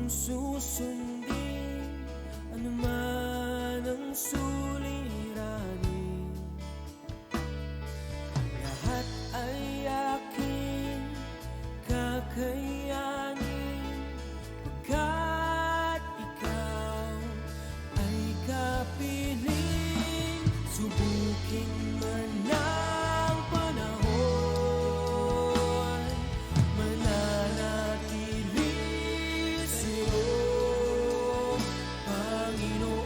susundin anuman ang suliranin. Lahat ay aking kakayanin, pagkat ikaw ay kapiling. Subukin man ang panahon, mananatili sa'yo, Panginoon.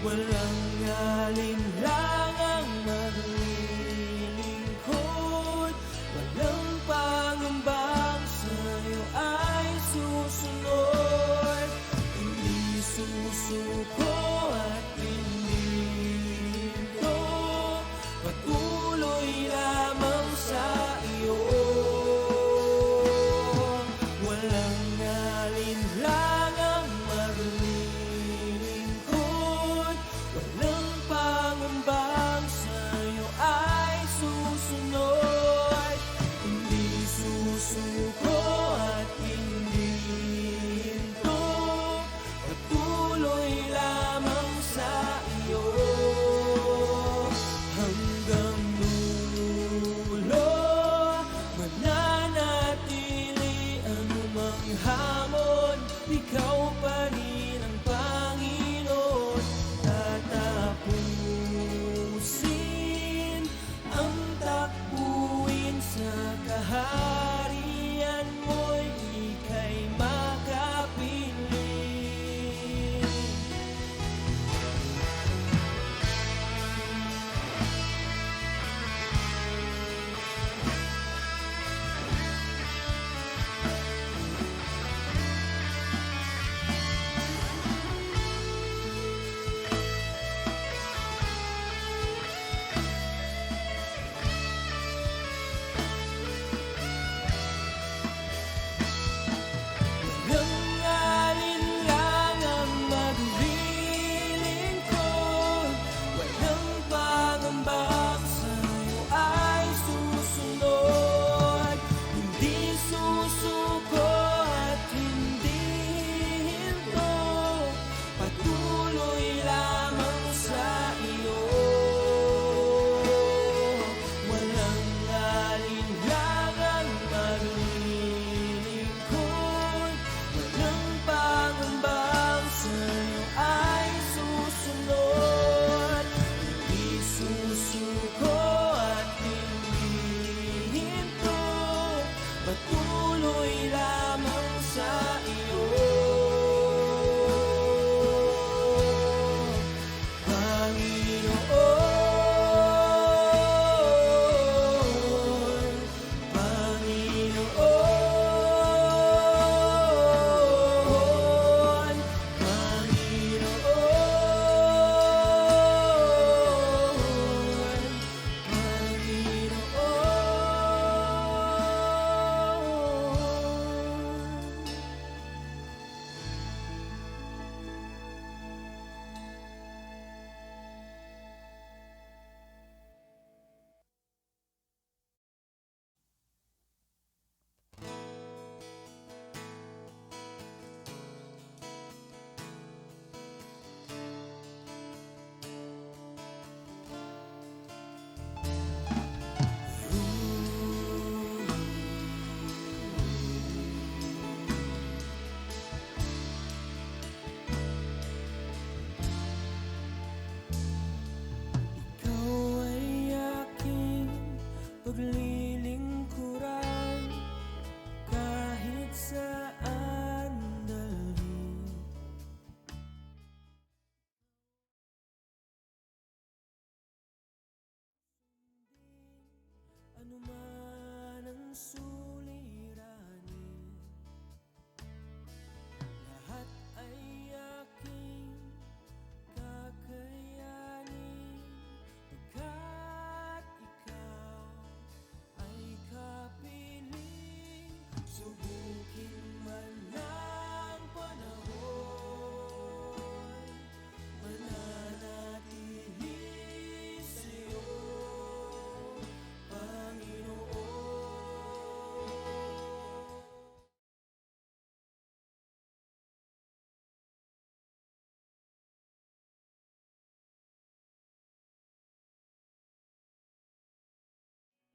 Walang alinlangang maglilingkod, walang pangambang sa'yo ay susunod. Hindi susuko at hindi linto, patuloy lamang sa iyo. Walang alinlangang maglilingkod, walang pangamba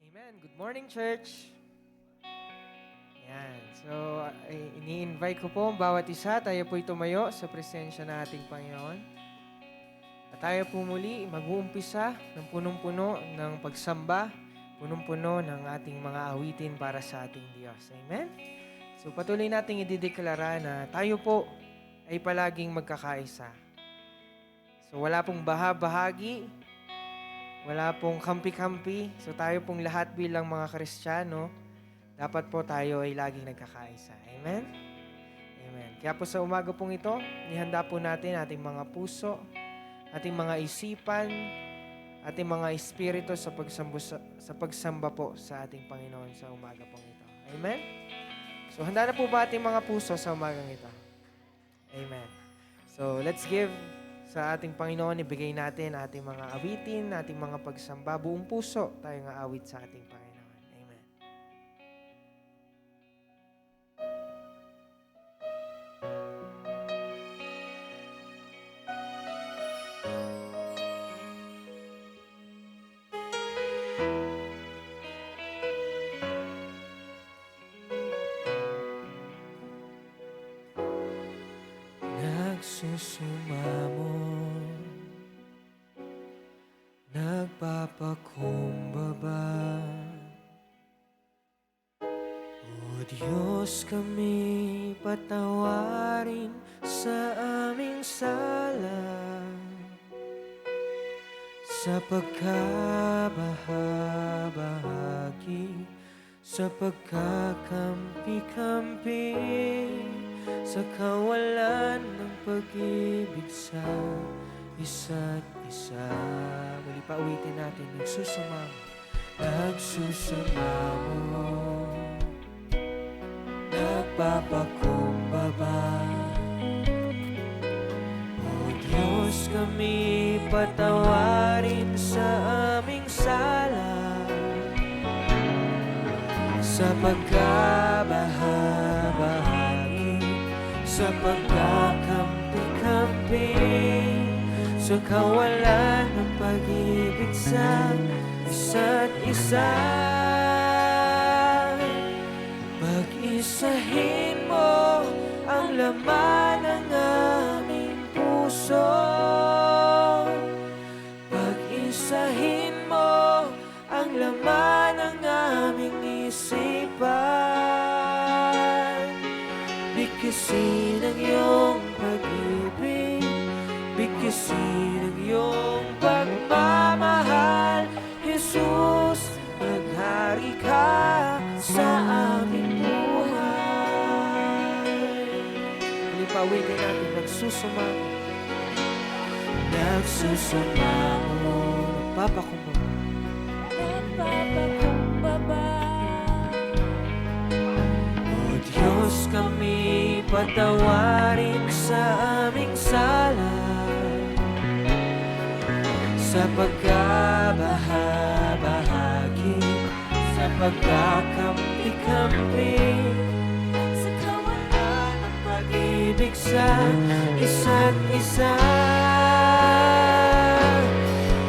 Amen. Good morning, church. Yan. So, ini-invite ko po ang bawat isa. Tayo po'y tumayo sa presensya ng ating Panginoon. At tayo po muli mag-uumpisa ng punong-puno ng pagsamba, punong-puno ng ating mga awitin para sa ating Diyos. Amen? So, patuloy nating idideklara na tayo po ay palaging magkakaisa. So, wala pong bahagi, wala pong kampi-kampi. So, tayo pong lahat bilang mga Kristiyano, dapat po tayo ay laging nagkakaisa. Amen? Amen. Kaya po sa umaga pong ito, ihanda po natin ating mga puso, ating mga isipan, ating mga espiritu sa pagsamba po sa ating Panginoon sa umaga pong ito. Amen? So, handa na po ba ating mga puso sa umagang ito? Amen. So, let's give sa ating Panginoon, ibigay natin ating mga awitin, ating mga pagsamba, buong puso tayong aawit sa ating Panginoon. Amen. Nagsusumamo, nagpapakumbaba, O Diyos, kami patawarin sa aming sala, sa pagkabahabahagi, sa pagkakampi-kampi, sa kawalan ng pag-ibig sa isa't isa. Muli pa uwitin natin. Nagsusumamo, nagpapakumbaba, O Diyos, kami patawarin sa aming sala, sa pagkabahabahagi, sa pagkakampi-kampi, sa kawalan ng pag-ibig sa isa't isa. Pag-isahin mo ang laman ng aming puso, pag-isahin mo ang laman ng aming isipan. Bigkisin ang iyong pag-ibig, bigkisin ang iyong pagmamahal, Jesus, maghari ka sa aming buhay. Ulipawitin natin, nagsusumamo, nagpapakumbaba, O Diyos, kami patawarin sa aming sala, sa pagkabahabahagi, sa pagkakampi-kampi, sa kawalan ng pag-ibig sa isa't isa.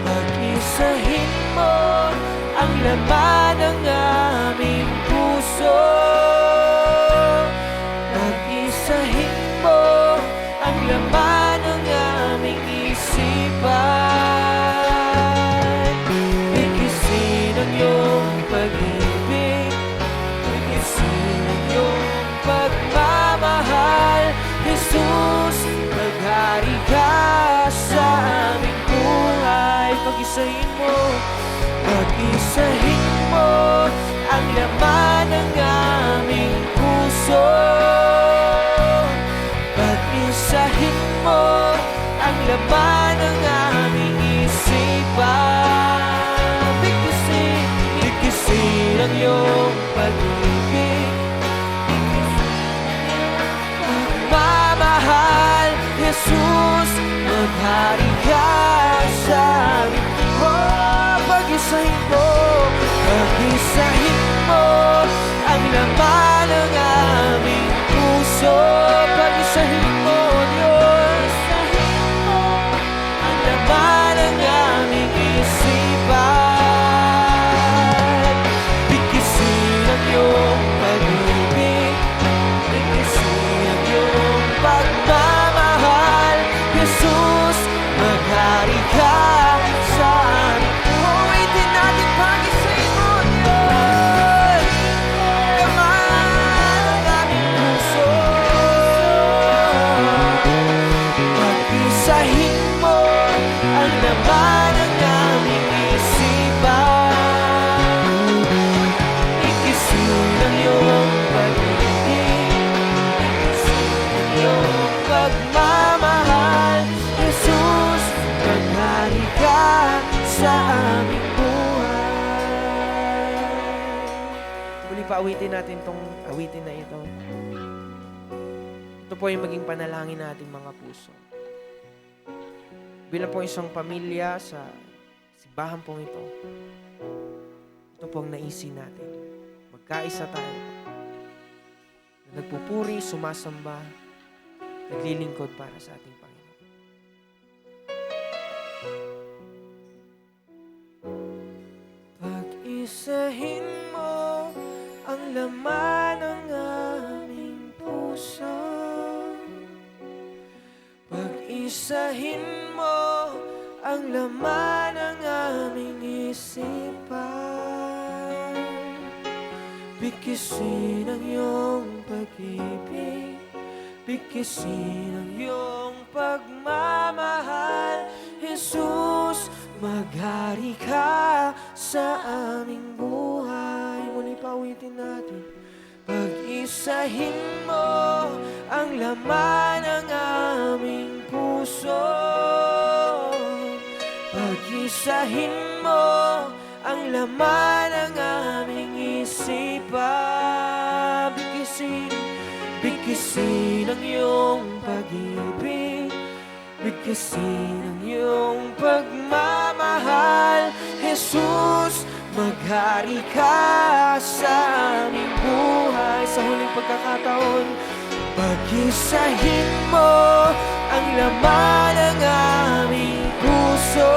Pag-isahin mo ang laman ng aming puso, pag-isahin mo ang laman ng aming isipan. Bigkisin ang iyong pag-ibig, bigkisin ang iyong pagmamahal, Jesus, maghari ka sa aming buhay. Pag-isahin mo, pag-isahin mo ang laman ng aming puso, pag-isahin mo ang laman ng aming isipan. Bigkisin ang iyong pag-ibig, pagmamahal, Jesus, maghari ka sa aming buhay. Pag-isahin mo sa aming buhay. Muli pa awitin natin tong awitin na ito. Ito po yung maging panalangin nating mga puso. Bilang po isang pamilya sa simbahan pong ito, ito pong naisin natin. Magkaisa tayo. Na nagpupuri, sumasamba, naglilingkod para sa ating Panginoon. Pag-isahin mo ang laman ng aming puso. Pag-isahin mo ang laman ng aming isipan. Bigkisin ang iyong pag-ibig, bigkisin ang iyong pagmamahal. Jesus, maghari ka sa aming buhay. Muli pa uwitin natin. Pag-isahin mo ang laman ng aming puso. Pag-isahin mo ang laman ng aming isipan. Bigkisin ang iyong pag-ibig, bigkisin ang iyong pagmamahal. Jesus, maghari ka sa aming buhay. Sa huling pagkakataon, pag-isahin mo ang laman ng aming puso.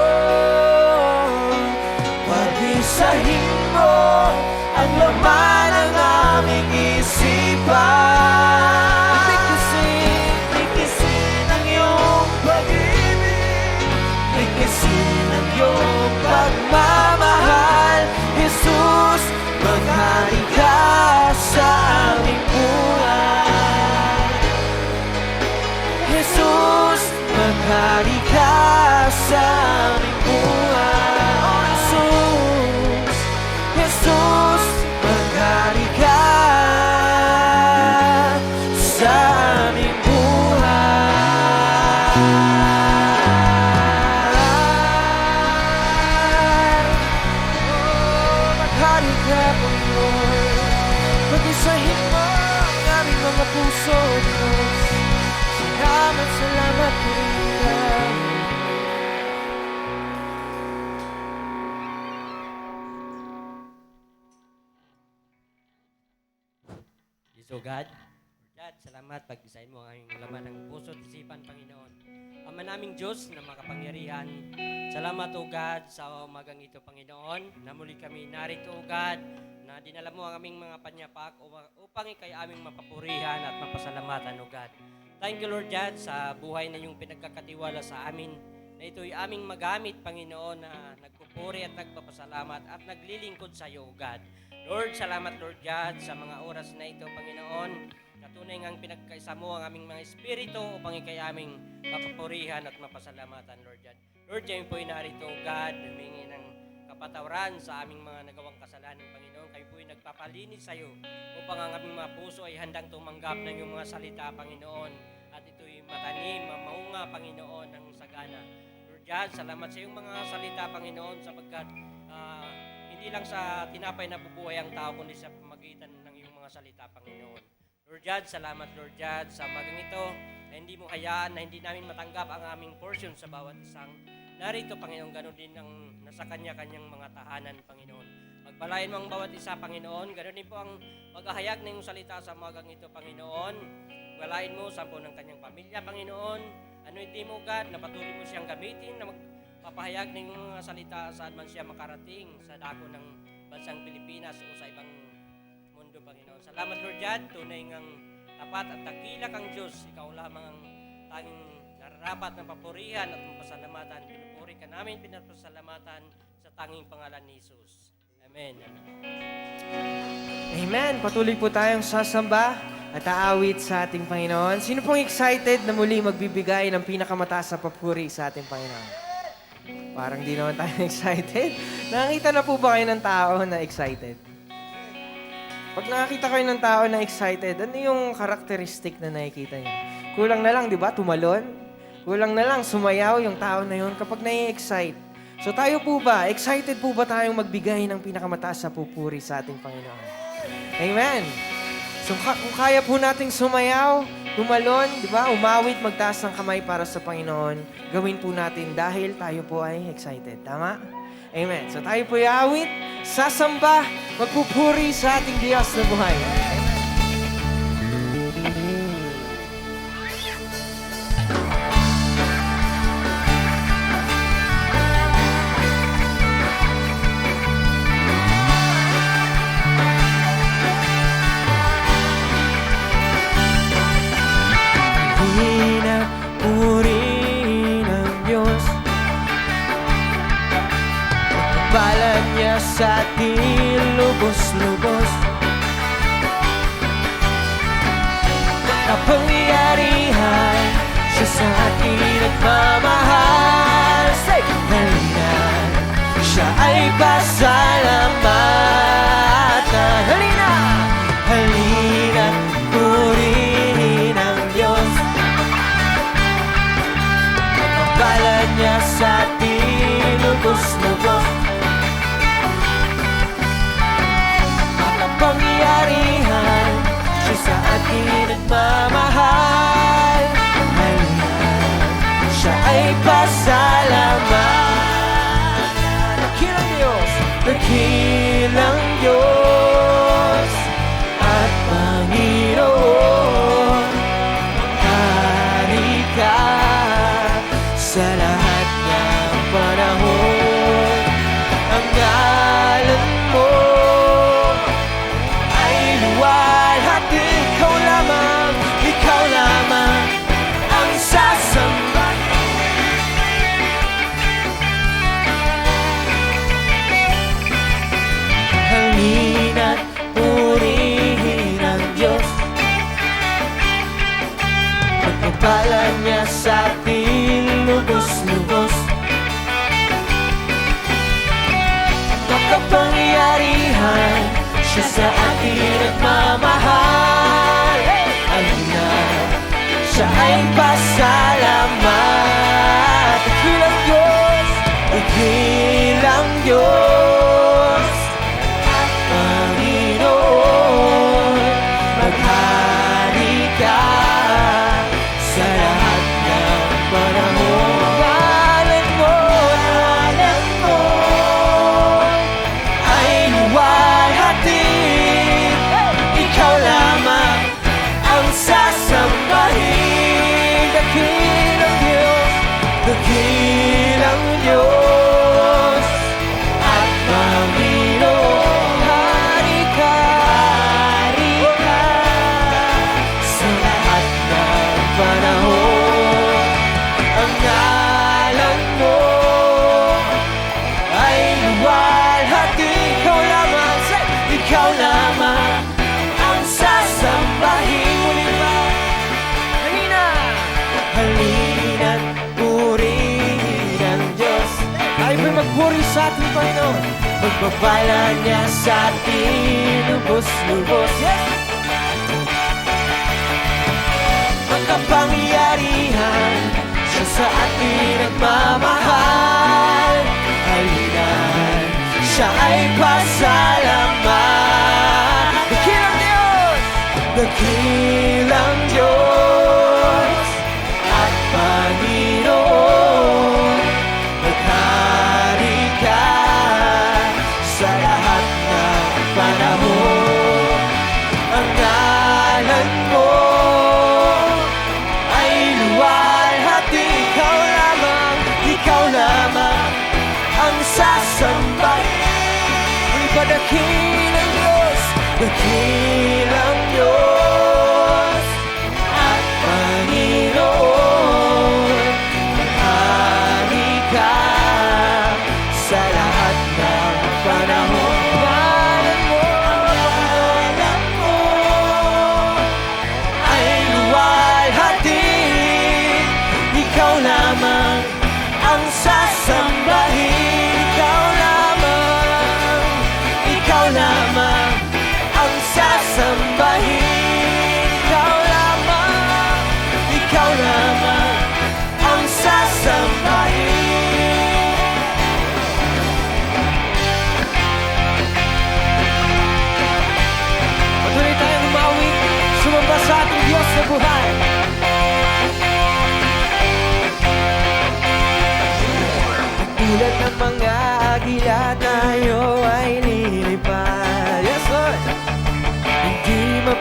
Pag-isahin mo ang laman ng aming isipan. Bigkisin ang iyong pag-ibig, bigkisin ang iyong pagmamahal. Jesus, maghari ka sa aming buhay. Jesus, maghari ka sa aming buhay. Oh, Jesus, Jesus, maghari ka sa aming buhay. Oh, maghari ka, Panginoon. Pag-isahin mo ang aming mga puso, Diyos. Salamat, salamat, Panginoon. So God, salamat pag-design mo ang aming laman ng puso at isipan, Panginoon. Ama naming Diyos na makapangyarihan, salamat, O God, sa umagang ito, Panginoon, na muli kami narito, O God, na dinala mo ang aming mga panyapak upang ikay aming mapapurihan at mapasalamatan, O God. Thank you, Lord God, sa buhay na iyong pinagkakatiwala sa amin, na ito'y aming magamit, Panginoon, na nagpupuri at nagpapasalamat at naglilingkod sa iyo, O God. Lord, salamat, Lord God, sa mga oras na ito, Panginoon. Katunay ngang pinagkaisa mo ang aming mga espiritu upang ikay aming mapapurihan at mapasalamatan, Lord God. Lord, kami po'y narito, God, humingi ng kapatawaran sa aming mga nagawang kasalanan, Panginoon. Kami po'y nagpapalinis sa iyo upang ang aming mga puso ay handang tumanggap ng iyong mga salita, Panginoon. At ito'y matanim, maunga, Panginoon, ng sagana. Lord God, salamat sa iyong mga salita, Panginoon, sapagkat hindi lang sa tinapay na bubuhay ang tao, kundi sa pamagitan ng iyong mga salita, Panginoon. Lord God, salamat, Lord God, sa magang ito na hindi mo hayaan na hindi namin matanggap ang aming portion sa bawat isang narito, Panginoon. Ganon din ang nasa kanya-kanyang mga tahanan, Panginoon. Magpalain mo ang bawat isa, Panginoon. Ganon din po ang maghahayag ng iyong salita sa magang ito, Panginoon. Galain mo sa ng kanyang pamilya, Panginoon. Ano hindi mo, God, na patuloy mo siyang gamitin na magpapahayag ng mga salita saan man siya makarating sa dako ng bansang Pilipinas o sa ibang mundo, Panginoon. Salamat, Lord God. Tunay ngang tapat at dakila kang Diyos. Ikaw lamang ang tanging nararapat ng papurihan at pasalamatan. Pinupuri ka namin, pinapasalamatan sa tanging pangalan ni Jesus. Amen. Amen. Patuloy po tayong sasamba at aawit sa ating Panginoon. Sino pong excited na muli magbibigay ng pinakamataas na papuri sa ating Panginoon? Parang di naman tayo excited. Nakakita na po ba kayo ng tao na excited? Pag nakakita kayo ng tao na excited, ano yung karakteristik na nakikita niyo? Kulang na lang, di ba? Tumalon. Kulang na lang, sumayaw yung tao na yun kapag nai-excite. So tayo po ba, excited po ba tayong magbigay ng pinakamataas na pupuri sa ating Panginoon? Amen! So kung kaya po nating sumayaw, tumalon, di ba? Umawit, magtaas ng kamay para sa Panginoon, gawin po natin dahil tayo po ay excited. Tama? Amen. So tayo po iawit, sasamba, magpupuri sa ating Diyos na buhay. Balat niya sa atin lubos-lubos, kapangyarihan siya sa atin nagmamahal. Halina, siya ay pasalamatan. Halina, halina, purihin ang Diyos. Balat niya sa atin lubos-lubos, pangyarihan siya sa atin nagmamahal. Siya ay pasalamatan. Dakilang Diyos, dakilang Diyos at Panginoon, hari ka sa lahat ng panahon. Ang ngalan mo luwalhati, ikaw lamang ang sasamba. Halina't purihin ang Diyos, pagpapalan niya sa atin lubos-lubos, makapangyarihan siya sa atin nagmamahal. Halina, siya ay pasalamat. Dakilang Diyos, dakilang Diyos at Panginoon, maghari ka sa lahat ng panahon. Ngalan mo ay luwalhati, ikaw lamang ang sasambahin. Dakilang Diyos, dakilang Diyos at Panginoon, hari ka sa lahat ng panahon. Ang ngalan mo ay luwalhati, ikaw lamang ang sasambahin. Muli ba? Halina! Halina't purihin ang Diyos. Tayo po'y magpuri sa ating Panginoon. Pagpapala niya sa atin lubos-lubos. Yes! Makapangyarihan siya sa atin nagmamahal. Halina, siya ay pasalamat. Dakilang Diyos, dakilang Diyos at Panginoon, maghari ka sa lahat ng panahon. Ang ngalan mo ay luwalhati, ikaw lamang ang sasambahin. Dakilang Diyos, dakilang Diyos at Panginoon, hari ka sa lahat ng panahon. Ngalan mo ay luwalhati, ikaw lamang ang sasambahin. Ikaw lamang ang sasambahin.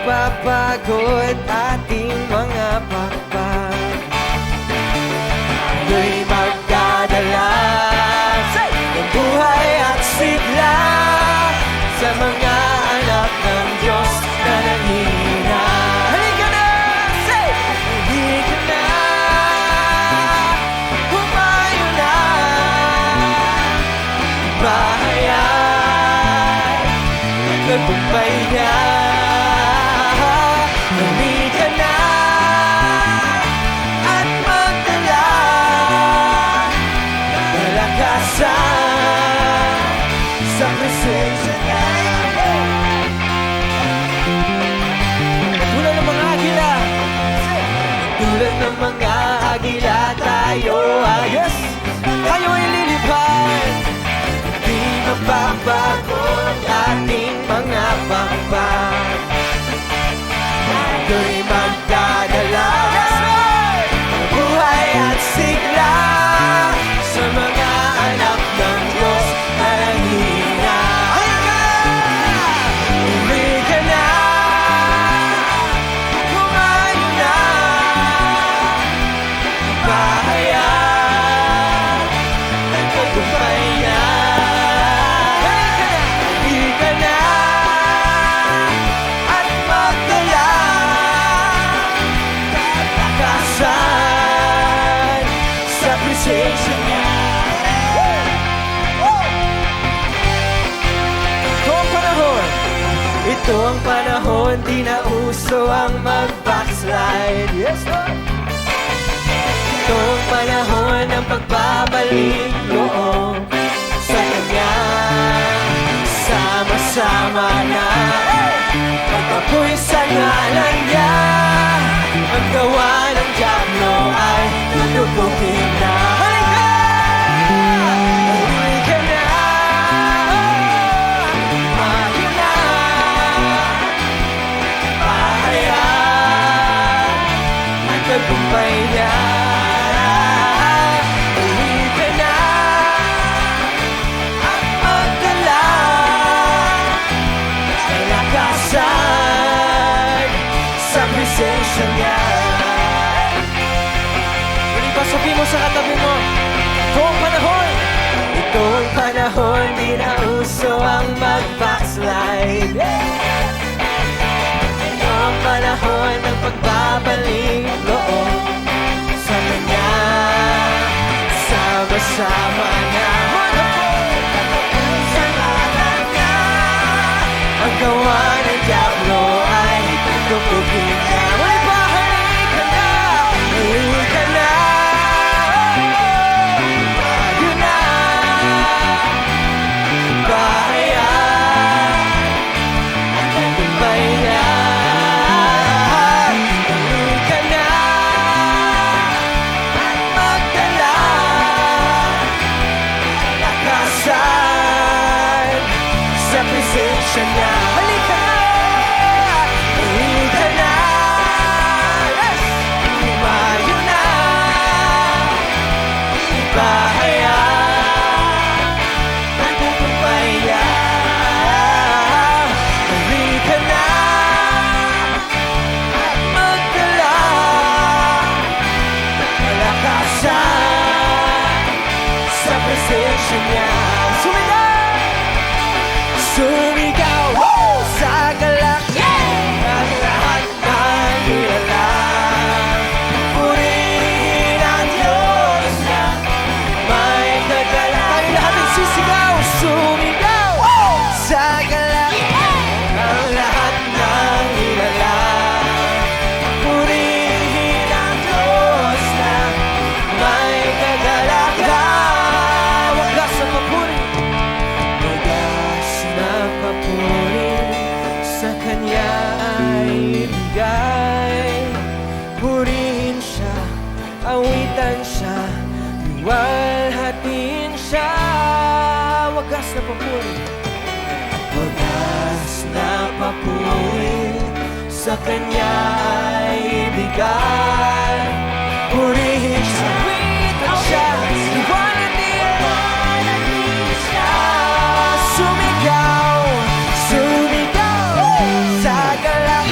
magbabago at ating mga pakpak. Tayo'y magdadala ng buhay at sigla sa mga anak ng Diyos na nanghihina. Halika na! Say! Halika na, humayo na, bahay ay nagtagumpay na. Halika na at magdala ng kalakasan sa presensya niya. Tulad ng mga agila. Tulad ng mga agila tayo ay Tayo ay lilipad. di mababago ang ating mga pakpak. Tayo'y magdadala ng buhay at sigla sa mga anak ng Diyos na nanghihina. Halika na, humayo na, bahay ay nagtagumpay na. Halika na at magdala ng kalakasan sa presensya niya. Ito ang panahon. Ito ang panahon, di na uso ang mag-backslide. Yes, Lord! Ito ang panahon ng pagbabalik loob sa Kanya. Sama-sama na pagkapoy sa ngalan niya. Ang gawa ng Diablo ay lulubukin na. Halika na! Humayo na! Bahay ay nagtagumpay na. Halika na at magdala ng kalakasan sa presensya niya. Muli pa sabihin mo sa katabi mo. Ito ang panahon. Ito ang panahon, di na uso ang mag-backslide. Ito ang panahon ng pagbabalik loob sa Kanya. Sama-sama na sa ngalan niya. Ang gawa ng Diablo ay tutupin niya. Muli pa, halika na! Halika na! Humayo na! Bahay ay nagtagumpay na. Halika na at magdala ng kalakasan sa presensya niya. Halika na! Halika na! Yes! Humayo na! Bahay ay nagtagumpay na. Halika na at magdala ng kalakasan sa presensya niya. Sumigaw! Sumigaw! Sa galak ng lahat ng nilalang. Purihin ang Diyos na may kagalakan. Tayo lahat ay sisigaw. Sumigaw! Sa galak ng lahat ng nilalang. Purihin ang Diyos na may kagalakan. Wagas ang magpuri. Wagas na papuri sa Kanya ay ibigay. Purihin siya, awitan siya, luwalhatiin siya. Wagas na papuri. Wagas na papuri sa Kanya ay ibigay. Purihin siya, awitan siya, luwalhatiin siya. Sumigaw, sumigaw sa galak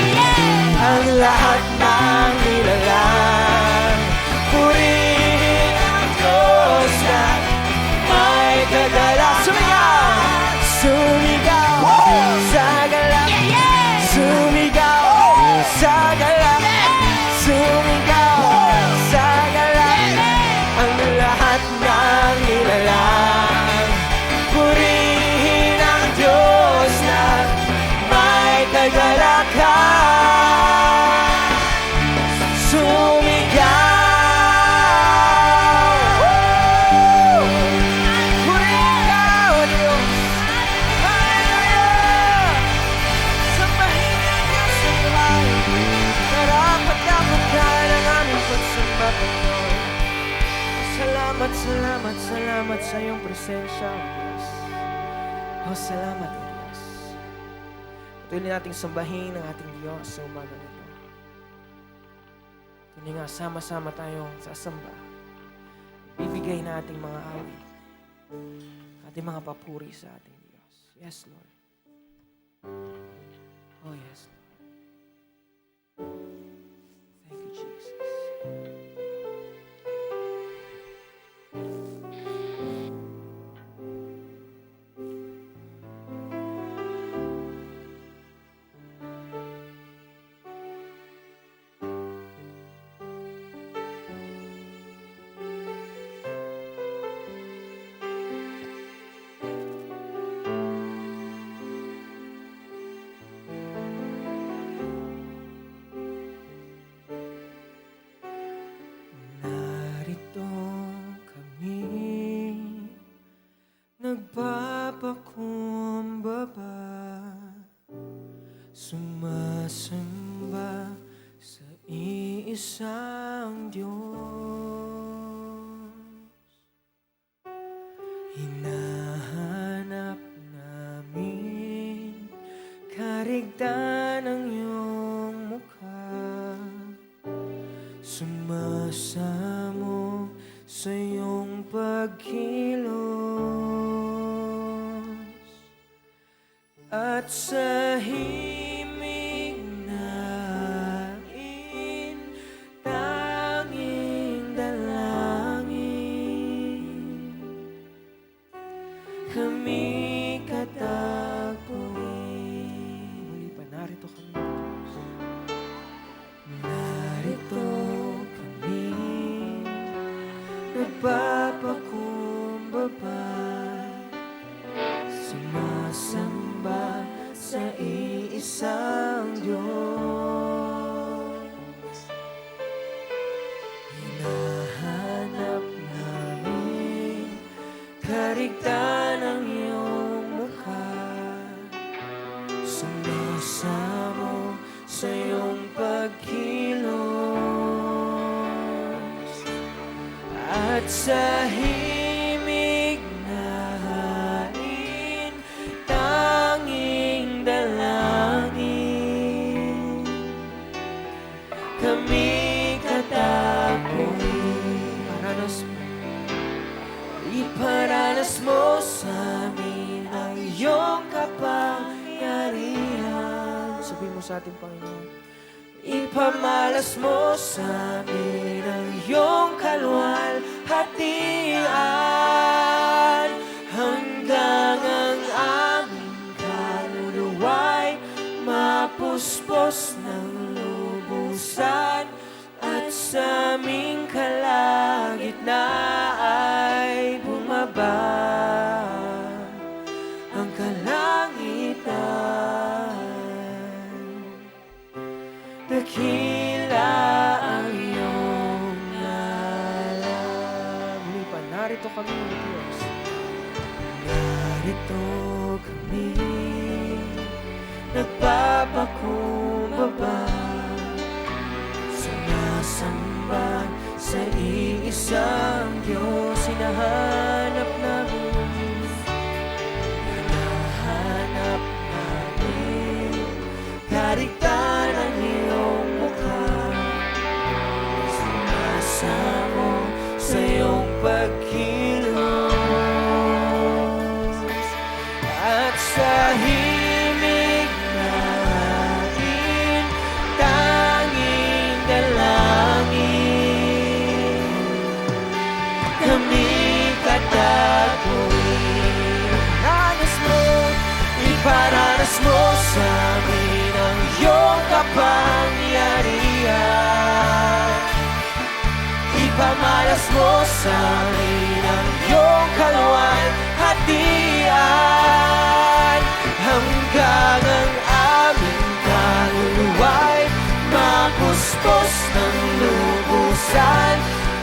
salamat sa iyong presensya, O Diyos. O salamat, O Diyos. Patuloy nating sambahin ang ating Diyos sa umaga nito. Tuloy nga, sama-sama tayong sasamba. Bibigay na ating mga awit, ating mga papuri sa ating Diyos. Yes, Lord. Oh, yes, Lord. Thank you, Jesus. Narito kami, nagpapakumbaba, sumasamba sa iisang Diyos. Hinahanap namin karigtan ng iyong mukha, sumasamo sa iyong pagkilos, at sa himig nain tanging dalangin, kami katagpuin. Muli pa, narito kami, Diyos. Narito kami, nagpapakumbaba, sumasamba sa iisang Diyos. Hinahanap namin karigtan ng iyong mukha, sumasamo sa iyong pagkilos, at sa himig nain tanging dalangin, kami katagpuin. Iparanas mo sa amin ang iyong kapangyarihan. Sabihin mo sa ating Panginoon. Ipamalas mo sa amin ang iyong kalwalhatian, hanggang ang aming kaluluwa'y mapuspos ng lubusan, at sa aming kalagitnaan bumaba ang kalangitan. Dakila ang iyong ngalan. Muli pa, narito kami, Diyos. Narito kami, nagpapakumbaba, sumasamba sa iisang Diyos. Hinahanap namin, hinahanap namin karigtan ang iyong mukha, sumasamo sa iyong pagkilos, at sa himig natin tanging dalangin, kami katagpuin. Iparanas mo, iparanas mo sa amin ang iyong kapangyarihan. Ipamalas mo sa amin ang iyong kalwalhatian, hanggang ang aming kaluluwa'y mapuspos ng lubusan,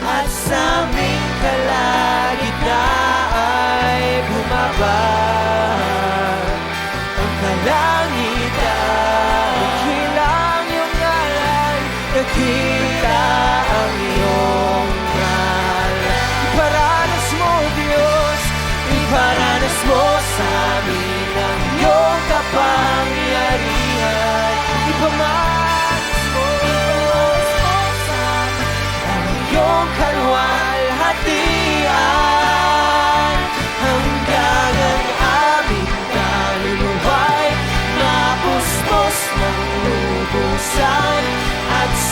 at sa aming kalagitnaan bumaba ang kalangitan. Dakila ang iyong ngalan, dakila ang iyong ngalan. Iparanas mo, Diyos,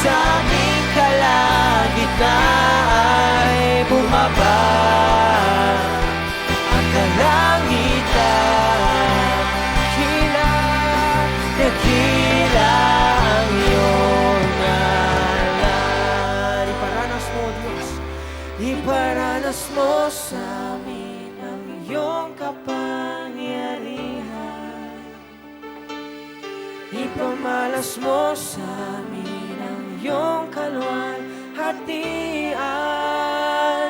sa aming kalagitnaan bumaba ang kalangitan. Dakila ang iyong ngalan. Iparanas mo, Diyos. Iparanas mo sa amin ang iyong kapangyarihan. Ipamalas mo sa amin ang iyong kaluwalhatian.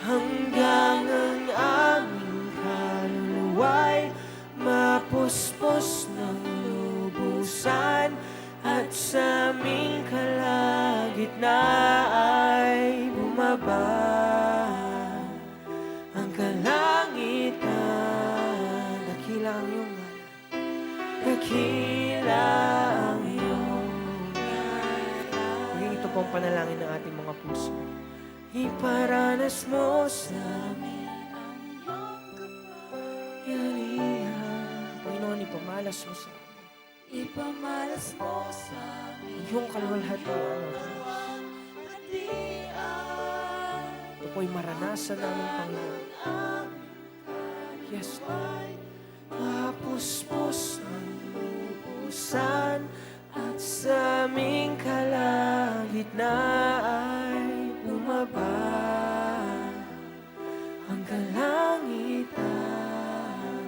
Hanggang ang aming kaluluwa'y mapuspos ng lubusan. At sa aming kalagitnaan ay bumaba ang kalangitan. Dakila ang iyong ngalan. Dakila ang iyong ngalan. Maging ito po ang panalangin ng ating mga puso. Iparanas mo sa amin ang iyong kapangyarihan. Panginoon, ipamalas mo sa amin Ipamalas mo sa amin ang iyong kaluwalhatian, O Diyos. hatian. Ito po'y maranasan namin, Panginoon. Yes, Lord. Mapuspos ng lubusan at sa aming kalagitnaan ay bumaba ang kalangitan.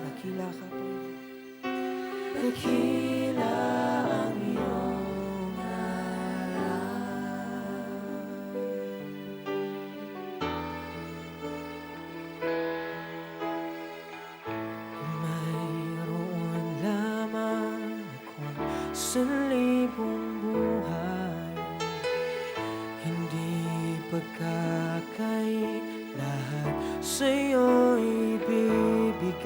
Dakila ka, Panginoon. Dakila ang iyong ngalan. Mayroon lamang akong sanlibong buhay, hindi pagkakait lahat sa'yo ibibigay.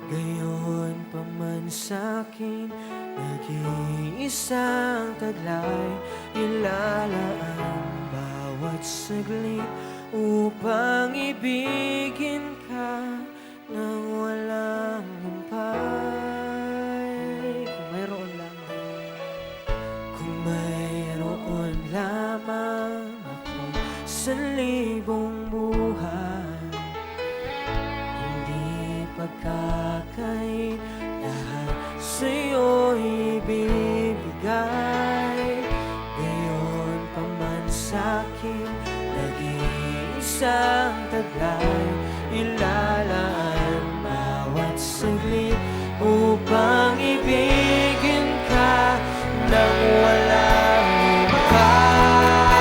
Gayon pa man sa'kin, nag-iisang taglay, ilalaan bawat saglit upang ibigin ka nang walang humpay. Kung mayroon lamang akong sanlibong buhay, hindi pagkakait lahat sa'yo ibibigay. Gayon pa man sa'kin, nag-iisang taglay, ilalaan bawat saglit upang ibigin ka nang walang humpay.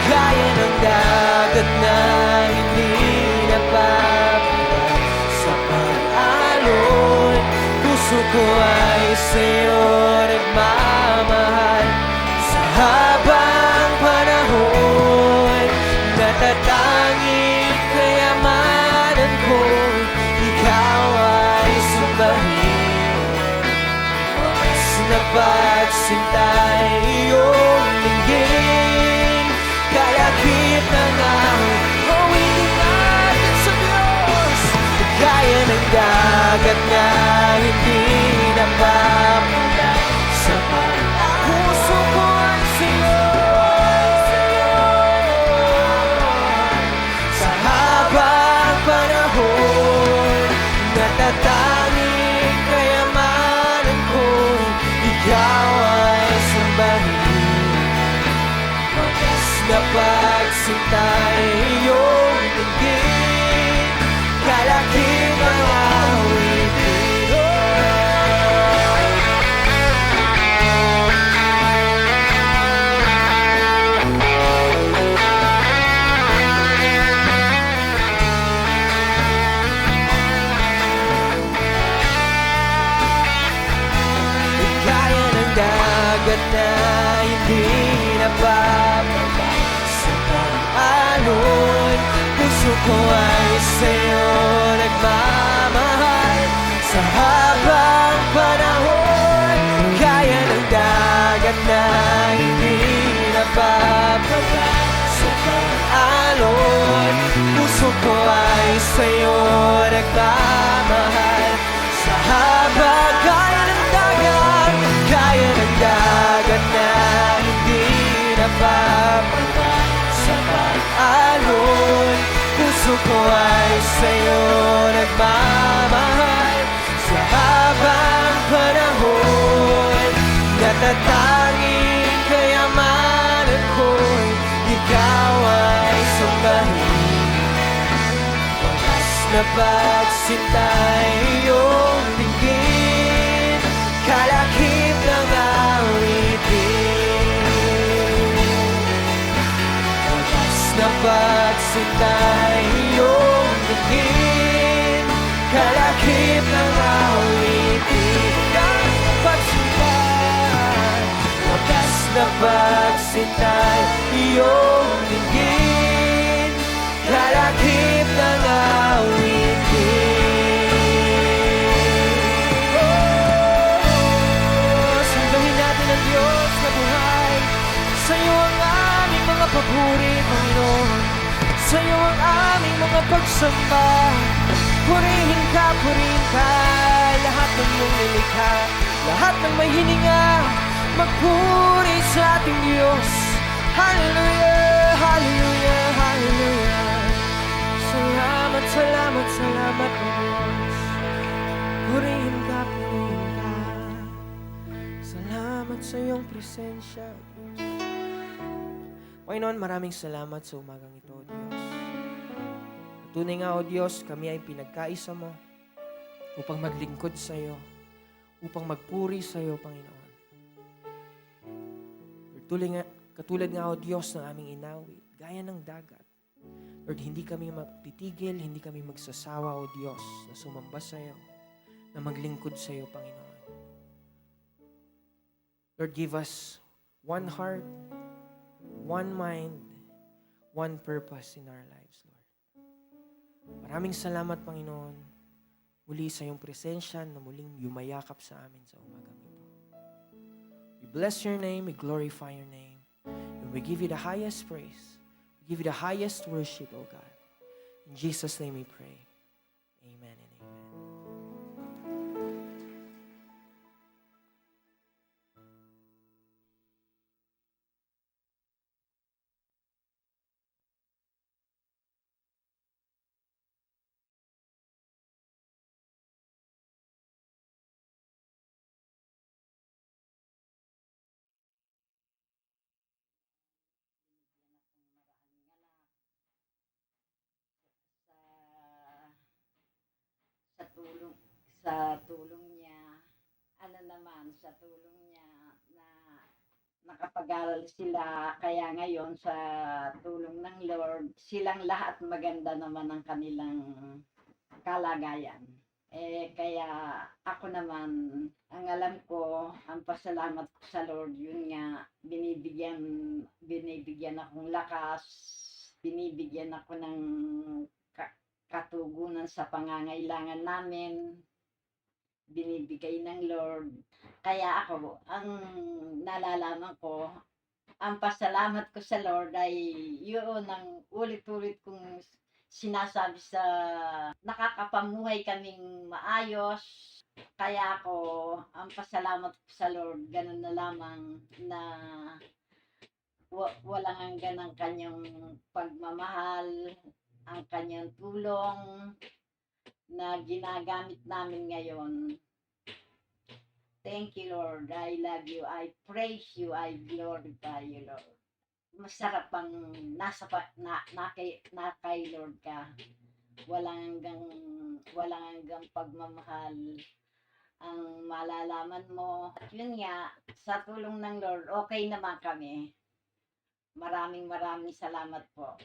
Kaya ng dagat na hindi napapagod sa pag-alon, puso ko ay sa'yo nagmamahal. Sa habang panahon, natatanging kayamanan ko, ikaw ay sumbahin. Napagsintay iyong linggin, kalakip ng awitin natin sa Diyos. Kaya ng dagat na hindi napapala sa puso ko ay sa'yo. Sa habang panahon, natatanging kayamanan ko, ikaw ay sambahin. Napagsintay iyong linggin, kalakip ang awitin. Kaya ng dagat na hindi napapala sa pag-alon, puso ko ay sa'yo nagmamahal. Sa habang panahon, kaya ng dagat na hindi napapala sa pag-alon, puso ko ay sa'yo nagmamahal. Sa habang kaya ng dagat puso ko ay sa'yo nagmamahal sa habang panahon. Natatanging kayamanan ko'y ikaw ay sambahin. Wagas na pagsintay iyong tingin, kalakip ng awitin. Wagas na pagsintay iyong tingin, kalakip ng awitin. Wagas na pagsintay iyong tingin, kalakip ng awitin. Sambahin natin ang Diyos na buhay. Sa'yo ang aming mga papuri, Panginoon. Sa'yo ang aming mga pagsamba. Purihin ka, lahat ng iyong nilikha, lahat ng may hininga, magpuri sa ating Diyos. Hallelujah, hallelujah, hallelujah. Salamat, salamat, salamat, Diyos. Purihin ka, purihin ka. Salamat sa iyong presensya, Diyos. Panginoon, maraming salamat sa umagang ito, Diyos. Tunay nga, O Diyos, kami ay pinagkaisa mo upang maglingkod sa iyo, upang magpuri sa iyo, Panginoon. Katulad nga, O Diyos, ng aming inawit, gaya ng dagat. Lord, hindi kami magtitigil, hindi kami magsasawa, O Diyos, na sumamba sa iyo, na maglingkod sa iyo, Panginoon. Lord, give us one heart, one mind, one purpose in our lives, Lord. Maraming salamat, Panginoon, muli sa iyong presensya na muling yumayakap sa amin sa umagang ito. We bless your name, we glorify your name, and we give you the highest praise. We give you the highest worship, O God. In Jesus' name we pray. Amen and amen. sa tulong niya, sa tulong niya na nakapag-aral sila, kaya ngayon sa tulong ng Lord, silang lahat maganda naman ang kanilang kalagayan. Kaya ako naman, ang alam ko, ang pasalamat ko sa Lord, yun nga, binibigyan akong lakas, binibigyan ako ng katugunan sa pangangailangan namin, binibigay ng Lord. Kaya ako, ang nalalaman ko, ang pasalamat ko sa Lord ay yun ang ulit-ulit kong sinasabi sa nakakapamuhay kaming maayos. Kaya ako, ang pasalamat ko sa Lord, ganun na lamang na walang hanggan ang kanyang pagmamahal, ang kanyang tulong na ginagamit namin ngayon. Thank you, Lord. I love you. I praise you. I glorify you, Lord. Masarap ang na kay Lord ka. Walang hanggang pagmamahal ang malalaman mo. At yun nga, sa tulong ng Lord, okay naman kami. Maraming salamat po.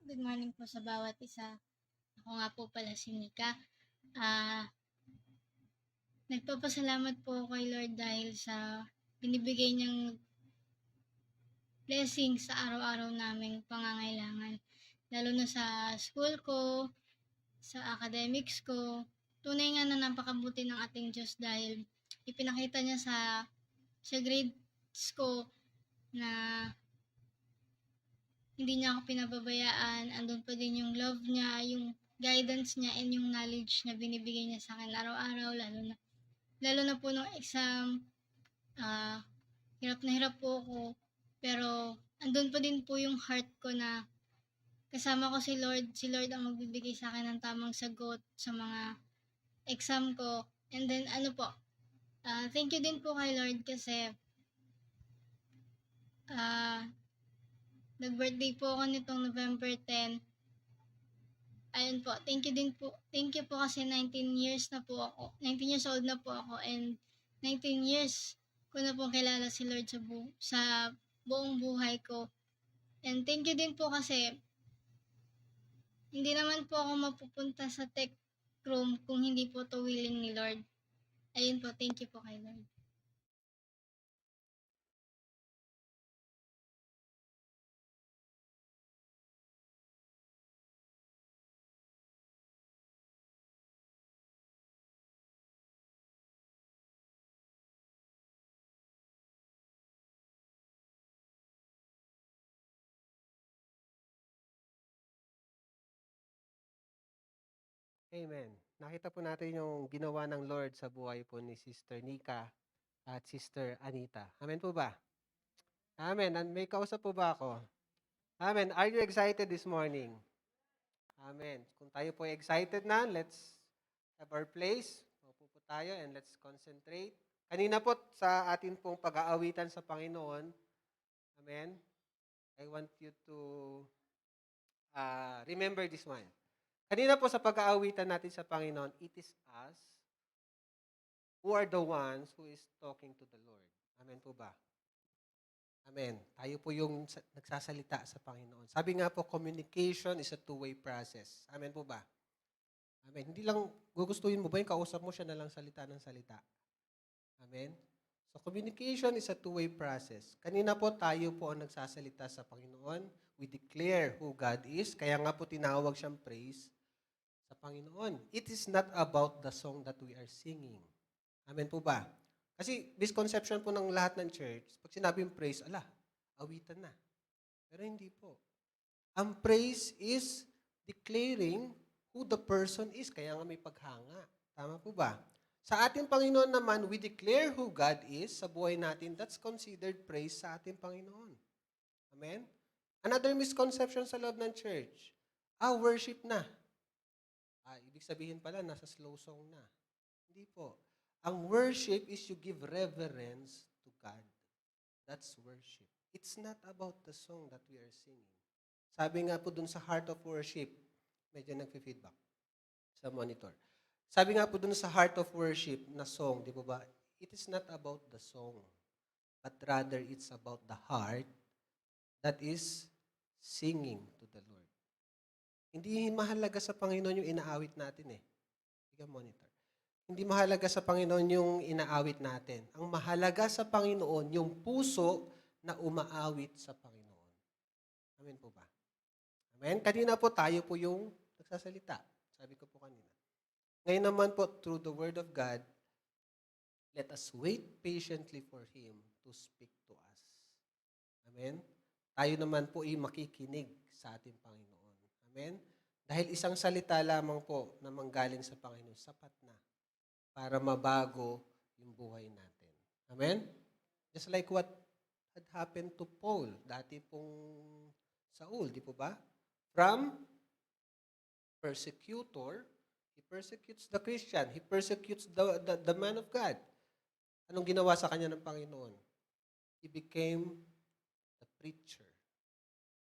Good morning po sa bawat isa. Ako nga po pala si Nika. Nagpapasalamat po kay Lord dahil sa binibigay niyang blessing sa araw-araw naming pangangailangan. Lalo na sa school ko, sa academics ko. Tunay nga na napakabuti ng ating Diyos dahil ipinakita niya sa grades ko na hindi niya ako pinababayaan, andun pa din yung love niya, yung guidance niya, and yung knowledge na binibigay niya sa akin araw-araw, lalo na po nung exam, hirap na hirap po ako, pero andun pa din po yung heart ko na kasama ko si Lord ang magbibigay sa akin ng tamang sagot sa mga exam ko. And then ano po, thank you din po kay Lord kasi ah, nag-birthday po ako nitong November 10. Ayun po, thank you din po. Thank you po kasi 19 years na po ako. 19 years old na po ako and 19 years ko na po kilala si Lord sa buong buhay ko. And thank you din po kasi hindi naman po ako mapupunta sa tech room kung hindi po to willing ni Lord. Ayun po, thank you po kay Lord. Amen. Nakita po natin yung ginawa ng Lord sa buhay po ni Sister Nika at Sister Anita. Amen po ba? Amen. May kausap po ba ako? Amen. Are you excited this morning? Amen. Kung tayo po excited na, let's have our place. Upo po tayo and let's concentrate. Kanina po sa atin pong pag-aawitan sa Panginoon, amen, I want you to remember this one. Kanina po sa pag-aawitan natin sa Panginoon, it is us who are the ones who is talking to the Lord. Amen po ba? Amen. Tayo po yung nagsasalita sa Panginoon. Sabi nga po, communication is a two-way process. Amen po ba? Amen. Hindi lang gugustuhin mo ba yung kausap mo, siya na lang salita ng salita. Amen. So communication is a two-way process. Kanina po tayo po ang nagsasalita sa Panginoon. We declare who God is. Kaya nga po tinawag siyang praise sa Panginoon. It is not about the song that we are singing. Amen po ba? Kasi misconception po ng lahat ng church, pag sinabing praise, awitan na. Pero hindi po. Ang praise is declaring who the person is. Kaya nga may paghanga. Tama po ba? Sa ating Panginoon naman, we declare who God is sa buhay natin. That's considered praise sa ating Panginoon. Amen? Another misconception sa loob ng church, worship na. Ibig sabihin pala, nasa slow song na. Hindi po. Ang worship is you give reverence to God. That's worship. It's not about the song that we are singing. Sabi nga po dun sa heart of worship, medyo nagfe-feedback sa monitor. Sabi nga po dun sa heart of worship na song, di po ba? It is not about the song, but rather it's about the heart that is singing to the Lord. Hindi mahalaga sa Panginoon yung inaawit natin eh. Sige, monitor. Hindi mahalaga sa Panginoon yung inaawit natin. Ang mahalaga sa Panginoon, yung puso na umaawit sa Panginoon. Amen po ba? Amen? Kanina po tayo po yung nagsasalita. Sabi ko po kanina. Ngayon naman po, through the Word of God, let us wait patiently for Him to speak to us. Amen? Tayo naman po ay makikinig sa ating Panginoon. Amen? Dahil isang salita lamang po na manggaling sa Panginoon, sapat na para mabago yung buhay natin. Amen? Just like what had happened to Paul, dati pong Saul, di po ba? From persecutor, he persecutes the Christian, he persecutes the man of God. Anong ginawa sa kanya ng Panginoon? He became a preacher.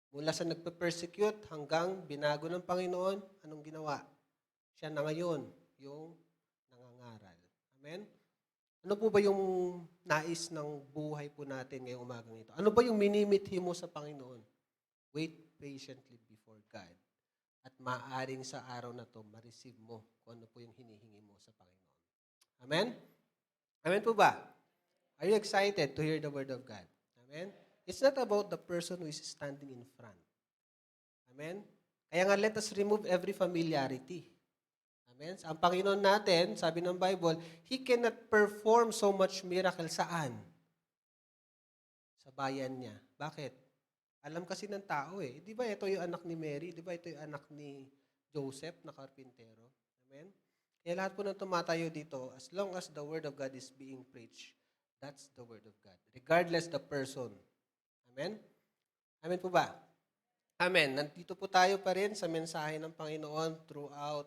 Mula sa nagpe-persecute hanggang binago ng Panginoon, anong ginawa? Siya na ngayon, yung nangangaral. Amen? Ano po ba yung nais ng buhay po natin ngayong umagang ito? Ano ba yung minimithi mo sa Panginoon? Wait patiently before God. At maaaring sa araw na to, ma-receive mo kung ano po yung hinihingi mo sa Panginoon. Amen? Amen po ba? Are you excited to hear the Word of God? Amen? It's not about the person who is standing in front. Amen? Kaya nga, let us remove every familiarity. Amen? Ang Panginoon natin, sabi ng Bible, He cannot perform so much miracle saan? Sa bayan niya. Bakit? Alam kasi ng tao eh. Di ba ito yung anak ni Mary? Di ba ito yung anak ni Joseph na karpintero? Amen? Kaya lahat po ng tumatayo dito, as long as the Word of God is being preached, that's the Word of God. Regardless the person. Amen? Amen po ba? Amen. Nandito po tayo pa rin sa mensahe ng Panginoon throughout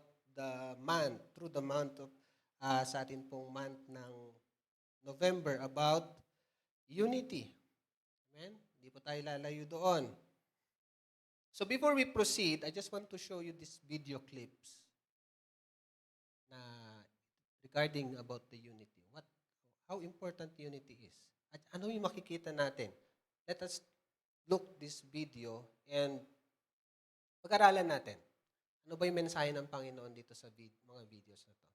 through the month of, sa atin pong month ng November about unity. Amen? Hindi po tayo lalayo doon. So before we proceed, I just want to show you these video clips na regarding about the unity. How important unity is. At ano yung makikita natin? Let us look this video and pag-aralan natin. Ano ba yung mensahe ng Panginoon dito sa mga videos na to?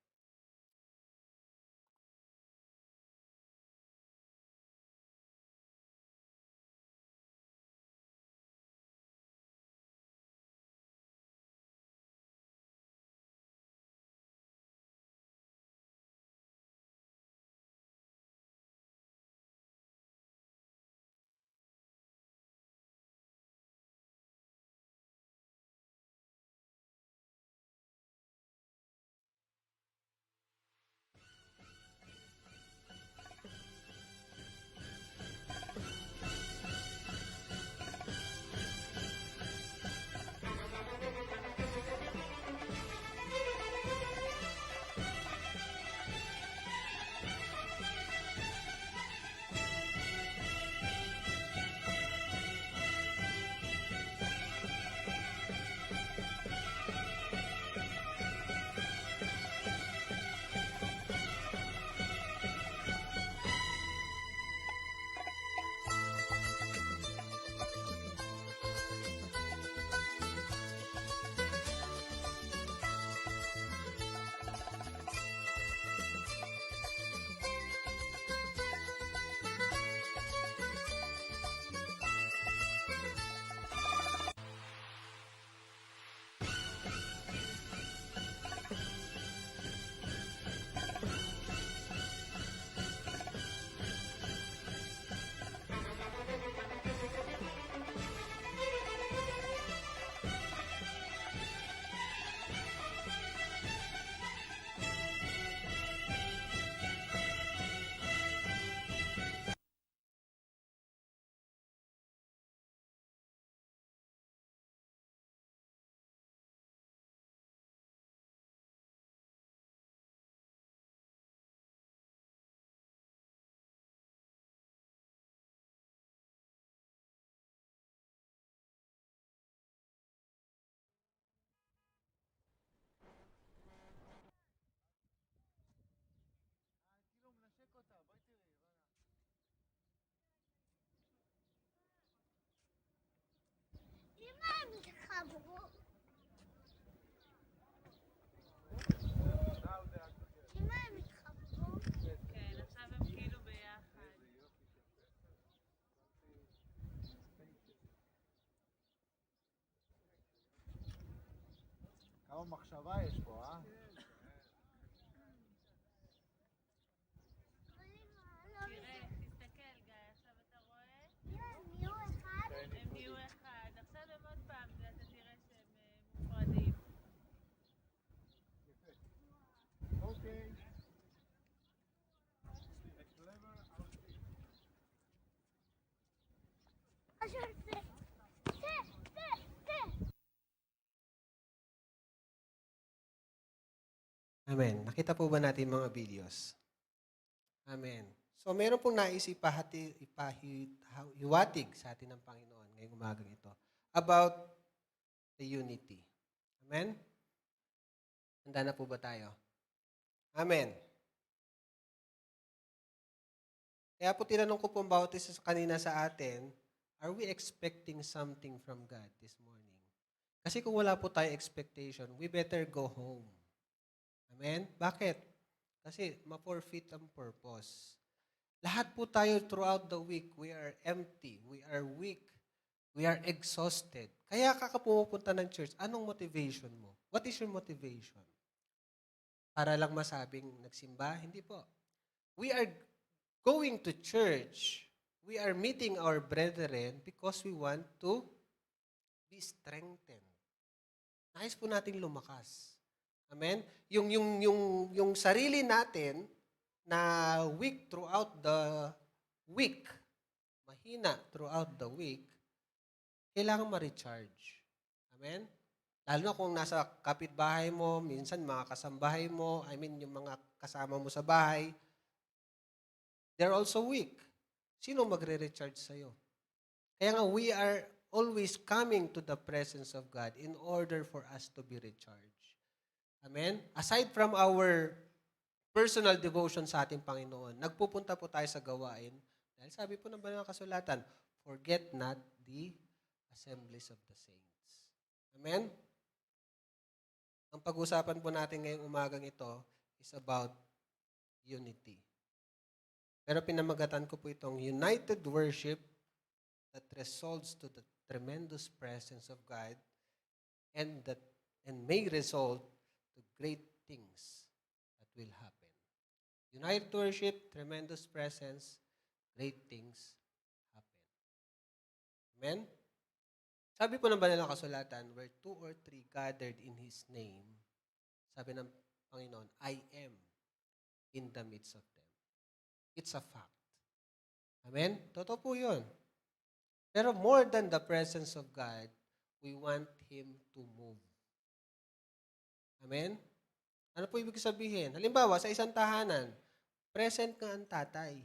כמה מחשבה יש פה, אה? תראה, תסתכל גיא, עכשיו אתה רואה? הם נהיו אחד. עכשיו הם עוד פעם, אתה תראה שהם מופרדים. יפה. אוקיי. Amen. Nakita po ba natin mga videos? Amen. So, meron pong nais ipahiwatig sa atin ng Panginoon ngayong umagang ito about the unity. Amen? Handa na po ba tayo? Amen. Kaya po tinanong ko po ang bawat isa kanina sa atin, are we expecting something from God this morning? Kasi kung wala po tayo expectation, we better go home. Amen? Bakit? Kasi ma-forfeit ang purpose. Lahat po tayo throughout the week, we are empty, we are weak, we are exhausted. Kaya kakapupunta ng church, anong motivation mo? What is your motivation? Para lang masabing nagsimba? Hindi po. We are going to church, we are meeting our brethren because we want to be strengthened. Nais po nating lumakas. Amen? Yung sarili natin na weak throughout the week, mahina throughout the week, kailangan ma-recharge. Amen? Lalo na kung nasa kapitbahay mo, minsan mga kasambahay mo, yung mga kasama mo sa bahay, they're also weak. Sino magre-recharge sa'yo? Kaya nga, we are always coming to the presence of God in order for us to be recharged. Amen? Aside from our personal devotion sa ating Panginoon, nagpupunta po tayo sa gawain. Dahil sabi po ng banal na kasulatan, forget not the assemblies of the saints. Amen? Ang pag-usapan po natin ngayong umagang ito is about unity. Pero pinamagatan ko po itong united worship that results to the tremendous presence of God and may result to great things that will happen. United worship, tremendous presence, great things happen. Amen? Sabi po ng banal na kasulatan, where 2 or 3 gathered in His name, sabi ng Panginoon, I am in the midst of them. It's a fact. Amen? Totoo po yun. Pero more than the presence of God, we want Him to move. Amen? Ano po ibig sabihin? Halimbawa, sa isang tahanan, present nga ang tatay.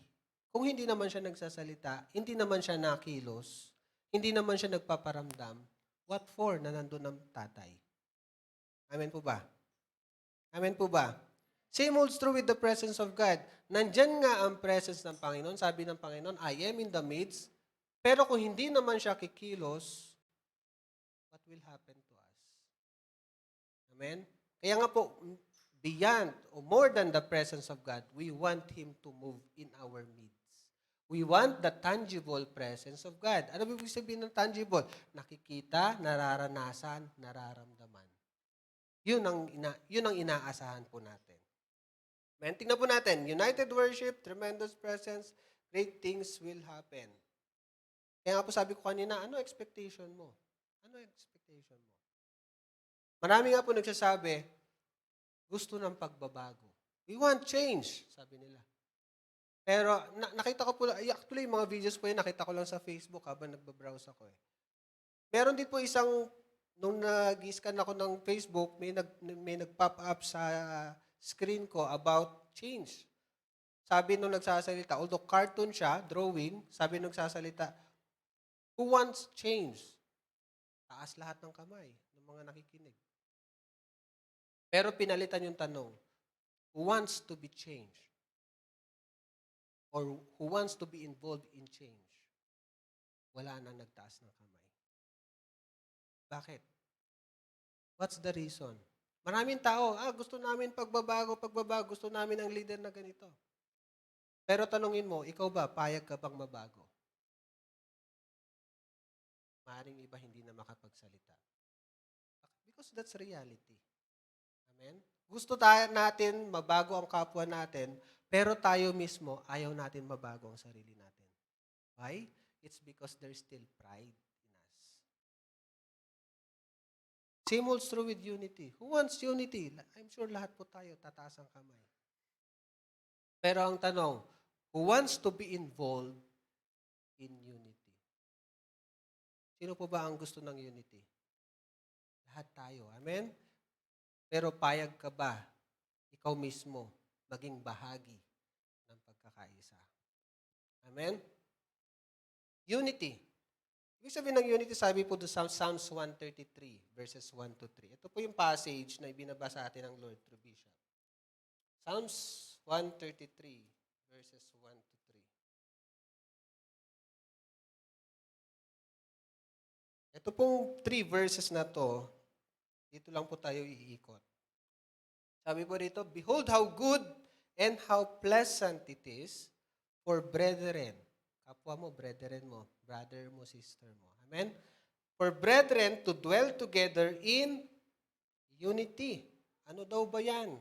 Kung hindi naman siya nagsasalita, hindi naman siya nakilos, hindi naman siya nagpaparamdam, what for na nandun ang tatay? Amen po ba? Amen po ba? Same holds true with the presence of God. Nandyan nga ang presence ng Panginoon. Sabi ng Panginoon, I am in the midst. Pero kung hindi naman siya kikilos, what will happen to us? Amen? Kaya nga po, beyond or more than the presence of God, we want Him to move in our midst. We want the tangible presence of God. Ano ibig sabihin ng tangible? Nakikita, nararanasan, nararamdaman. Yun ang inaasahan po natin. Amen? Tingnan po natin. United worship, tremendous presence, great things will happen. Kaya nga po sabi ko kanina, ano expectation mo? Ano expectation mo? Marami nga po nagsasabi, gusto ng pagbabago. We want change, sabi nila. Pero nakita ko po, actually yung mga videos po yun, nakita ko lang sa Facebook habang nagbabrowse ako eh. Meron din po nung nag-scan ako ng Facebook, may nag-pop up sa screen ko about change. Sabi nung nagsasalita, although cartoon siya, drawing, sabi nung nagsasalita, who wants change? Taas lahat ng kamay ng mga nakikinig. Pero pinalitan yung tanong, who wants to be changed? Or who wants to be involved in change? Wala nang nagtaas ng kamay. Bakit? What's the reason? Maraming tao, gusto namin pagbabago, gusto namin ang leader na ganito. Pero tanungin mo, ikaw ba, payag ka bang mabago? Maaaring iba hindi na makapagsalita. Because that's reality. Amen? Gusto natin mabago ang kapwa natin, pero tayo mismo, ayaw natin mabago ang sarili natin. Why? It's because there's still pride in us. Same holds true with unity. Who wants unity? I'm sure lahat po tayo tataas ang kamay. Pero ang tanong, who wants to be involved in unity? Sino po ba ang gusto ng unity? Lahat tayo. Amen? Pero payag ka ba, ikaw mismo, maging bahagi ng pagkakaisa? Amen? Unity. Ibig sabihin ng unity, sabi po doon sa Psalms 133, verses 1 to 3. Ito po yung passage na ibinabasa atin ng Lord through Bishop. Psalms 133, verses 1 to 3. Ito pong 3 verses na to, dito lang po tayo iikot. Sabi po dito, behold how good and how pleasant it is for brethren. Kapwa mo, brethren mo. Brother mo, sister mo. Amen? For brethren to dwell together in unity. Ano daw ba yan?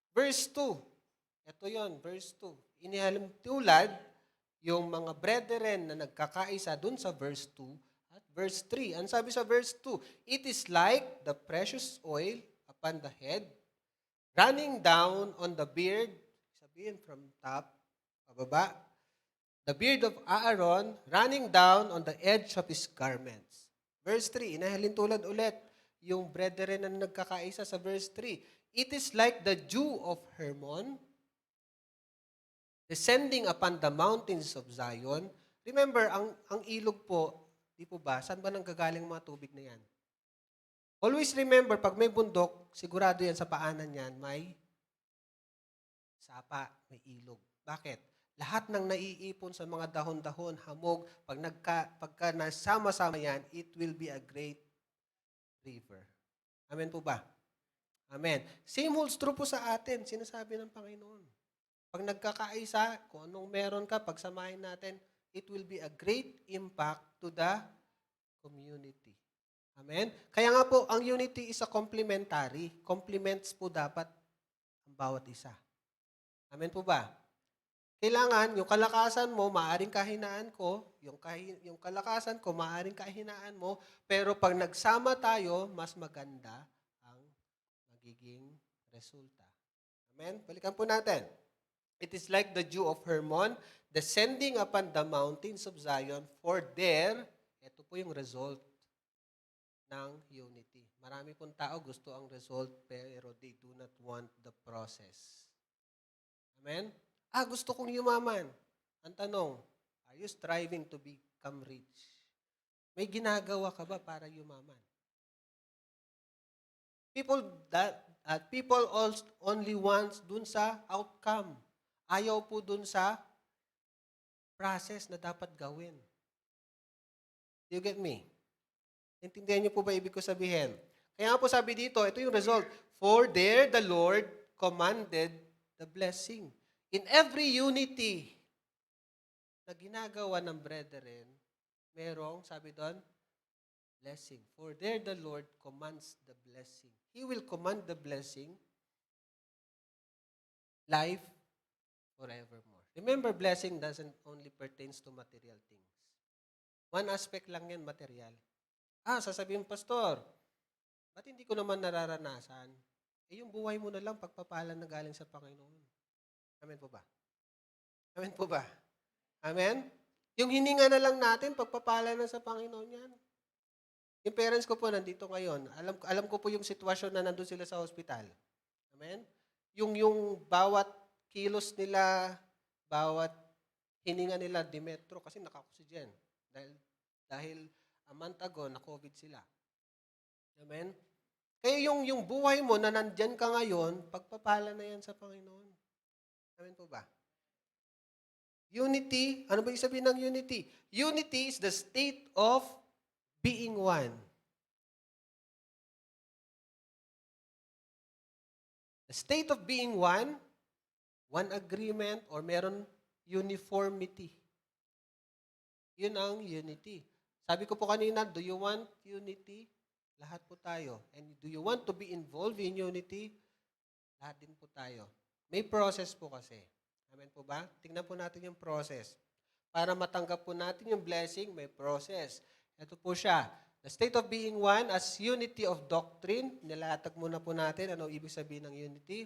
Verse 2. Ito yon, verse 2. Inihalim tulad yung mga brethren na nagkakaisa dun sa verse 2 at verse 3. Ang sabi sa verse 2, it is like the precious oil upon the head, running down on the beard, sabihin from top, pababa, the beard of Aaron, running down on the edge of his garments. Verse 3, inahalin tulad ulit yung brethren na nagkakaisa sa verse 3. It is like the dew of Hermon descending upon the mountains of Zion. Remember, ang ilog po, di po ba, saan ba nanggagaling mga tubig na yan? Always remember, pag may bundok, sigurado yan sa paanan yan, may sapa, may ilog. Bakit? Lahat ng naiipon sa mga dahon-dahon, hamog, pagka nasama-sama yan, it will be a great river. Amen po ba? Amen. Same holds true po sa atin, sinasabi ng Panginoon. Pag nagkakaisa, kung anong meron ka, pagsamahin natin, it will be a great impact to the community. Amen? Kaya nga po, ang unity is a complementary. Complements po dapat ang bawat isa. Amen po ba? Kailangan, yung kalakasan mo, maaring kahinaan ko, yung kalakasan ko, maaring kahinaan mo, pero pag nagsama tayo, mas maganda ang magiging resulta. Amen? Balikan po natin. It is like the dew of Hermon descending upon the mountains of Zion, for there, ito po yung result ng unity. Marami pong tao gusto ang result, pero they do not want the process. Amen? Gusto kong yumaman. Ang tanong, are you striving to become rich? May ginagawa ka ba para yumaman? People only wants dun sa outcome. Ayaw po dun sa process na dapat gawin. Do you get me? Intindihan niyo po ba ibig ko sabihin? Kaya nga po sabi dito, ito yung result. For there the Lord commanded the blessing. In every unity na ginagawa ng brethren, merong, sabi doon, blessing. For there the Lord commands the blessing. He will command the blessing, life, forevermore. Remember, blessing doesn't only pertains to material things. One aspect lang yan, material. Sasabihin, Pastor, ba't hindi ko naman nararanasan? Yung buhay mo na lang, pagpapalan na galing sa Panginoon. Amen po ba? Amen po ba? Amen? Yung hininga na lang natin, pagpapala na sa Panginoon yan. Yung parents ko po nandito ngayon, alam ko po yung sitwasyon na nandun sila sa hospital. Amen? Yung bawat kilos nila, bawat hininga nila, Dimetro, kasi naka-oxygen. Dahil a month ago, na-COVID sila. Amen? Kaya yung buhay mo na nandyan ka ngayon, pagpapala na yan sa Panginoon. Amen po ba? Unity, ano ba yung sabihin ng unity? Unity is the state of being one. The state of being one agreement, or meron uniformity. Yun ang unity. Sabi ko po kanina, do you want unity? Lahat po tayo. And do you want to be involved in unity? Lahat din po tayo. May process po kasi. Amen po ba? Tingnan po natin yung process. Para matanggap po natin yung blessing, may process. Ito po siya. The state of being one as unity of doctrine. Nilatag muna po natin ano ibig sabihin ng unity.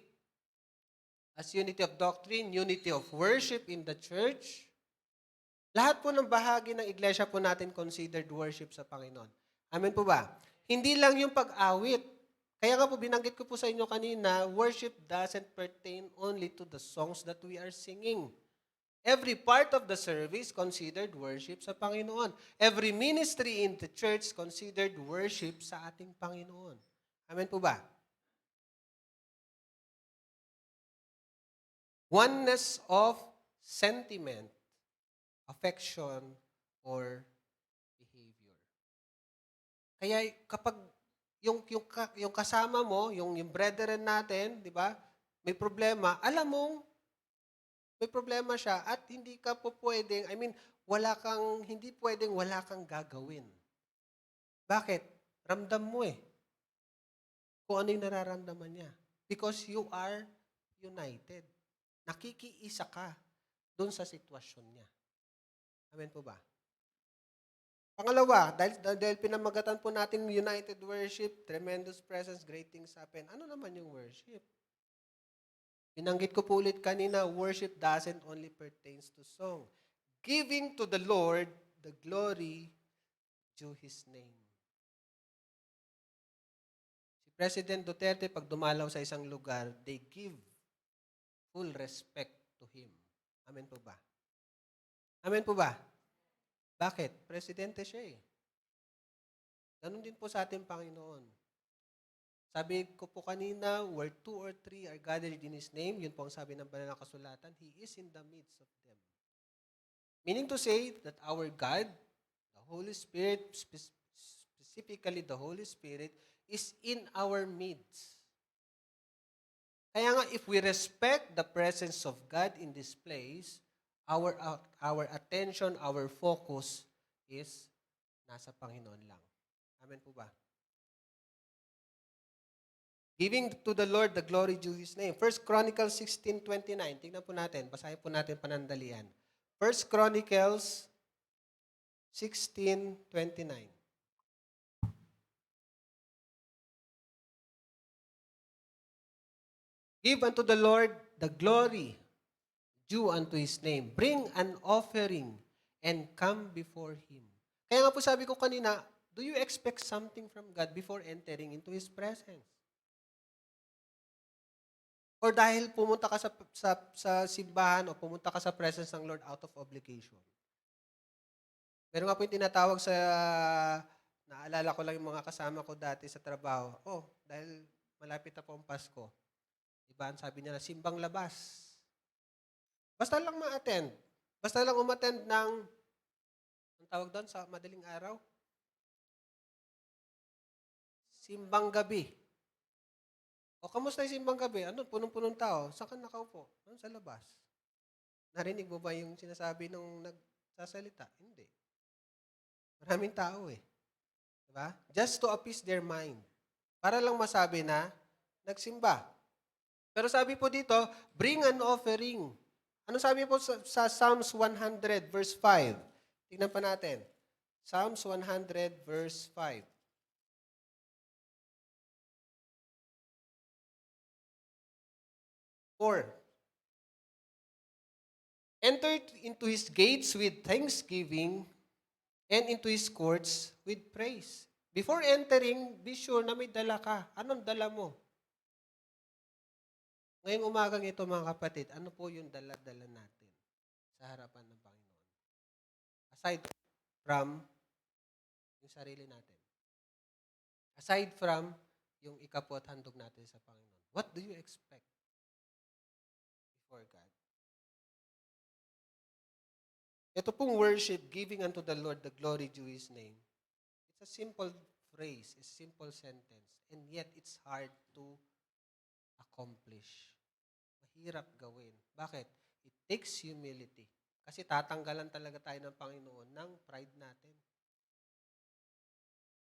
As unity of doctrine, unity of worship in the church. Lahat po ng bahagi ng iglesia po natin considered worship sa Panginoon. Amen po ba? Hindi lang yung pag-awit. Kaya nga po, binanggit ko po sa inyo kanina, worship doesn't pertain only to the songs that we are singing. Every part of the service considered worship sa Panginoon. Every ministry in the church considered worship sa ating Panginoon. Amen po ba? Oneness of sentiment, affection, or behavior. Kaya kapag yung kasama mo, yung brethren natin, di ba? May problema, alam mong may problema siya at hindi ka po pwedeng, hindi pwedeng wala kang gagawin. Bakit? Ramdam mo kung ano yung nararamdaman niya. Because you are united. Nakikiisa ka doon sa sitwasyon niya. Amen po ba? Pangalawa, dahil pinamagatan po natin united worship, tremendous presence, great things happen. Ano naman yung worship? Binanggit ko po ulit kanina, worship doesn't only pertains to song. Giving to the Lord the glory due His name. President Duterte, pag dumalaw sa isang lugar, they give full respect to him. Amen po ba? Amen po ba? Bakit? Presidente siya eh. Ganun din po sa ating Panginoon. Sabi ko po kanina, where 2 or 3 are gathered in His name, yun po ang sabi ng banal na kasulatan, He is in the midst of them. Meaning to say that our God, the Holy Spirit, specifically the Holy Spirit, is in our midst. Kaya nga, if we respect the presence of God in this place, our attention, our focus is nasa Panginoon lang. Amen po ba? Giving to the Lord the glory due His name. 1 Chronicles 16:29. Tingnan po natin. Basahin po natin panandalian. 1 Chronicles 16:29. Give unto the Lord the glory due unto His name. Bring an offering and come before Him. Kaya nga po sabi ko kanina, do you expect something from God before entering into His presence? Or dahil pumunta ka sa simbahan o pumunta ka sa presence ng Lord out of obligation? Pero nga po yung tinatawag sa, naalala ko lang yung mga kasama ko dati sa trabaho, dahil malapit na po ang Pasko, iba ang sabi niya na, simbang labas. Basta lang ma-attend. Basta lang umattend ng, ang tawag doon sa madaling araw? Simbang gabi. O, kamusta yung simbang gabi? Ano, punong-punong tao. Saan ka nakaupo? Ano, sa labas. Narinig mo ba yung sinasabi nung nagsasalita? Hindi. Maraming tao eh. Diba? Just to appease their mind. Para lang masabi na nagsimba. Pero sabi po dito, bring an offering. Ano sabi po sa Psalms 100 verse 5? Tingnan pa natin. Psalms 100 verse 5. Enter into His gates with thanksgiving and into His courts with praise. Before entering, be sure na may dala ka. Anong dala mo? Ngayong umagang ito mga kapatid, ano po yung dala-dala natin sa harapan ng Panginoon? Aside from yung sarili natin. Aside from yung ikapot handog natin sa Panginoon. What do you expect before God? Ito pong worship, giving unto the Lord the glory due His name. It's a simple phrase, a simple sentence, and yet it's hard to accomplish. Mahirap gawin. Bakit? It takes humility. Kasi tatanggalan talaga tayo ng Panginoon ng pride natin.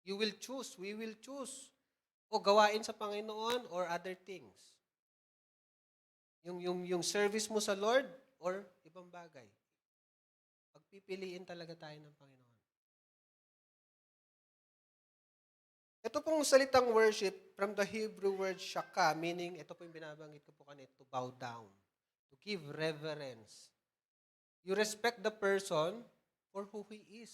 You will choose, we will choose. O gawain sa Panginoon or other things. Yung service mo sa Lord or ibang bagay. Pagpipiliin talaga tayo ng Panginoon. Ito pong salitang worship from the Hebrew word shaka, meaning, ito po yung binabanggit ko po kanina, to bow down, to give reverence. You respect the person for who he is.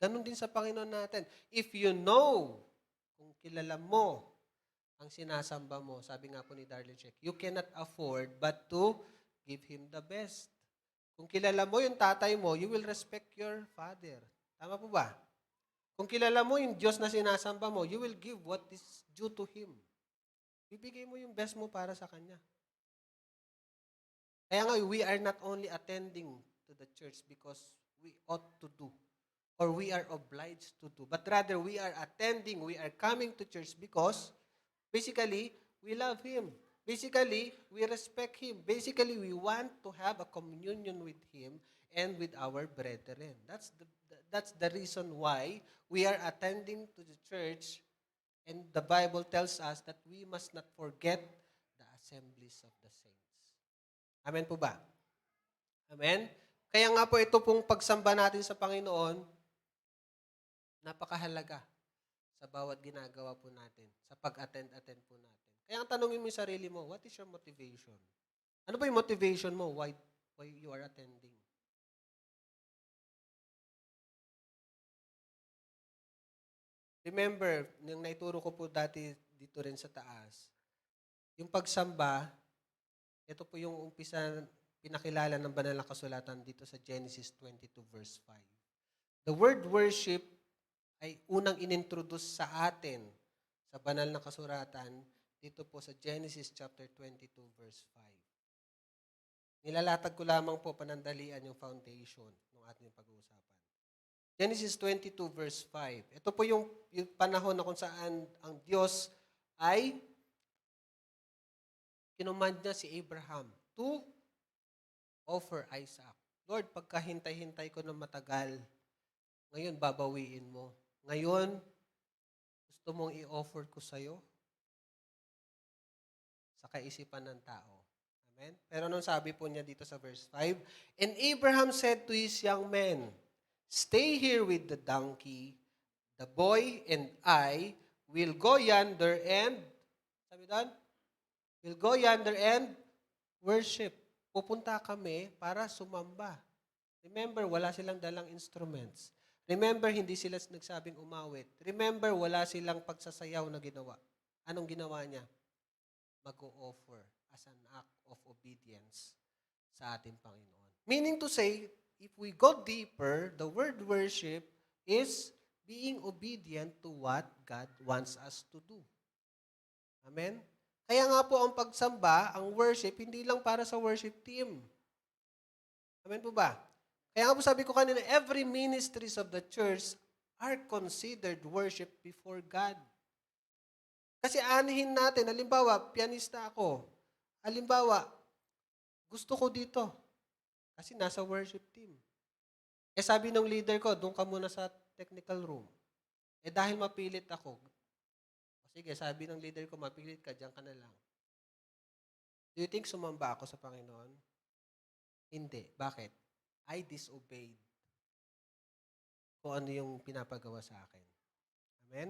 Ganun din sa Panginoon natin. If you know, kung kilala mo ang sinasamba mo, sabi nga po ni Darlene Check, you cannot afford but to give Him the best. Kung kilala mo yung tatay mo, you will respect your father. Tama po ba? Kung kilala mo yung Diyos na sinasamba mo, you will give what is due to Him. Bibigay mo yung best mo para sa Kanya. Kaya nga, we are not only attending to the church because we ought to do or we are obliged to do, but rather we are attending, we are coming to church because basically, we love Him. Basically, we respect Him. Basically, we want to have a communion with Him and with our brethren. That's the reason why we are attending to the church, and the Bible tells us that we must not forget the assemblies of the saints. Amen po ba? Amen? Kaya nga po ito pong pagsamba natin sa Panginoon, napakahalaga sa bawat ginagawa po natin, sa pag-attend po natin. Kaya ang tanongin mo yung sarili mo, what is your motivation? Ano ba yung motivation mo? Why you are attending? Remember, yung naituro ko po dati dito rin sa taas. Yung pagsamba, ito po yung umpisa, pinakilala ng banal na kasulatan dito sa Genesis 22 verse 5. The word worship ay unang inintroduce sa atin sa banal na kasulatan dito po sa Genesis chapter 22 verse 5. Nilalatag ko lamang po panandalian yung foundation ng ating pag-uusapan. Genesis 22 verse 5. Ito po yung panahon na kung saan ang Diyos ay kinumand niya si Abraham to offer Isaac. Lord, pagkahintay-hintay ko ng matagal, ngayon babawiin mo. Ngayon, gusto mong i-offer ko sa'yo sa kaisipan ng tao. Amen? Pero nung sabi po niya dito sa verse 5, and Abraham said to his young men, stay here with the donkey, the boy and I will go yonder and, sabi doon, will go yonder and worship. Pupunta kami para sumamba. Remember, wala silang dalang instruments. Remember, hindi sila nagsabing umawit. Remember, wala silang pagsasayaw na ginawa. Anong ginawa niya? Mag-o-offer as an act of obedience sa ating Panginoon. Meaning to say, if we go deeper, the word worship is being obedient to what God wants us to do. Amen? Kaya nga po ang pagsamba, ang worship, hindi lang para sa worship team. Amen po ba? Kaya nga po sabi ko kanina, every ministries of the church are considered worship before God. Kasi anihin natin, halimbawa, pianista ako. Halimbawa, gusto ko dito. Kasi nasa worship team. Eh sabi ng leader ko, doon ka muna sa technical room. Eh dahil mapilit ako, sige, sabi ng leader ko, mapilit ka, diyan ka na lang. Do you think sumamba ako sa Panginoon? Hindi. Bakit? I disobeyed kung ano yung pinapagawa sa akin. Amen?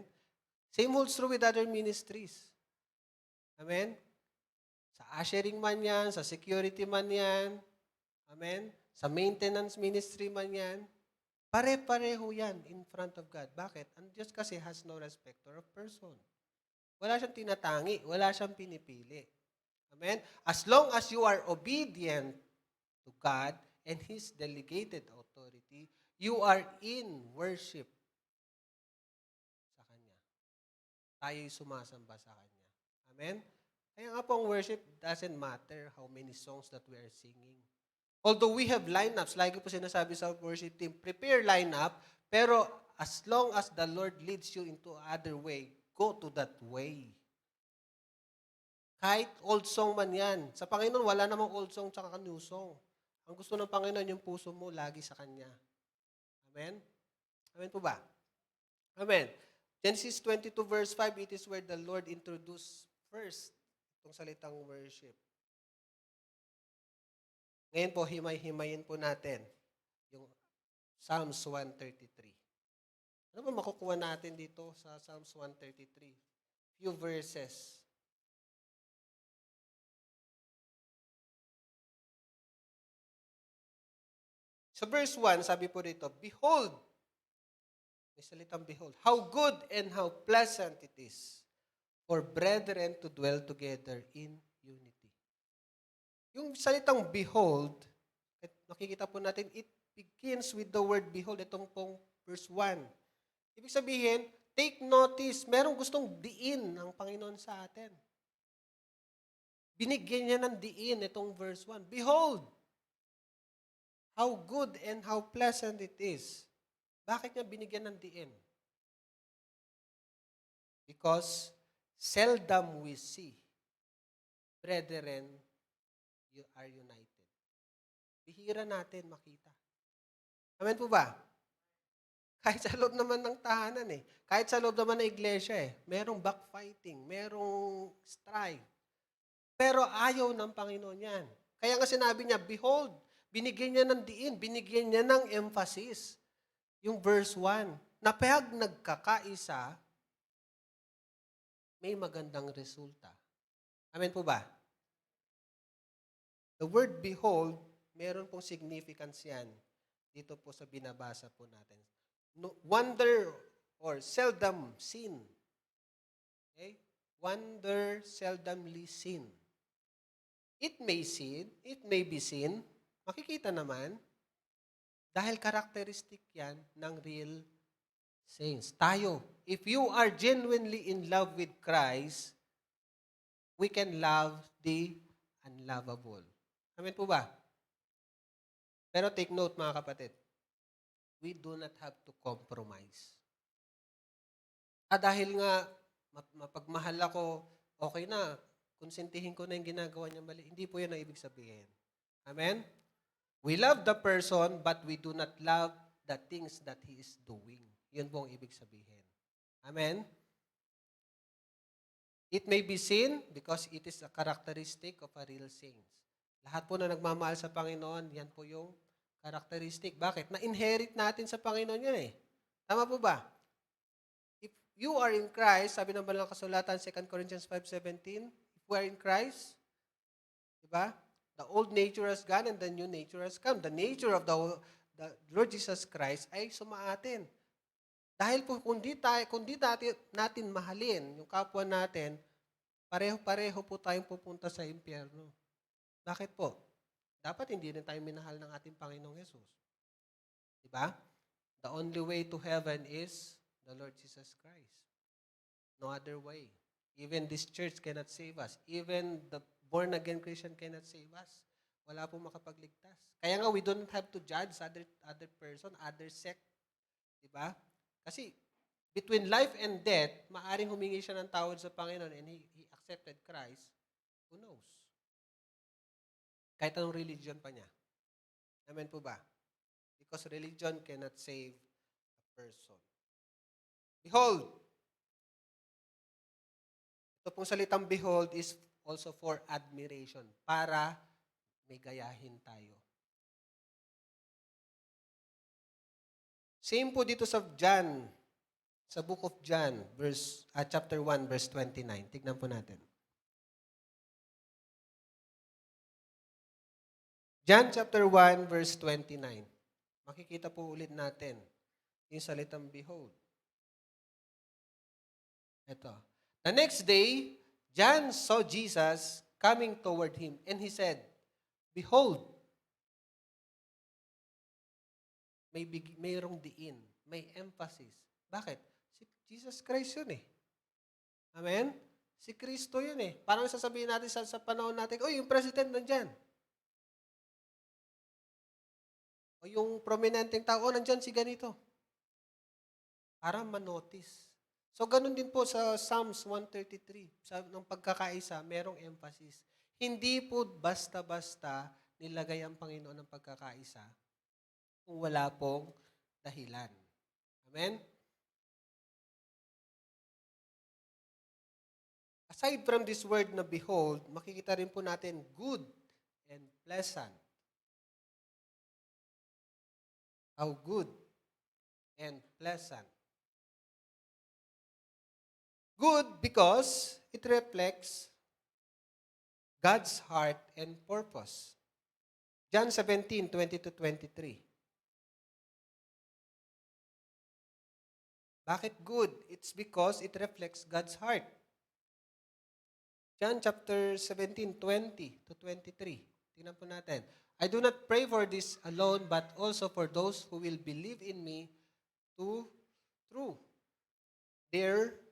Same holds true with other ministries. Amen? Sa ushering man yan, sa security man yan, amen? Sa maintenance ministry man yan, pare-pareho yan in front of God. Bakit? Ang Diyos kasi has no respecter of person. Wala siyang tinatangi. Wala siyang pinipili. Amen? As long as you are obedient to God and His delegated authority, you are in worship sa Kanya. Tayo'y sumasamba sa Kanya. Amen? Kaya nga po ang worship doesn't matter how many songs that we are singing. Although we have lineups, lagi po sinasabi sa worship team, prepare lineup, pero as long as the Lord leads you into other way, go to that way. Kahit old song man yan. Sa Panginoon, wala namang old song tsaka new song. Ang gusto ng Panginoon, yung puso mo lagi sa Kanya. Amen? Amen po ba? Amen. Genesis 22 verse 5, it is where the Lord introduced first itong salitang worship. Ngayon po, himay-himayin po natin yung Psalms 133. Ano ba makukuha natin dito sa Psalms 133? Few verses. Sa verse 1, sabi po dito, behold, may salitang behold, how good and how pleasant it is for brethren to dwell together in unity. Yung salitang behold, nakikita po natin, it begins with the word behold, itong pong verse 1. Ibig sabihin, take notice, merong gustong diin ng Panginoon sa atin. Binigyan niya ng diin itong verse 1. Behold, how good and how pleasant it is. Bakit niya binigyan ng diin? Because seldom we see brethren you are united. Bihira natin makita. Amen po ba? Kahit sa loob naman ng tahanan Kahit sa loob naman ng iglesia merong backfighting, merong strife. Pero ayaw ng Panginoon yan. Kaya nga sinabi niya, behold, binigyan niya ng diin, binigyan niya ng emphasis. Yung verse 1, na pag nagkakaisa, may magandang resulta. Amen po ba? The word behold, meron pong significance yan dito po sa binabasa po natin. No, wonder or seldom seen. Okay? wonder seldomly seen. It may be seen, makikita naman, dahil characteristic yan ng real saints. Tayo, if you are genuinely in love with Christ, we can love the unlovable. Amen po ba? Pero take note mga kapatid, we do not have to compromise. Dahil nga, mapagmahal ako, okay na, konsentihin ko na yung ginagawa niya mali. Hindi po yan ang ibig sabihin. Amen? We love the person, but we do not love the things that he is doing. Yun po ang ibig sabihin. Amen? It may be seen because it is a characteristic of a real saint. Lahat po na nagmamahal sa Panginoon, yan po yung characteristic. Bakit? Na-inherit natin sa Panginoon yan eh. Tama po ba? If you are in Christ, sabi ng Banal na Kasulatan, 2 Corinthians 5:17, if we are in Christ, diba? The old nature has gone and the new nature has come. The nature of the Lord Jesus Christ ay sumaatin. Dahil po kung di natin mahalin yung kapwa natin, pareho-pareho po tayong pupunta sa impyerno. Bakit po? Dapat hindi rin tayo minahal ng ating Panginoong Hesus. Diba? The only way to heaven is the Lord Jesus Christ. No other way. Even this church cannot save us. Even the born-again Christian cannot save us. Wala pong makapagligtas. Kaya nga, we don't have to judge other person, other sect. Diba? Kasi, between life and death, maaring humingi siya ng tawad sa Panginoon and he accepted Christ. Who knows? Kahit anong religion pa niya. Amen po ba? Because religion cannot save a person. Behold, ito pong salitang behold is also for admiration, para may gayahin tayo. Same po dito sa John, sa book of John, chapter 1, verse 29. Tignan po natin. John chapter 1, verse 29. Makikita po ulit natin yung salitang behold. Ito. The next day, John saw Jesus coming toward him, and he said, behold, mayroong diin, may emphasis. Bakit? Si Jesus Christ yun eh. Amen? Si Kristo yun eh. Parang sasabihin natin sa panahon natin, oh, yung president nandyan. O yung prominenteng tao, oh, nandyan si ganito. Para manotice. So, ganun din po sa Psalms 133. Sa ng pagkakaisa, merong emphasis. Hindi po basta-basta nilagay ang Panginoon ng pagkakaisa kung wala pong dahilan. Amen? Aside from this word na behold, makikita rin po natin good and pleasant. How good and pleasant. Good because it reflects God's heart and purpose. John 17, 20-23. Bakit good? It's because it reflects God's heart. John chapter 17, 20-23. Tingnan po natin. I do not pray for this alone, but also for those who will believe in me through their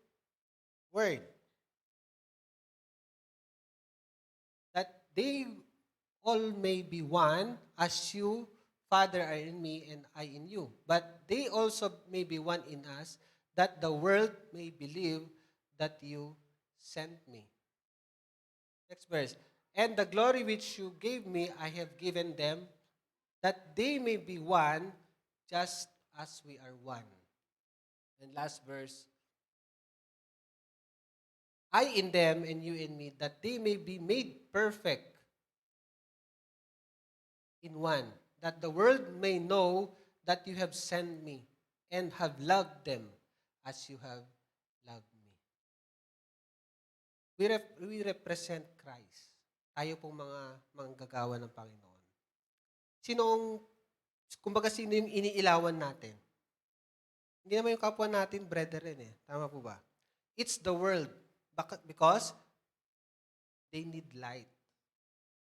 word. That they all may be one, as you, Father, are in me and I in you. But they also may be one in us, that the world may believe that you sent me. Next verse. And the glory which you gave me, I have given them, that they may be one, just as we are one. And last verse. I in them and you in me, that they may be made perfect in one, that the world may know that you have sent me and have loved them as you have loved me. We represent Christ. Tayo pong mga manggagawa ng Panginoon. Kumbaga sino yung iniilawan natin? Hindi naman yung kapwa natin, brethren eh. Tama po ba? It's the world. Bakit? Because they need light.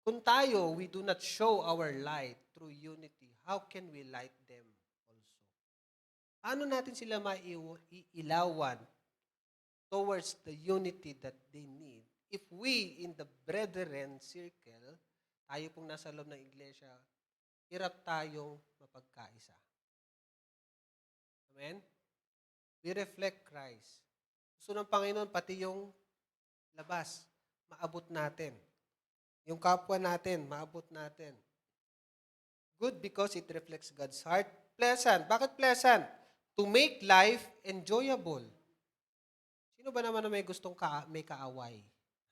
Kung tayo, we do not show our light through unity, how can we light them also? Paano natin sila maiilawan towards the unity that they need if we, in the brethren circle, tayo pong nasa loob ng iglesia, hirap tayong mapagkaisa. Amen? We reflect Christ. Gusto ng Panginoon, pati yung labas, maabot natin. Yung kapwa natin, maabot natin. Good because it reflects God's heart. Pleasant. Bakit pleasant? To make life enjoyable. Sino ba naman na may gustong may kaaway?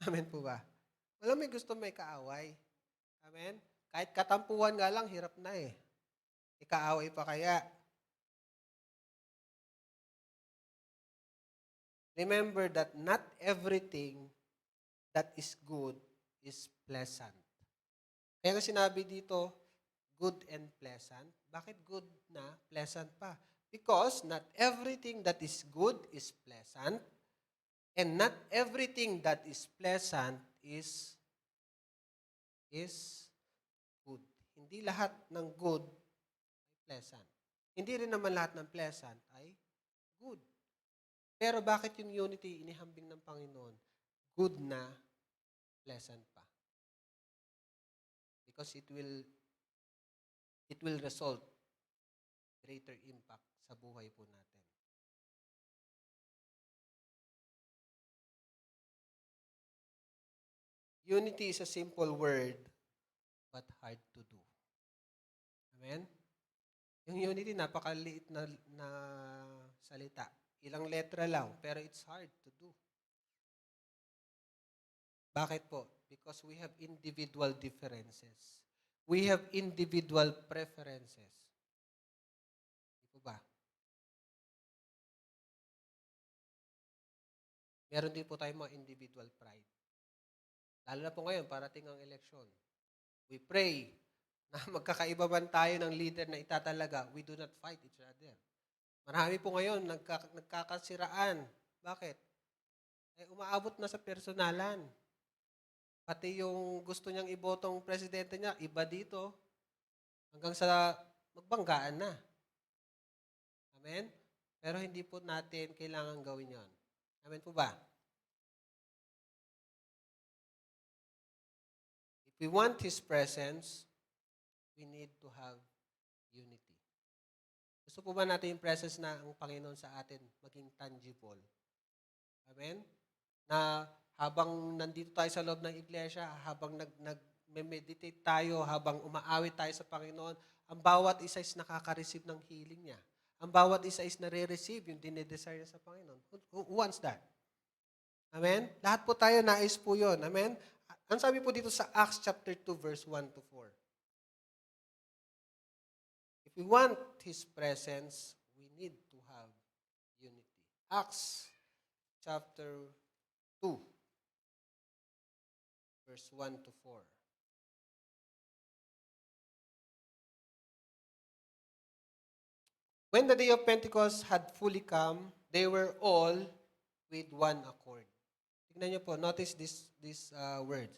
Amen po ba? Wala may gustong may kaaway. Amen? Kahit katampuhan nga lang, hirap na eh. May kaaway pa kaya. Remember that not everything that is good is pleasant. Kaya nga sinabi dito, good and pleasant. Bakit good na pleasant pa? Because not everything that is good is pleasant, and not everything that is pleasant is good. Hindi lahat ng good ay pleasant. Hindi rin naman lahat ng pleasant ay good. Pero bakit yung unity inihambing ng Panginoon? Good na, pleasant pa. Because it will result greater impact sa buhay po natin. Unity is a simple word, but hard to do. Amen? Yung unity, napakaliit na salita. Ilang letra lang, pero it's hard to do. Bakit po? Because we have individual differences. We have individual preferences. Di po ba? Meron din po tayong mga individual pride. Lalo na po ngayon, parating ang eleksyon. We pray na magkakaiba man tayo ng leader na itatalaga, we do not fight each other. Marami po ngayon nagkakasiraan. Bakit? Umaabot na sa personalan. Pati yung gusto niyang ibotong presidente niya, iba dito. Hanggang sa magbanggaan na. Amen? Pero hindi po natin kailangan gawin yon. Amen po ba? If we want His presence, we need to have unity. Gusto po ba natin yung presence na ang Panginoon sa atin maging tangible? Amen? Na habang nandito tayo sa loob ng iglesia, habang nag-meditate tayo, habang umaawit tayo sa Panginoon, ang bawat isa is nakaka-receive ng healing niya. Ang bawat isa is nare-receive yung dinidesire niya sa Panginoon. Who wants that? Amen? Lahat po tayo nais po yun. Amen? Ang sabi po dito sa Acts chapter 2 verse 1 to 4. If we want His presence, we need to have unity. Acts chapter 2, verse 1 to 4. When the day of Pentecost had fully come, they were all with one accord. Tignan niyo po, notice these words.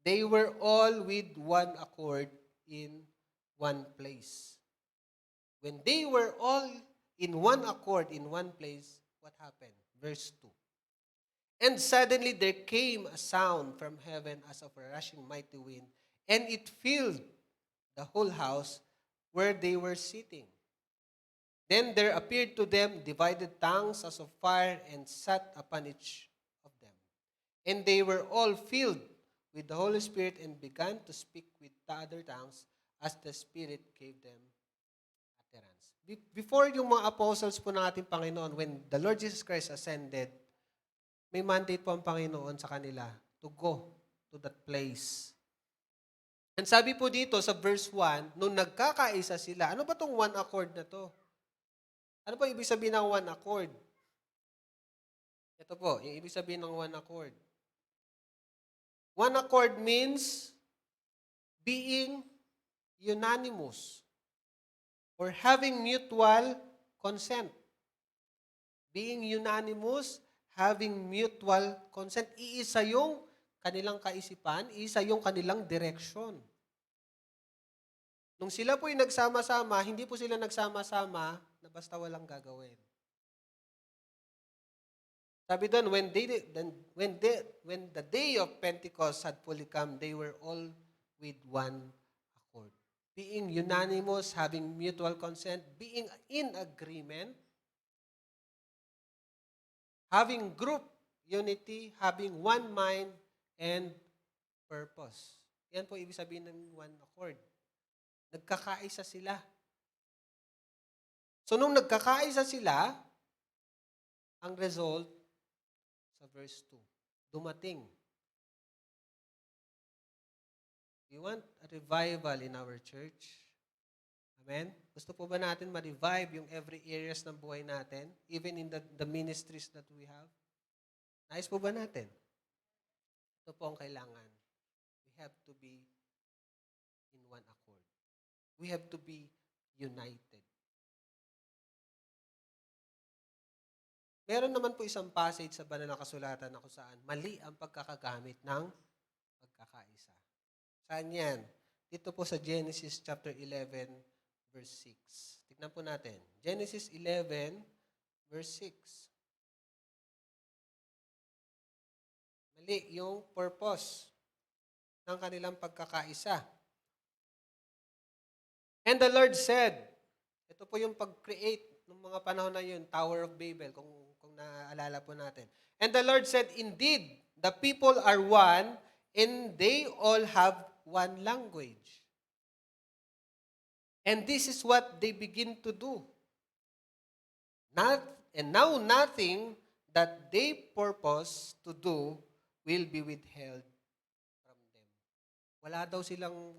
They were all with one accord in one place. When they were all in one accord, in one place, what happened? Verse 2. And suddenly there came a sound from heaven as of a rushing mighty wind, and it filled the whole house where they were sitting. Then there appeared to them divided tongues as of fire and sat upon each of them. And they were all filled with the Holy Spirit and began to speak with other tongues as the Spirit gave them utterance. Before yung mga apostles po ng ating Panginoon, when the Lord Jesus Christ ascended, may mandate po ang Panginoon sa kanila to go to that place. And sabi po dito sa verse 1, nung nagkakaisa sila, ano ba tong one accord na to? Ano po ibig sabihin ng one accord? Ito po, yung ibig sabihin ng one accord. One accord means being unanimous or having mutual consent. Being unanimous, having mutual consent. Iisa yung kanilang kaisipan, iisa yung kanilang direction. Nung sila po'y nagsama-sama, hindi po sila nagsama-sama na basta walang gagawin. Sabi doon, when the day of Pentecost had fully come, they were all with one accord. Being unanimous, having mutual consent, being in agreement, having group unity, having one mind and purpose. Yan po ibig sabihin ng one accord. Nagkakaisa sila. So nung nagkakaisa sila, ang result sa verse 2, dumating. We want a revival in our church. Amen? Gusto po ba natin ma-revive yung every areas ng buhay natin, even in the ministries that we have? Nais po ba natin? Ito po ang kailangan. We have to be in one accord. We have to be united. Meron naman po isang passage sa banal na kasulatan na kung saan mali ang pagkakagamit ng pagkakaisa. Saan yan? Dito po sa Genesis chapter 11, verse 6. Tignan po natin. Genesis 11, verse 6. Mali yung purpose ng kanilang pagkakaisa. And the Lord said, ito po yung pag-create ng mga panahon na yun, Tower of Babel, kung naaalala po natin. And the Lord said, indeed, the people are one, and they all have one language. And this is what they begin to do. And now nothing that they purpose to do will be withheld from them.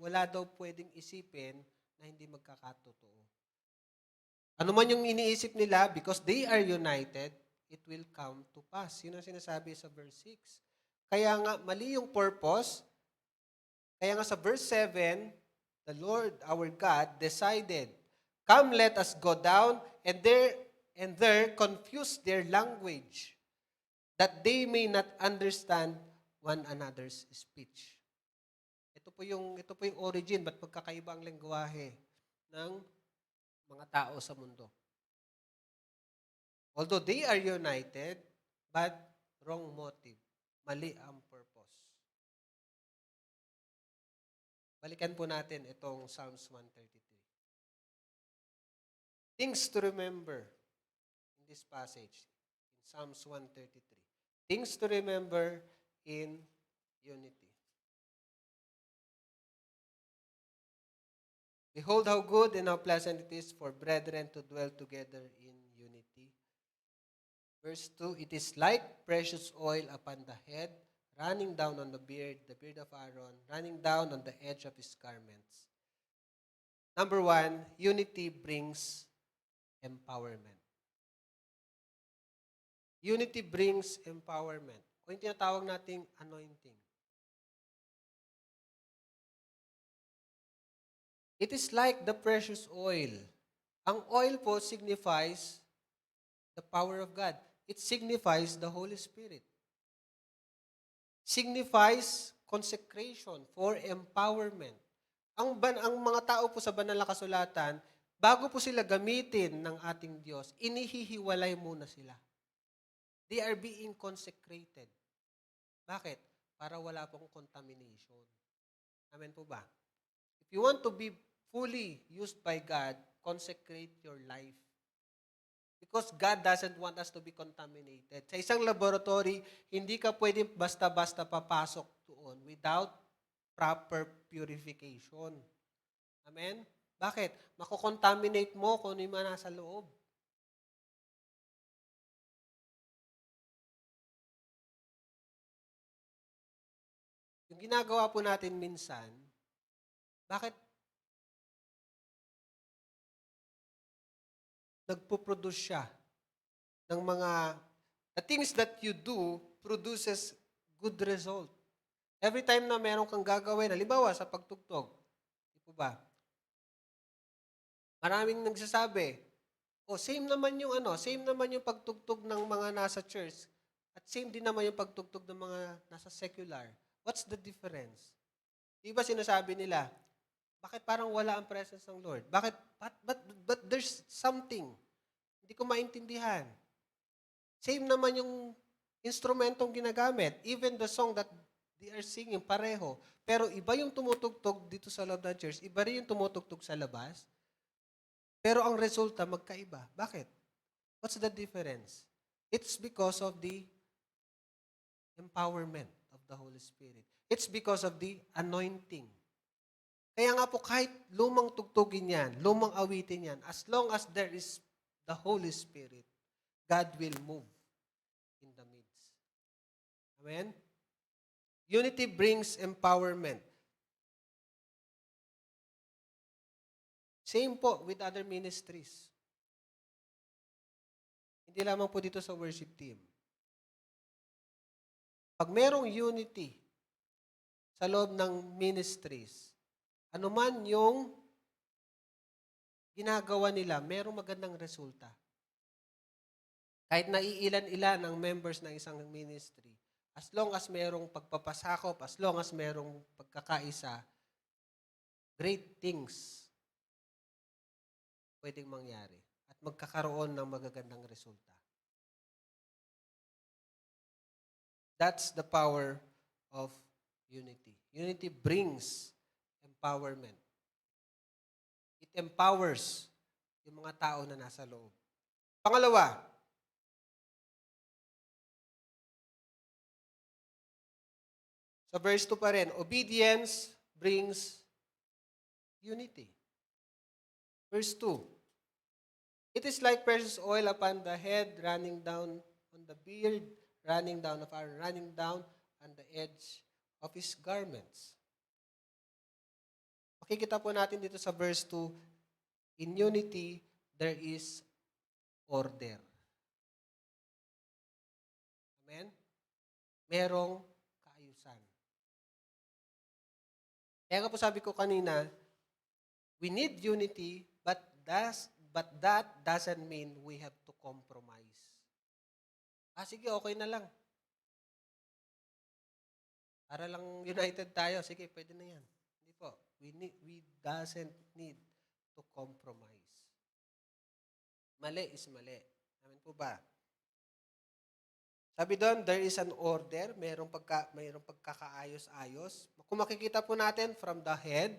Wala daw pwedeng isipin na hindi magkakatotoo. Ano man yung iniisip nila, because they are united, it will come to pass. Yun ang sinasabi sa verse 6. Kaya nga, mali yung purpose. Kaya nga sa verse 7, the Lord, our God, decided, come, let us go down, and there confuse their language, that they may not understand one another's speech. Ito po yung origin, ba't magkakaiba ang lengguwahe ng mga tao sa mundo. Although they are united, but wrong motive. Mali ang purpose. Balikan po natin itong Psalms 133. Things to remember in this passage, in Psalms 133. Things to remember in unity. Behold how good and how pleasant it is for brethren to dwell together in unity. Verse 2, it is like precious oil upon the head, running down on the beard of Aaron, running down on the edge of his garments. Number 1, unity brings empowerment. Unity brings empowerment. O yung tinatawag nating anointing. It is like the precious oil. Ang oil po signifies the power of God. It signifies the Holy Spirit. Signifies consecration for empowerment. Ang mga tao po sa banal na kasulatan, bago po sila gamitin ng ating Diyos, inihihiwalay muna sila. They are being consecrated. Bakit? Para wala pong contamination. Amen po ba? If you want to be fully used by God, consecrate your life. Because God doesn't want us to be contaminated. Sa isang laboratory, hindi ka pwedeng basta-basta papasok doon without proper purification. Amen? Bakit? Mako-contaminate mo kung ano yung mga nasa loob. Yung ginagawa po natin minsan, bakit nagpo-produce siya ng mga, the things that you do produces good result. Every time na meron kang gagawin, halimbawa sa pagtugtog, di po ba? Maraming nagsasabi, same naman yung pagtugtog ng mga nasa church. At same din naman yung pagtugtog ng mga nasa secular. What's the difference? Di ba sinasabi nila, bakit parang wala ang presence ng Lord? Bakit? But there's something. Hindi ko maintindihan. Same naman yung instrumentong ginagamit. Even the song that they are singing, pareho. Pero iba yung tumutugtog dito sa loob ng church, iba rin yung tumutugtog sa labas. Pero ang resulta, magkaiba. Bakit? What's the difference? It's because of the empowerment of the Holy Spirit. It's because of the anointing. Kaya nga po, kahit lumang tugtugin yan, lumang awitin yan, as long as there is the Holy Spirit, God will move in the midst. Amen? Unity brings empowerment. Same po with other ministries. Hindi lamang po dito sa worship team. Pag merong unity sa loob ng ministries, anuman yung ginagawa nila, merong magandang resulta. Kahit naiilan-ilan ang members ng isang ministry, as long as merong pagpapasakop, as long as merong pagkakaisa, great things pwedeng mangyari at magkakaroon ng magagandang resulta. That's the power of unity. Unity brings empowerment. It empowers yung mga tao na nasa loob. Pangalawa, sa verse 2 pa rin, obedience brings unity. Verse 2, it is like precious oil upon the head, running down on the beard, running down on the edge of his garments. Makikita po natin dito sa verse 2, in unity, there is order. Amen? Merong kaayusan. Kaya nga po sabi ko kanina, we need unity, but that doesn't mean we have to compromise. Sige, okay na lang. Para lang united tayo. Sige, pwede na yan. Hindi po. We doesn't need to compromise. Mali is mali. Amen po ba? Sabi doon, there is an order. Mayroong pagkakaayos-ayos. Kung makikita po natin, from the head,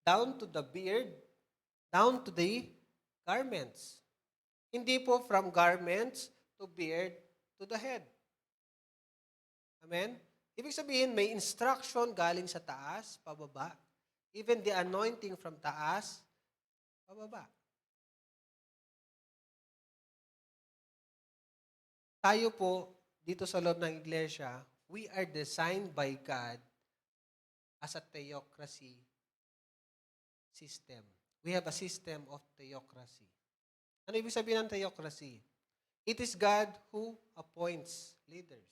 down to the beard, down to the garments. Hindi po from garments to beard to the head. Amen? Ibig sabihin, may instruction galing sa taas, pababa. Even the anointing from taas, pababa. Tayo po, dito sa loob ng iglesia, we are designed by God as a theocracy system. We have a system of theocracy. Ano ibig sabihin ng theocracy? It is God who appoints leaders.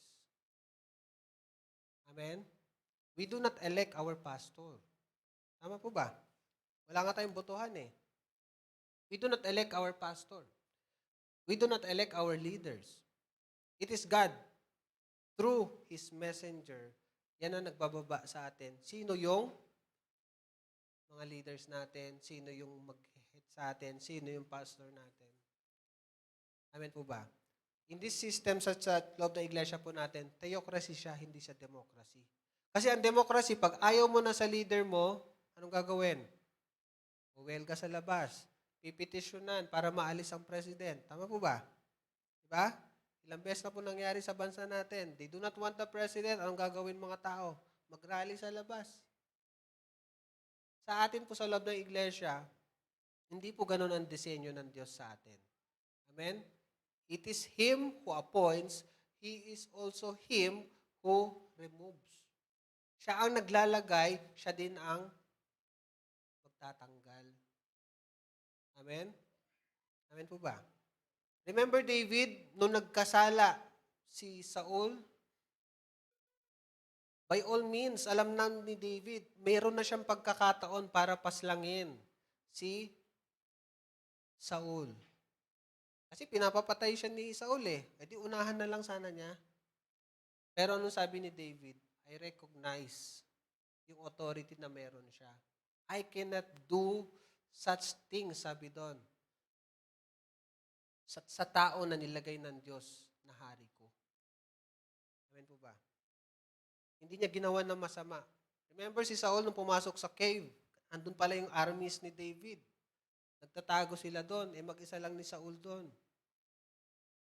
Amen? We do not elect our pastor. Tama po ba? Wala nga tayong botohan eh. We do not elect our pastor. We do not elect our leaders. It is God, through His messenger, yan ang nagbababa sa atin. Sino yung mga leaders natin? Sino yung mag-head sa atin? Sino yung pastor natin? Amen po ba? In this system sa loob ng iglesia po natin, theocracy siya, hindi siya democracy. Kasi ang democracy, pag ayaw mo na sa leader mo, anong gagawin? Uwel ka sa labas. Pipetisyonan para maalis ang president. Tama po ba? Diba? Ilang beses na po nangyari sa bansa natin. They do not want the president. Anong gagawin mga tao? Mag-rally sa labas. Sa atin po sa loob ng iglesia, hindi po ganun ang disenyo ng Diyos sa atin. Amen? It is Him who appoints. He is also Him who removes. Siya ang naglalagay, siya din ang magtatanggal. Amen? Amen po ba? Remember David, nung nagkasala si Saul? By all means, alam na ni David, mayroon na siyang pagkakataon para paslangin si Saul. Kasi pinapapatay siya ni Saul eh. E di unahan na lang sana niya. Pero anong sabi ni David? I recognize yung authority na meron siya. I cannot do such things, sabi doon, sa tao na nilagay ng Diyos na hari ko. Amen po ba? Hindi niya ginawa ng masama. Remember si Saul nung pumasok sa cave, andun pala yung armies ni David. Nagtatago sila doon, mag-isa lang ni Saul doon.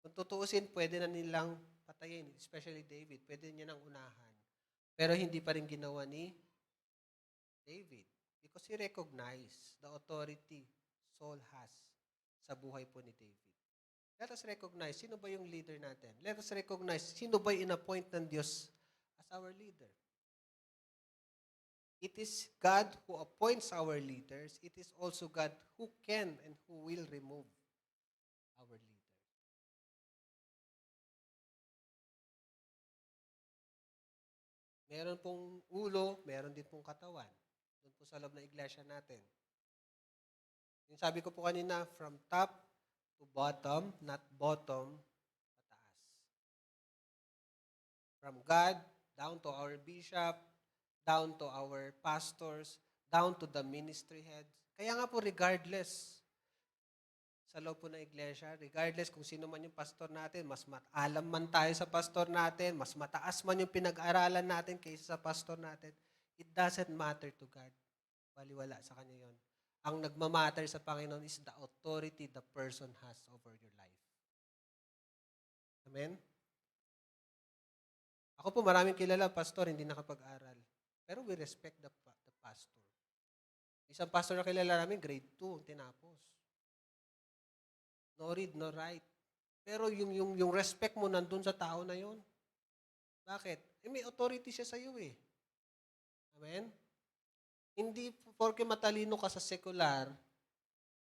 Kung tutuusin, pwede na nilang patayin, especially David. Pwede niya nang unahan. Pero hindi pa rin ginawa ni David. Because he recognized the authority Saul has sa buhay po ni David. Let us recognize, sino ba yung leader natin? Let us recognize, sino ba yung in-appoint ng Diyos as our leader? It is God who appoints our leaders. It is also God who can and who will remove our leader. Meron pong ulo, meron din pong katawan. Doon po sa loob ng iglesia natin. Yung sabi ko po kanina, from top to bottom, not bottom, pataas. From God, down to our bishop, down to our pastors, down to the ministry heads. Kaya nga po, regardless, sa loob po ng iglesia, regardless kung sino man yung pastor natin, mas alam man tayo sa pastor natin, mas mataas man yung pinag-aralan natin kaysa sa pastor natin, it doesn't matter to God. Baliwala sa Kanya yon. Ang nagmamatter sa Panginoon is the authority the person has over your life. Amen? Ako po, maraming kilala, pastor, hindi nakapag-aral. Pero we respect the pastor. Isang pastor na kilala namin, grade 2, tinapos. No read, no write. Pero yung respect mo nandun sa tao na yon. Bakit? May authority siya sa iyo eh. Amen? Hindi porke matalino ka sa secular,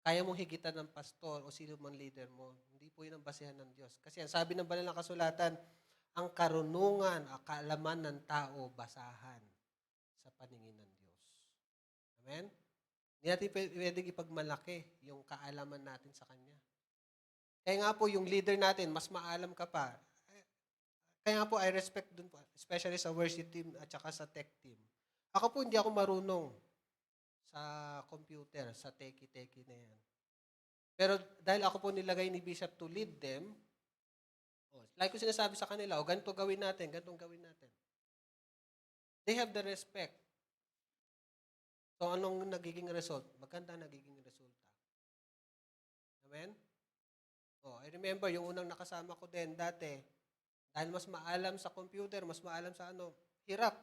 kaya mong higitan ng pastor o sino man leader mo. Hindi po yun ang basehan ng Diyos. Kasi ang sabi ng banal na kasulatan, ang karunungan, ang kaalaman ng tao, basahan sa paningin ng Diyos. Amen? Hindi natin pwedeng ipagmalaki yung kaalaman natin sa Kanya. Kaya nga po, yung leader natin, mas maalam ka pa. Kaya nga po, I respect dun po, especially sa worship team at saka sa tech team. Ako po, hindi ako marunong sa computer, sa techie-techie na yan. Pero dahil ako po nilagay ni Bishop to lead them, like ko sinasabi sa kanila, ganito gawin natin, ganitong gawin natin. They have the respect. So, anong nagiging result? Maganda nagiging resulta. Amen? I remember, yung unang nakasama ko din dati, dahil mas maalam sa computer, mas maalam sa hirap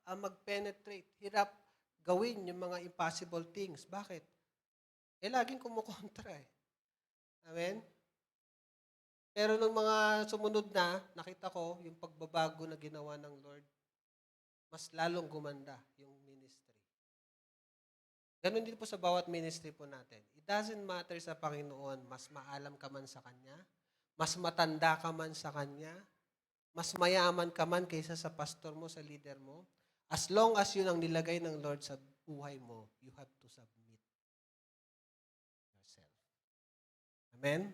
mag-penetrate, hirap gawin yung mga impossible things. Bakit? Laging kumukontra eh. Amen? Pero nung mga sumunod na, nakita ko yung pagbabago na ginawa ng Lord, mas lalong gumanda yung ministry. Ganun din po sa bawat ministry po natin. It doesn't matter sa Panginoon, mas maalam ka man sa Kanya, mas matanda ka man sa Kanya, mas mayaman ka man kaysa sa pastor mo, sa leader mo, as long as yun ang nilagay ng Lord sa buhay mo, you have to submit yourself. Amen?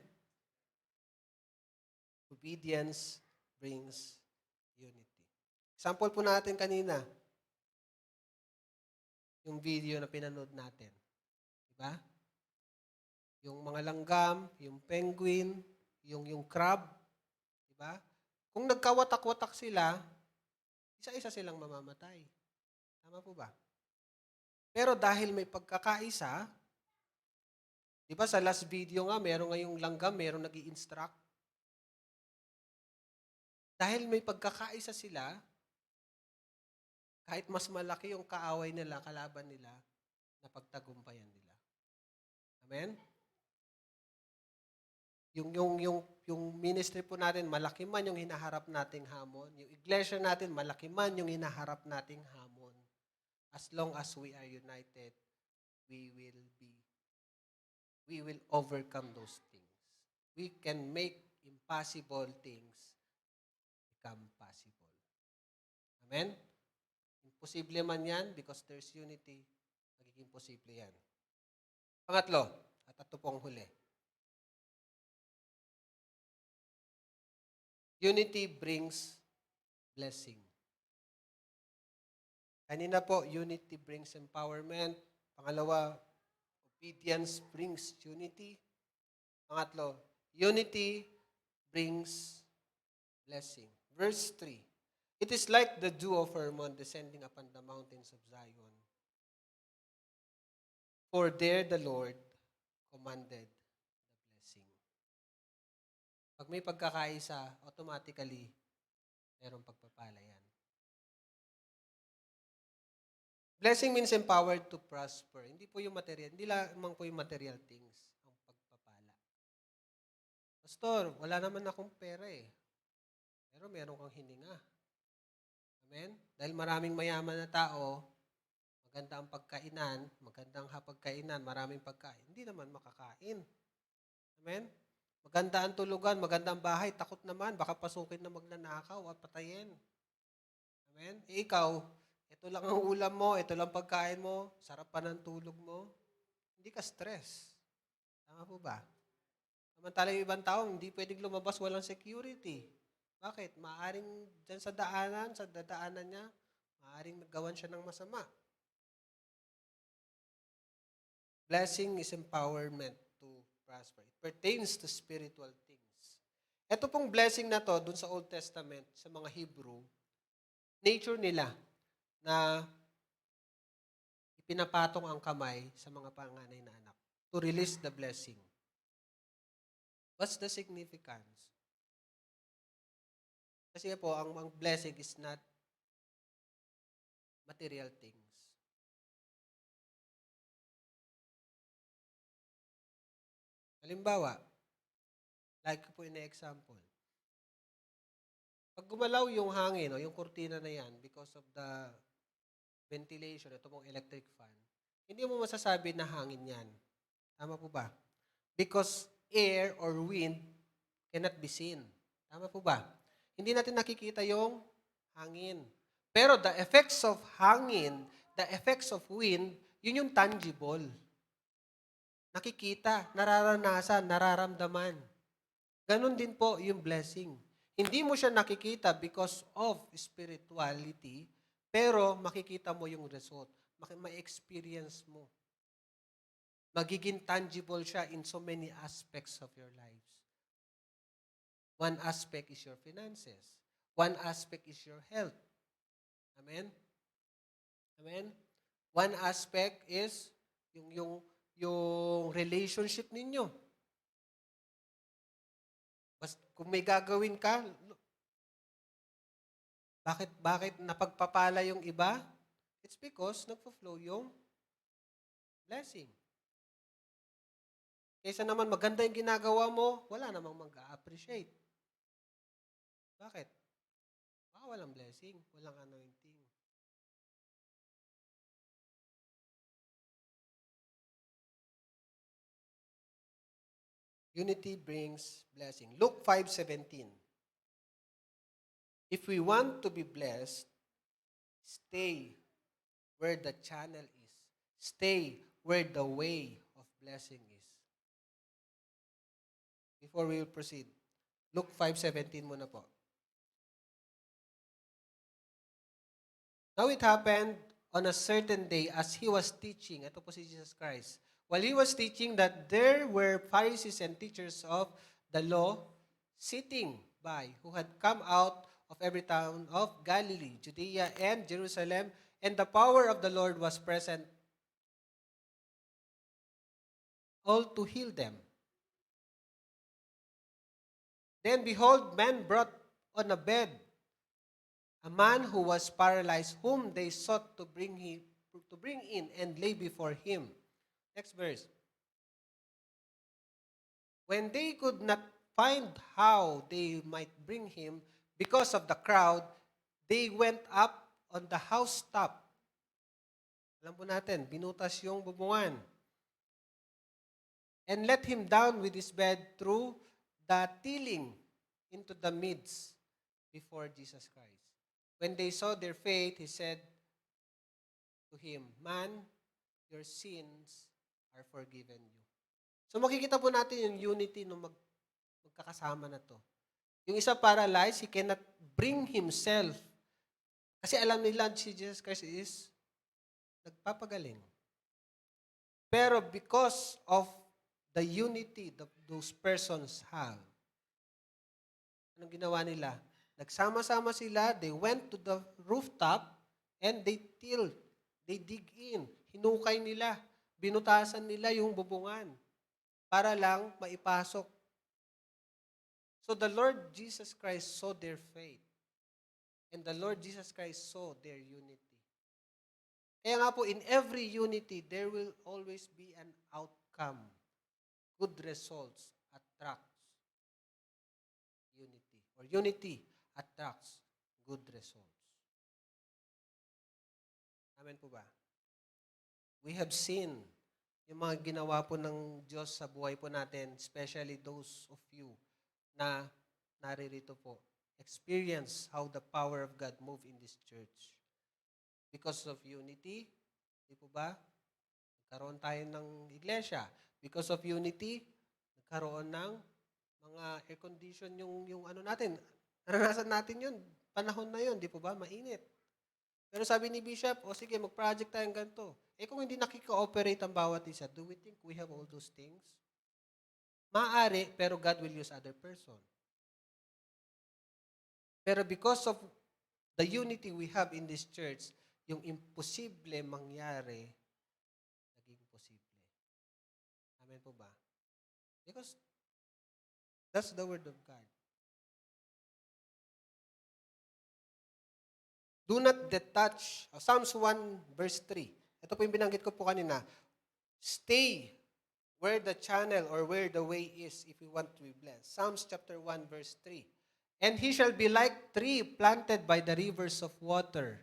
Obedience brings unity. Example po natin kanina, yung video na pinanood natin. Diba? Yung mga langgam, yung penguin, yung crab. Diba? Kung nagkawatak-watak sila, isa-isa silang mamamatay. Tama po ba? Pero dahil may pagkakaisa, di ba sa last video nga, meron ngayong langgam, meron nag-i-instruct. Dahil may pagkakaisa sila, kahit mas malaki yung kaaway nila, kalaban nila, napagtagumpayan nila. Amen? Yung ministry po natin, malaki man yung hinaharap nating hamon. Yung iglesia natin, malaki man yung hinaharap nating hamon. As long as we are united, we will overcome those things. We can make impossible things become possible. Amen? Imposible man yan, because there's unity, magiging posible yan. Pangatlo, at ito pong huli. Unity brings blessing. Kanina po, unity brings empowerment. Pangalawa, obedience brings unity. Pangatlo, unity brings blessing. Verse 3. It is like the dew of Hermon descending upon the mountains of Zion. For there the Lord commanded the blessing. Pag may pagkakaisa, automatically, merong pagpapala yan. Blessing means empowered to prosper. Hindi po yung material, hindi lamang po yung material things ang pagpapala. Pastor, wala naman akong pera eh. Pero meron kang hininga. Amen? Dahil maraming mayaman na tao, maganda ang pagkainan, magandang hapagkainan, maraming pagkain. Hindi naman makakain. Amen? Maganda ang tulugan, maganda ang bahay, takot naman, baka pasukin na magnanakaw at patayin. Amen? E ikaw, ito lang ang ulam mo, ito lang pagkain mo, sarap pa ng tulog mo, hindi ka stress. Tama po ba? Samantala yung ibang tao, hindi pwedeng lumabas walang security. Bakit? Maaring dyan sa dadaanan niya, maaring nagawan siya ng masama. Blessing is empowerment to prosper. It pertains to spiritual things. Ito pong blessing na to, dun sa Old Testament, sa mga Hebrew, nature nila na ipinapatong ang kamay sa mga panganay na anak to release the blessing. What's the significance? Kasi po, ang blessing is not material things. Halimbawa, like ko po ina-example. Pag gumalaw yung hangin o yung kurtina na yan because of the ventilation, ito mong electric fan, hindi mo masasabi na hangin yan. Tama po ba? Because air or wind cannot be seen. Tama po ba? Hindi natin nakikita yung hangin. Pero the effects of hangin, the effects of wind, yun yung tangible. Nakikita, nararanasan, nararamdaman. Ganon din po yung blessing. Hindi mo siya nakikita because of spirituality, pero makikita mo yung result. Ma-experience mo. Magiging tangible siya in so many aspects of your lives. One aspect is your finances. One aspect is your health. Amen? Amen? One aspect is yung relationship ninyo. Kung may gagawin ka, bakit napagpapala yung iba? It's because nagpo-flow yung blessing. Kaysa naman maganda yung ginagawa mo, wala namang mag-a-appreciate. Bakit? Baka walang blessing, walang anointing. Unity brings blessing. Luke 5:17. If we want to be blessed, stay where the channel is. Stay where the way of blessing is. Before we will proceed, Luke 5:17 muna po. Now it happened on a certain day as he was teaching, ito po si Jesus Christ, while he was teaching that there were Pharisees and teachers of the law sitting by who had come out of every town of Galilee, Judea, and Jerusalem, and the power of the Lord was present all to heal them. Then behold, men brought on a bed a man who was paralyzed, whom they sought to bring in and lay before him. Next verse. When they could not find how they might bring him because of the crowd, they went up on the housetop. Alam po natin, binutas yung bubungan. And let him down with his bed through the tiling into the midst before Jesus Christ. When they saw their faith, he said to him, "Man, your sins are forgiven you." So makikita po natin yung unity ng magkakasama na to. Yung isa paralyzed, he cannot bring himself. Kasi alam nila si Jesus Christ is nagpapagaling. Pero because of the unity that those persons have, anong ginawa nila? Nagsama-sama sila, they went to the rooftop, and they tilled, they dig in, hinukay nila, binutasan nila yung bubungan para lang maipasok. So the Lord Jesus Christ saw their faith. And the Lord Jesus Christ saw their unity. Kaya nga po, in every unity, there will always be an outcome. Good results attracts unity. Or unity attracts good results. Amen po ba? We have seen yung mga ginawa po ng Diyos sa buhay po natin, especially those of you na naririto po. Experience how the power of God move in this church. Because of unity, di po ba? Nagkaroon tayo ng iglesia. Because of unity, nagkaroon ng mga air condition yung ano natin. Naranasan natin yun. Panahon na yun, di po ba? Mainit. Pero sabi ni Bishop, sige, mag-project tayong ganito. Kung hindi nakika-operate ang bawat isa, do we think we have all those things? Maaari, pero God will use other person. Pero because of the unity we have in this church, yung imposible mangyari, naging posible. Amen po ba? Because that's the word of God. Do not detach. Psalms 1 verse 3. Ito po yung binanggit ko po kanina. Stay where the channel or where the way is if you want to be blessed. Psalms chapter 1 verse 3. And he shall be like tree planted by the rivers of water,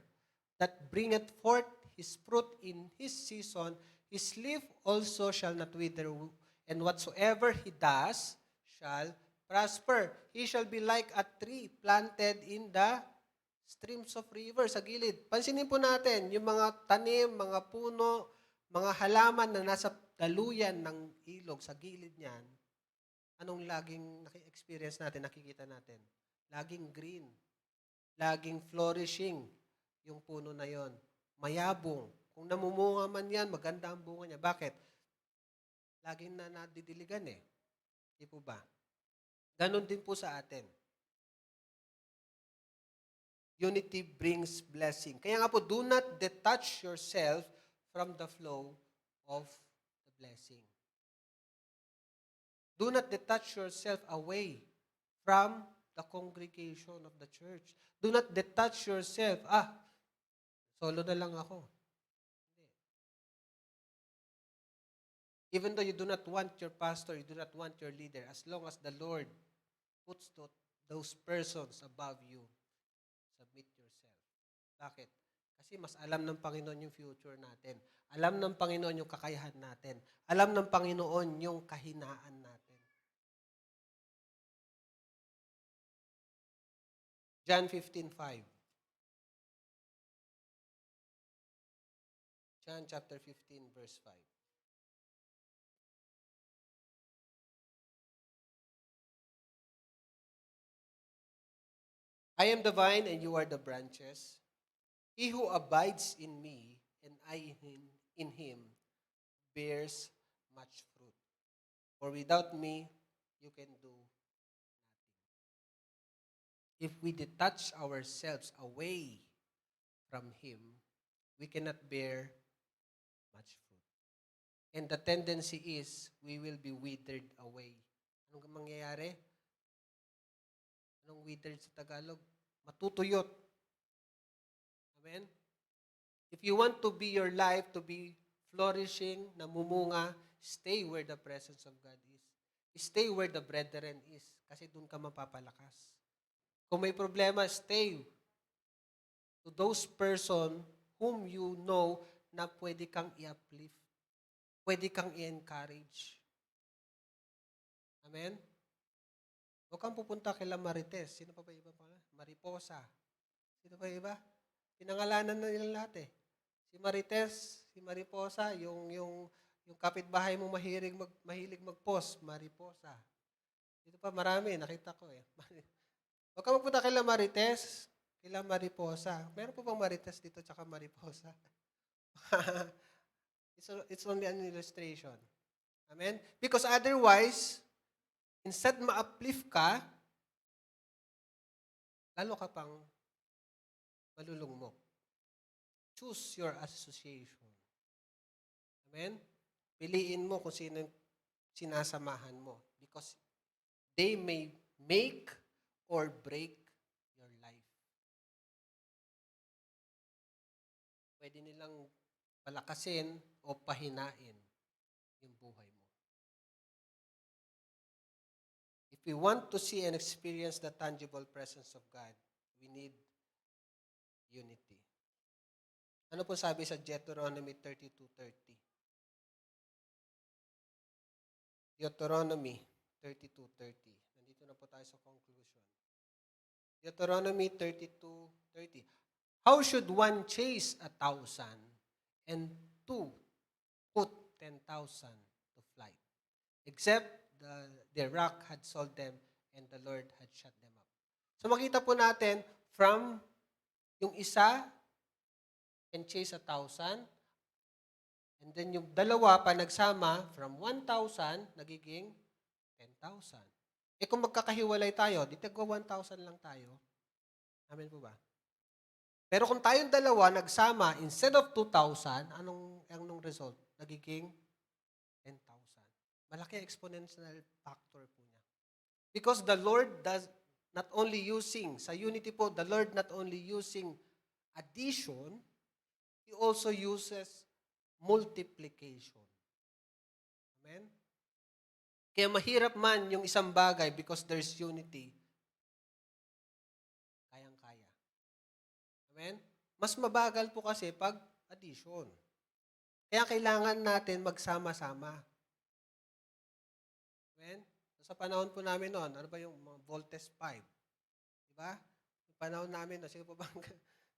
that bringeth forth his fruit in his season. His leaf also shall not wither, and whatsoever he does shall prosper. He shall be like a tree planted in the streams of rivers, sa gilid. Pansinin po natin, yung mga tanim, mga puno, mga halaman na nasa daluyan ng ilog, sa gilid niyan, anong laging experience natin, nakikita natin? Laging green. Laging flourishing yung puno na yon. Mayabong. Kung namumunga man yan, maganda ang bunga niya. Bakit? Laging na nadidiligan eh. Di po ba? Ganon din po sa atin. Unity brings blessing. Kaya nga po, do not detach yourself from the flow of the blessing. Do not detach yourself away from the congregation of the church. Do not detach yourself. Solo na lang ako. Even though you do not want your pastor, you do not want your leader, as long as the Lord puts those persons above you, submit yourself. Bakit? Kasi mas alam ng Panginoon yung future natin. Alam ng Panginoon yung kakayahan natin. Alam ng Panginoon yung kahinaan natin. John 15:5. John chapter 15, verse 5. I am the vine and you are the branches. He who abides in me and I in him bears much fruit. For without me, you can do nothing. If we detach ourselves away from him, we cannot bear much fruit. And the tendency is, we will be withered away. Anong mangyayari? Anong withered sa Tagalog? Matutuyot. Amen? If you want to be your life, to be flourishing, namumunga, stay where the presence of God is. Stay where the brethren is. Kasi doon ka mapapalakas. Kung may problema, stay to those person whom you know na pwede kang i-uplift. Pwede kang i-encourage. Amen? Huwag kang pupunta kila Marites. Sino pa ba iba pala? Mariposa. Sino pa iba? Pinangalanan na nila lahat eh. Si Marites, si Mariposa, yung kapitbahay mo mahilig mag-post, Mariposa. Dito pa marami, nakita ko eh. Huwag ka magpunta kay Marites, kay Mariposa. Meron po bang Marites dito tsaka Mariposa? It's only an illustration. Amen? Because otherwise, instead ma-uplift ka, lalo ka pang malulungmok. Choose your association. Amen? Piliin mo kung sino sinasamahan mo. Because they may make or break your life. Pwede nilang palakasin o pahinain yung buhay mo. If we want to see and experience the tangible presence of God, we need unity. Ano po sabi sa Deuteronomy 32:30? Deuteronomy 32:30. Nandito na po tayo sa conclusion. Deuteronomy 32:30. How should one chase 1,000 and two put 10,000 to flight? Except the rock had sold them and the Lord had shut them up. So makita po natin from yung isa and chase 1,000, and then yung dalawa pa nagsama from 1,000 nagiging 10,000. Eh kung magkakahiwalay tayo, di tagwa 1,000 lang tayo. Amen po ba? Pero kung tayong dalawa nagsama, instead of 2,000, anong result? Nagiging 10,000. Malaki exponential factor po niya. Because the Lord does not only using, sa unity po, the Lord not only using addition, He also uses multiplication. Amen? Kaya mahirap man yung isang bagay because there's unity, kayang-kaya. Amen? Mas mabagal po kasi pag addition. Kaya kailangan natin magsama-sama. Amen? Sa panahon po namin noon, ano ba yung mga voltage 5? Diba? Yung panahon namin, sino po bang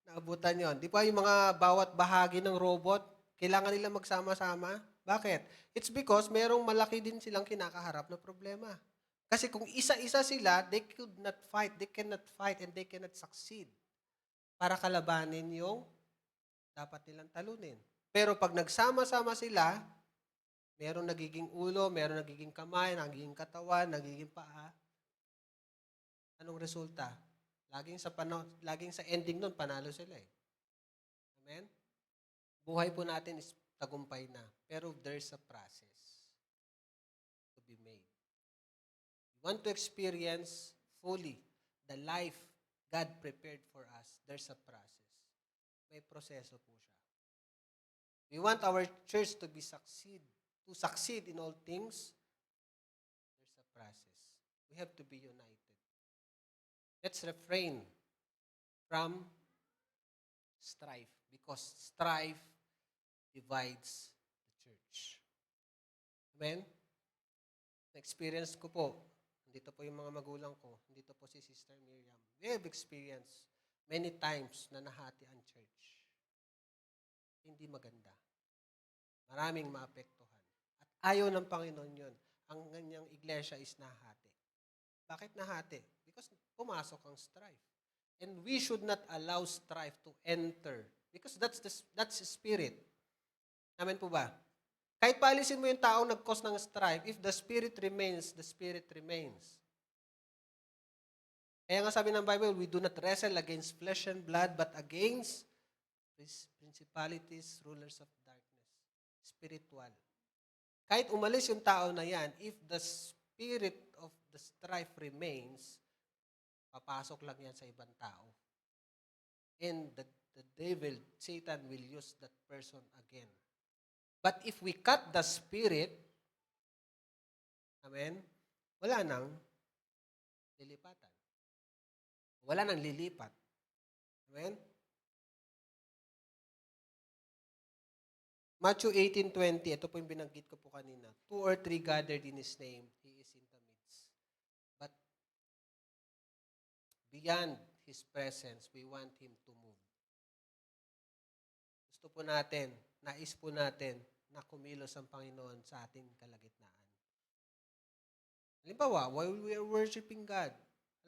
naabutan yon? Di ba yung mga bawat bahagi ng robot, kailangan nila magsama-sama? Bakit? It's because merong malaki din silang kinakaharap na problema. Kasi kung isa-isa sila, they could not fight, they cannot fight, and they cannot succeed para kalabanin yung dapat nilang talunin. Pero pag nagsama-sama sila, merong nagiging ulo, merong nagiging kamay, nagiging katawan, nagiging paa. Anong resulta? Laging sa ending nun, panalo sila eh. Amen? Buhay po natin is tagumpay na. Pero there's a process to be made. We want to experience fully the life God prepared for us. There's a process. May proseso po siya. We want our church to succeed in all things. There's a process. We have to be united. Let's refrain from strife because strife divides the church. Amen? Na-experience ko po, nandito po yung mga magulang ko, nandito po si Sister Miriam. We have experienced many times na nahati ang church. Hindi maganda. Maraming maapektuhan. At ayaw ng Panginoon yun. Ang kanyang iglesia is nahati. Bakit nahati? Because pumasok ang strife. And we should not allow strife to enter. Because that's the spirit. Amen po ba? Kahit paalisin mo yung taong nag-cause ng strife, if the spirit remains, the spirit remains. Kaya nga sabi ng Bible, we do not wrestle against flesh and blood, but against principalities, rulers of darkness. Spiritual. Kahit umalis yung tao na yan, if the spirit of the strife remains, papasok lang yan sa ibang tao. And the devil, Satan, will use that person again. But if we cut the spirit, amen, wala nang lilipatan. Wala nang lilipat. Amen? Matthew 18:20, ito po yung binanggit ko po kanina. 2 or 3 gathered in His name, He is in the midst. But beyond His presence, we want Him to move. Gusto po natin, nais po natin na kumilos ang Panginoon sa ating kalagitnaan. Halimbawa, while we are worshiping God,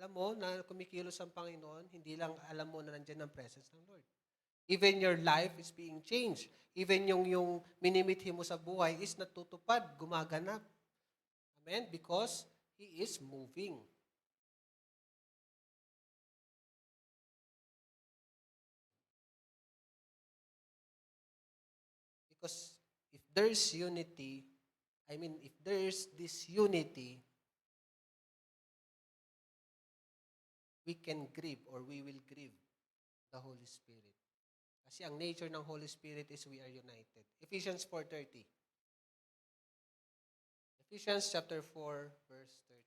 Alam mo na kumikilos ang Panginoon, hindi lang alam mo na nandiyan ang presence ng Lord. Even your life is being changed. Even yung minimithi mo sa buhay is natutupad, gumaganap. Amen? Because He is moving. Because if there's unity, if there's this unity, we can grieve or we will grieve the Holy Spirit. Kasi ang nature ng Holy Spirit is we are united. Ephesians 4:30. Ephesians chapter 4, verse 30.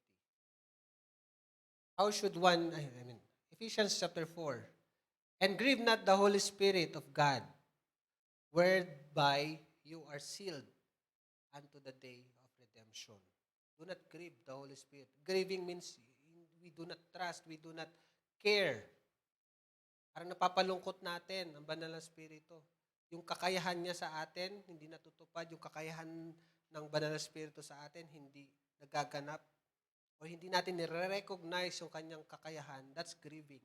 How should Ephesians chapter 4. And grieve not the Holy Spirit of God, whereby you are sealed unto the day of redemption. Do not grieve the Holy Spirit. Grieving means we do not trust, we do not care. Parang napapalungkot natin ang banal na Espiritu. Yung kakayahan niya sa atin, hindi natutupad. Yung kakayahan ng banal na Espiritu sa atin, hindi nagaganap. O hindi natin nire-recognize yung kanyang kakayahan. That's grieving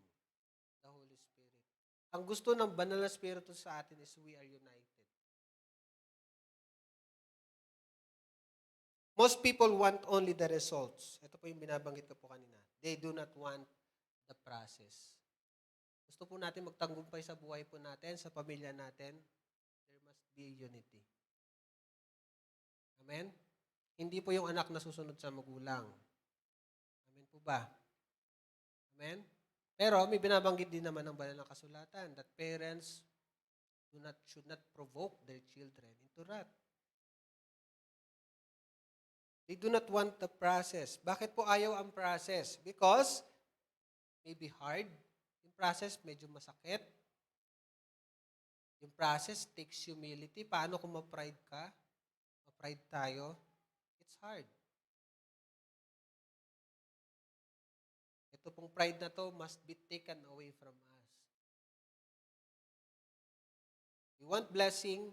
the Holy Spirit. Ang gusto ng banal na Espiritu sa atin is we are united. Most people want only the results. Ito po yung binabanggit ko po kanina. They do not want the process. Gusto po natin magtagumpay sa buhay po natin, sa pamilya natin, there must be unity. Amen? Hindi po yung anak na susunod sa magulang. Amen po ba? Amen? Pero may binabanggit din naman ng banal na kasulatan that parents should not provoke their children into wrath. They do not want the process. Bakit po ayaw ang process? Because maybe hard. Yung process medyo masakit. Yung process takes humility. Paano kung ma-pride ka? Ma-pride tayo? It's hard. Ito pong pride na to must be taken away from us. We want blessing.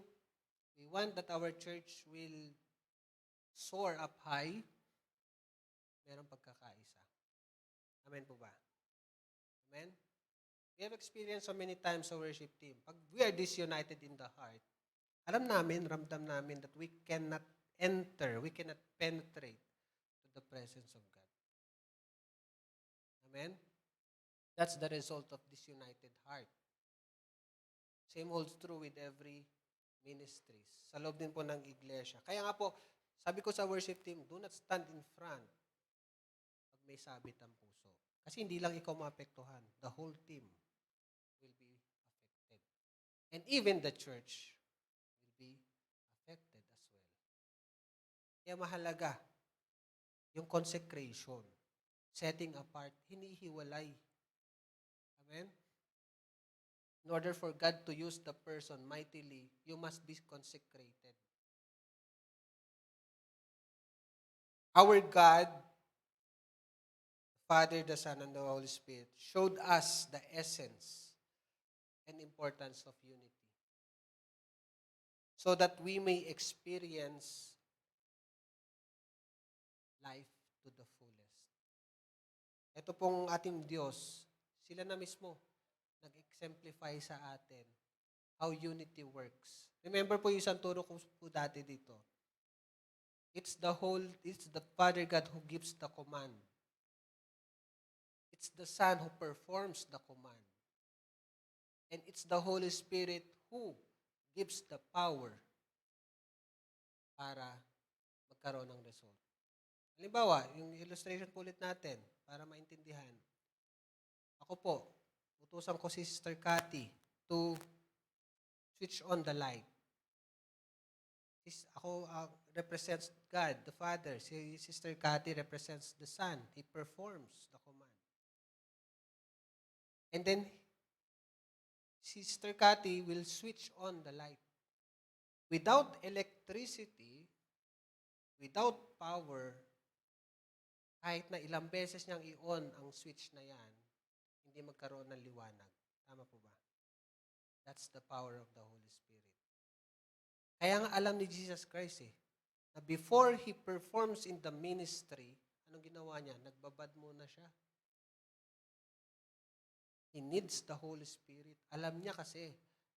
We want that our church will soar up high. Merong pagkakaisa. Amen po ba? Amen? We have experienced so many times sa worship team. Pag we are disunited in the heart, alam namin, ramdam namin that we cannot enter, we cannot penetrate to the presence of God. Amen? That's the result of disunited heart. Same holds true with every ministries. Sa loob din po ng iglesia. Kaya nga po, sabi ko sa worship team, do not stand in front pag may sabit ang puso. Kasi hindi lang ikaw maapektuhan. The whole team will be affected. And even the church will be affected as well. Kaya mahalaga yung consecration, setting apart, hinihiwalay. Amen? In order for God to use the person mightily, you must be consecrated. Our God, Father, the Son, and the Holy Spirit showed us the essence and importance of unity so that we may experience life to the fullest. Ito pong ating Diyos, sila na mismo nag-exemplify sa atin how unity works. Remember po yung isang turo ko po dati dito. It's the Father God who gives the command. It's the Son who performs the command. And it's the Holy Spirit who gives the power para magkaroon ng result. Halimbawa, yung illustration po ulit natin para maintindihan. Ako po, utusan ko si Sister Cathy to switch on the light. Ako represents God, the Father. Si Sister Cathy represents the Son. He performs the command. And then, Sister Cathy will switch on the light. Without electricity, without power, kahit na ilang beses niyang i-on ang switch na yan, hindi magkaroon ng liwanag. Tama po ba? That's the power of the Holy Spirit. Kaya nga alam ni Jesus Christ na before He performs in the ministry, anong ginawa niya? Nagbabad muna siya. He needs the Holy Spirit. Alam niya kasi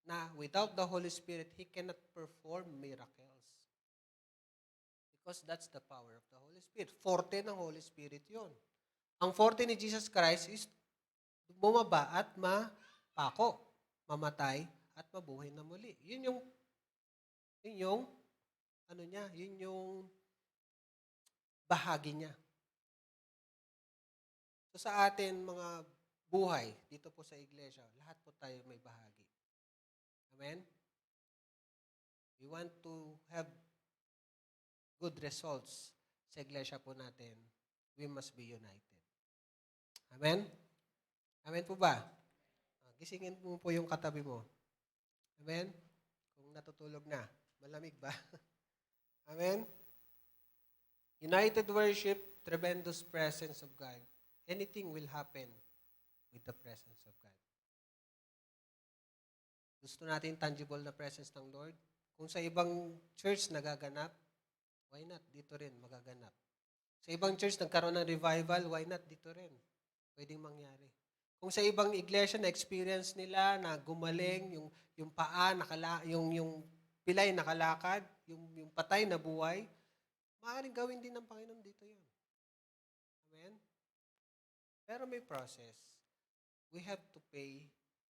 na without the Holy Spirit, He cannot perform miracles. Because that's the power of the Holy Spirit. Forte ng Holy Spirit yon. Ang forte ni Jesus Christ is bumaba at mapako, mamatay, at mabuhay na muli. Yun yung bahagi niya. So sa atin, mga buhay, dito po sa iglesia, lahat po tayo may bahagi. Amen? We want to have good results sa iglesia po natin. We must be united. Amen? Amen po ba? Gisingin mo po yung katabi mo. Amen? Kung natutulog na. Malamig ba? Amen? United worship, tremendous presence of God. Anything will happen with the presence of God. Gusto natin tangible na presence ng Lord? Kung sa ibang church nagaganap, why not? Dito rin magaganap. Sa ibang church nagkaroon ng revival, why not? Dito rin. Pwedeng mangyari. Kung sa ibang iglesia na experience nila na gumaling, yung paa, yung pilay nakalakad, yung patay na buhay, maaaring gawin din ng Panginoon dito yun. Amen? Pero may process. We have to pay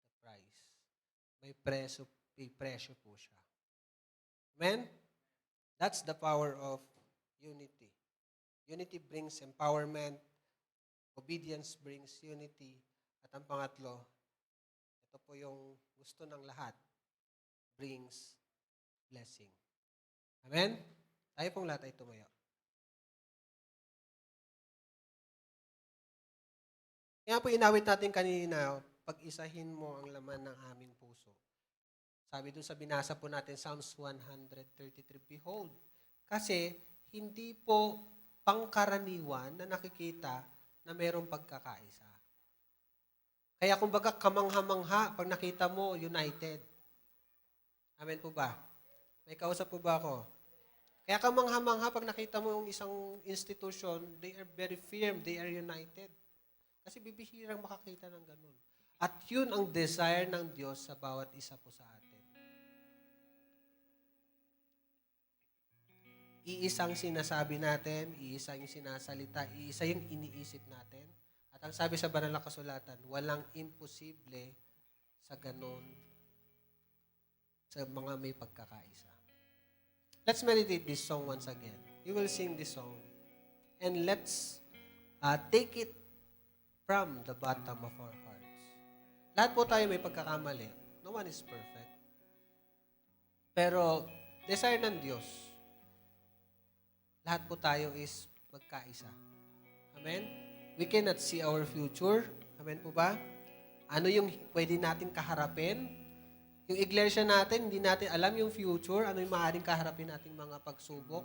the price. May presyo po siya. Amen? That's the power of unity. Unity brings empowerment. Obedience brings unity. At ang pangatlo, ito po yung gusto ng lahat, brings blessing. Amen? Tayo pong lahat ay tumayo. Kaya po inawit natin kanina, pag-isahin mo ang laman ng aming puso. Sabi doon sa binasa po natin, Psalms 133, Behold, kasi hindi po pangkaraniwan na nakikita na mayroong pagkakaisa. Kaya kumbaga kamangha-mangha pag nakita mo, united. Amen po ba? May kausap po ba ako? Kaya kamangha-mangha pag nakita mo yung isang institution, they are very firm, they are united. Kasi bibihirang makakita ng ganun. At yun ang desire ng Diyos sa bawat isa po sa atin. Iisang sinasabi natin, iisa yung sinasalita, iisa yung iniisip natin. At ang sabi sa banal na kasulatan, walang imposible sa ganun sa mga may pagkakaisa. Let's meditate this song once again. We will sing this song. And let's take it from the bottom of our hearts. Lahat po tayo may pagkakamali. No one is perfect. Pero, desire ng Diyos, lahat po tayo is magkaisa. Amen? We cannot see our future. Amen po ba? Ano yung pwede natin kaharapin? Yung iglesia natin, hindi natin alam yung future, ano yung maaaring kaharapin nating mga pagsubok.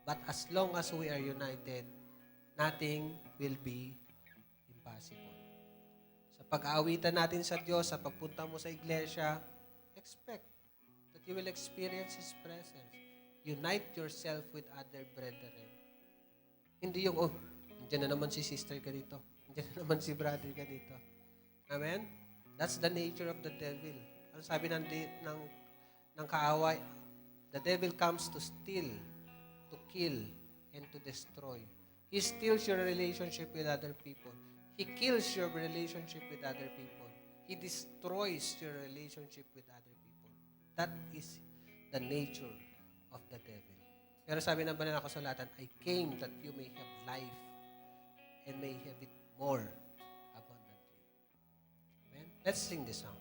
But as long as we are united, nothing will be impossible. Sa pag-aawitan natin sa Diyos, sa pagpunta mo sa iglesia, expect that you will experience His presence. Unite yourself with other brethren. Hindi yung, nandiyan na naman si sister ganito. Nandiyan na naman si brother ganito. Amen? That's the nature of the devil. Ano sabi ng kaaway? The devil comes to steal, to kill, and to destroy. He steals your relationship with other people. He kills your relationship with other people. He destroys your relationship with other people. That is the nature of the devil. Pero sabi ng banal na kasulatan, I came that you may have life and may have it more abundantly. Amen? Let's sing this song.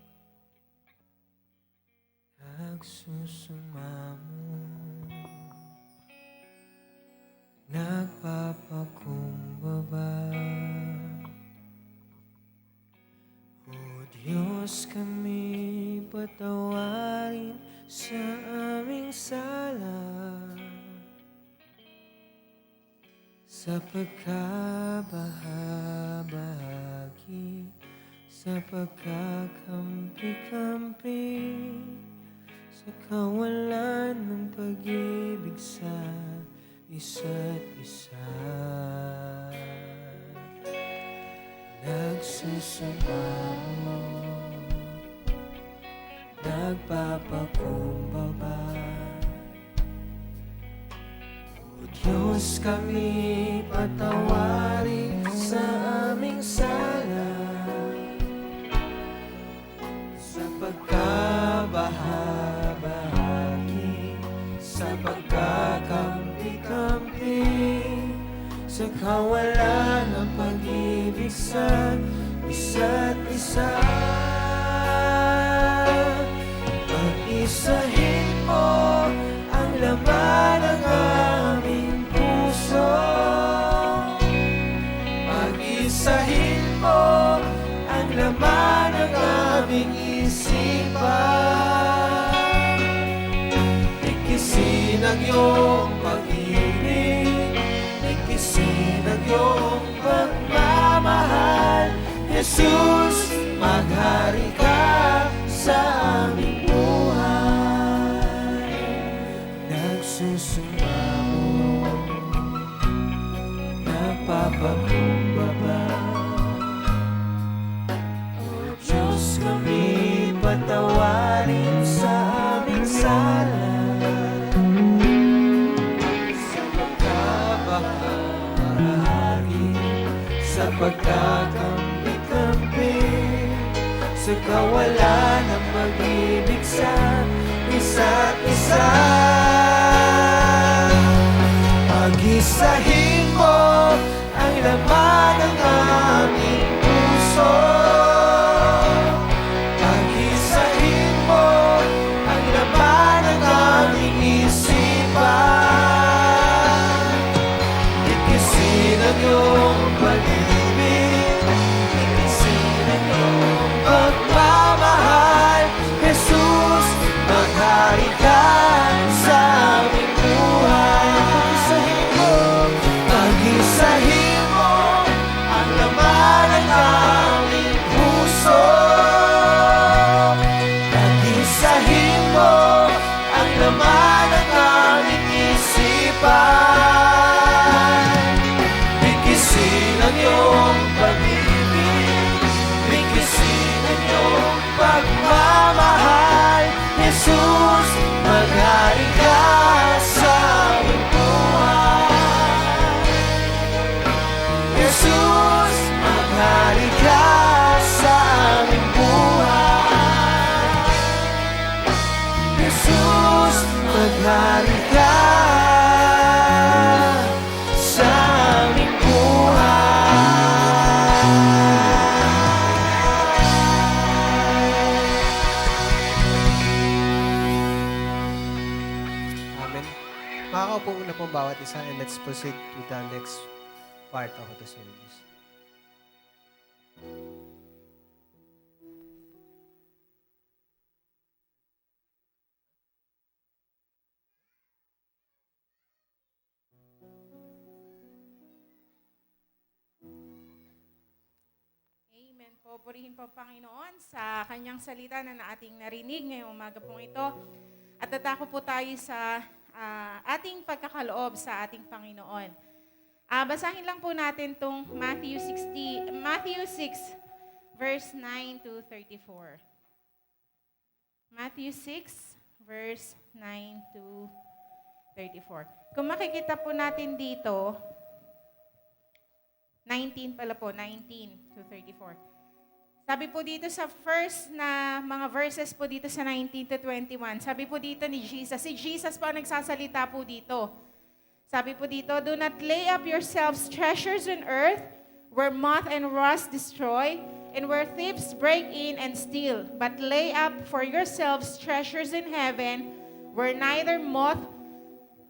Nagsusumamo, nagpapakumbaba, O Diyos, kami patawarin sa aming sala, sa pagkabahabahagi, sa pagkakampi-kampi, sa kawalan ng pag-ibig sa isa't isa. nagsusumamo, nagpapakumbaba. O Diyos, kami patawarin sa aming sala, sa pagkabahabahagi, sa pagkakampi-kampi, sa kawalan ng pag-ibig sa isa't isa. Pag-isahin mo ang laman ng aming puso, pag-isahin mo ang laman ng aming isipan. Ikisin ang iyong pag-ibig, ikisin ang iyong pagmamahal. Jesus, maghari ka sa aming buhay. Nagsusumamo, nagpapakumbaba. O Diyos, kami patawarin sa aming sala, sa pagkabahagi, sa pagkakampi-kampi, sa kawalan ng pag-ibig sa isa't isa. Pag-isahin mo ang laman ng aming puso, pag-isahin mo ang laman ng aming isipan. Ikisin ang iyong pag-ibig, ikisin ang iyong pagmamahal. Jesus, maghari ka sa aming buhay. Pag-isahin mo ang laman ng aming puso, pag-isahin mo ang laman ng aming isipan. Ikisin ang iyong pag-ibig, ikisin ang iyong pagmamahal. Jesus, maghari ka sa aming buhay. Jesus, maghari ka sa aming buhay. Jesus, maghari ka sa aming Amen. Makakaupo na po bawat isa and let's proceed to the next part of the service. Amen po. Purihin po ang Panginoon sa Kanyang salita na ating narinig ngayong umaga pong ito. At tatako po tayo sa ating pagkakaloob sa ating Panginoon. Basahin lang po natin itong Matthew 6, verse 9 to 34. Matthew 6, verse 9 to 34. Kung makikita po natin dito, 19 pala po, 19 to 34. Sabi po dito sa first na mga verses po dito sa 19 to 21, sabi po dito ni Jesus, si Jesus po ang nagsasalita po dito. Sabi po dito, do not lay up yourselves treasures on earth, where moth and rust destroy, and where thieves break in and steal. But lay up for yourselves treasures in heaven, where neither moth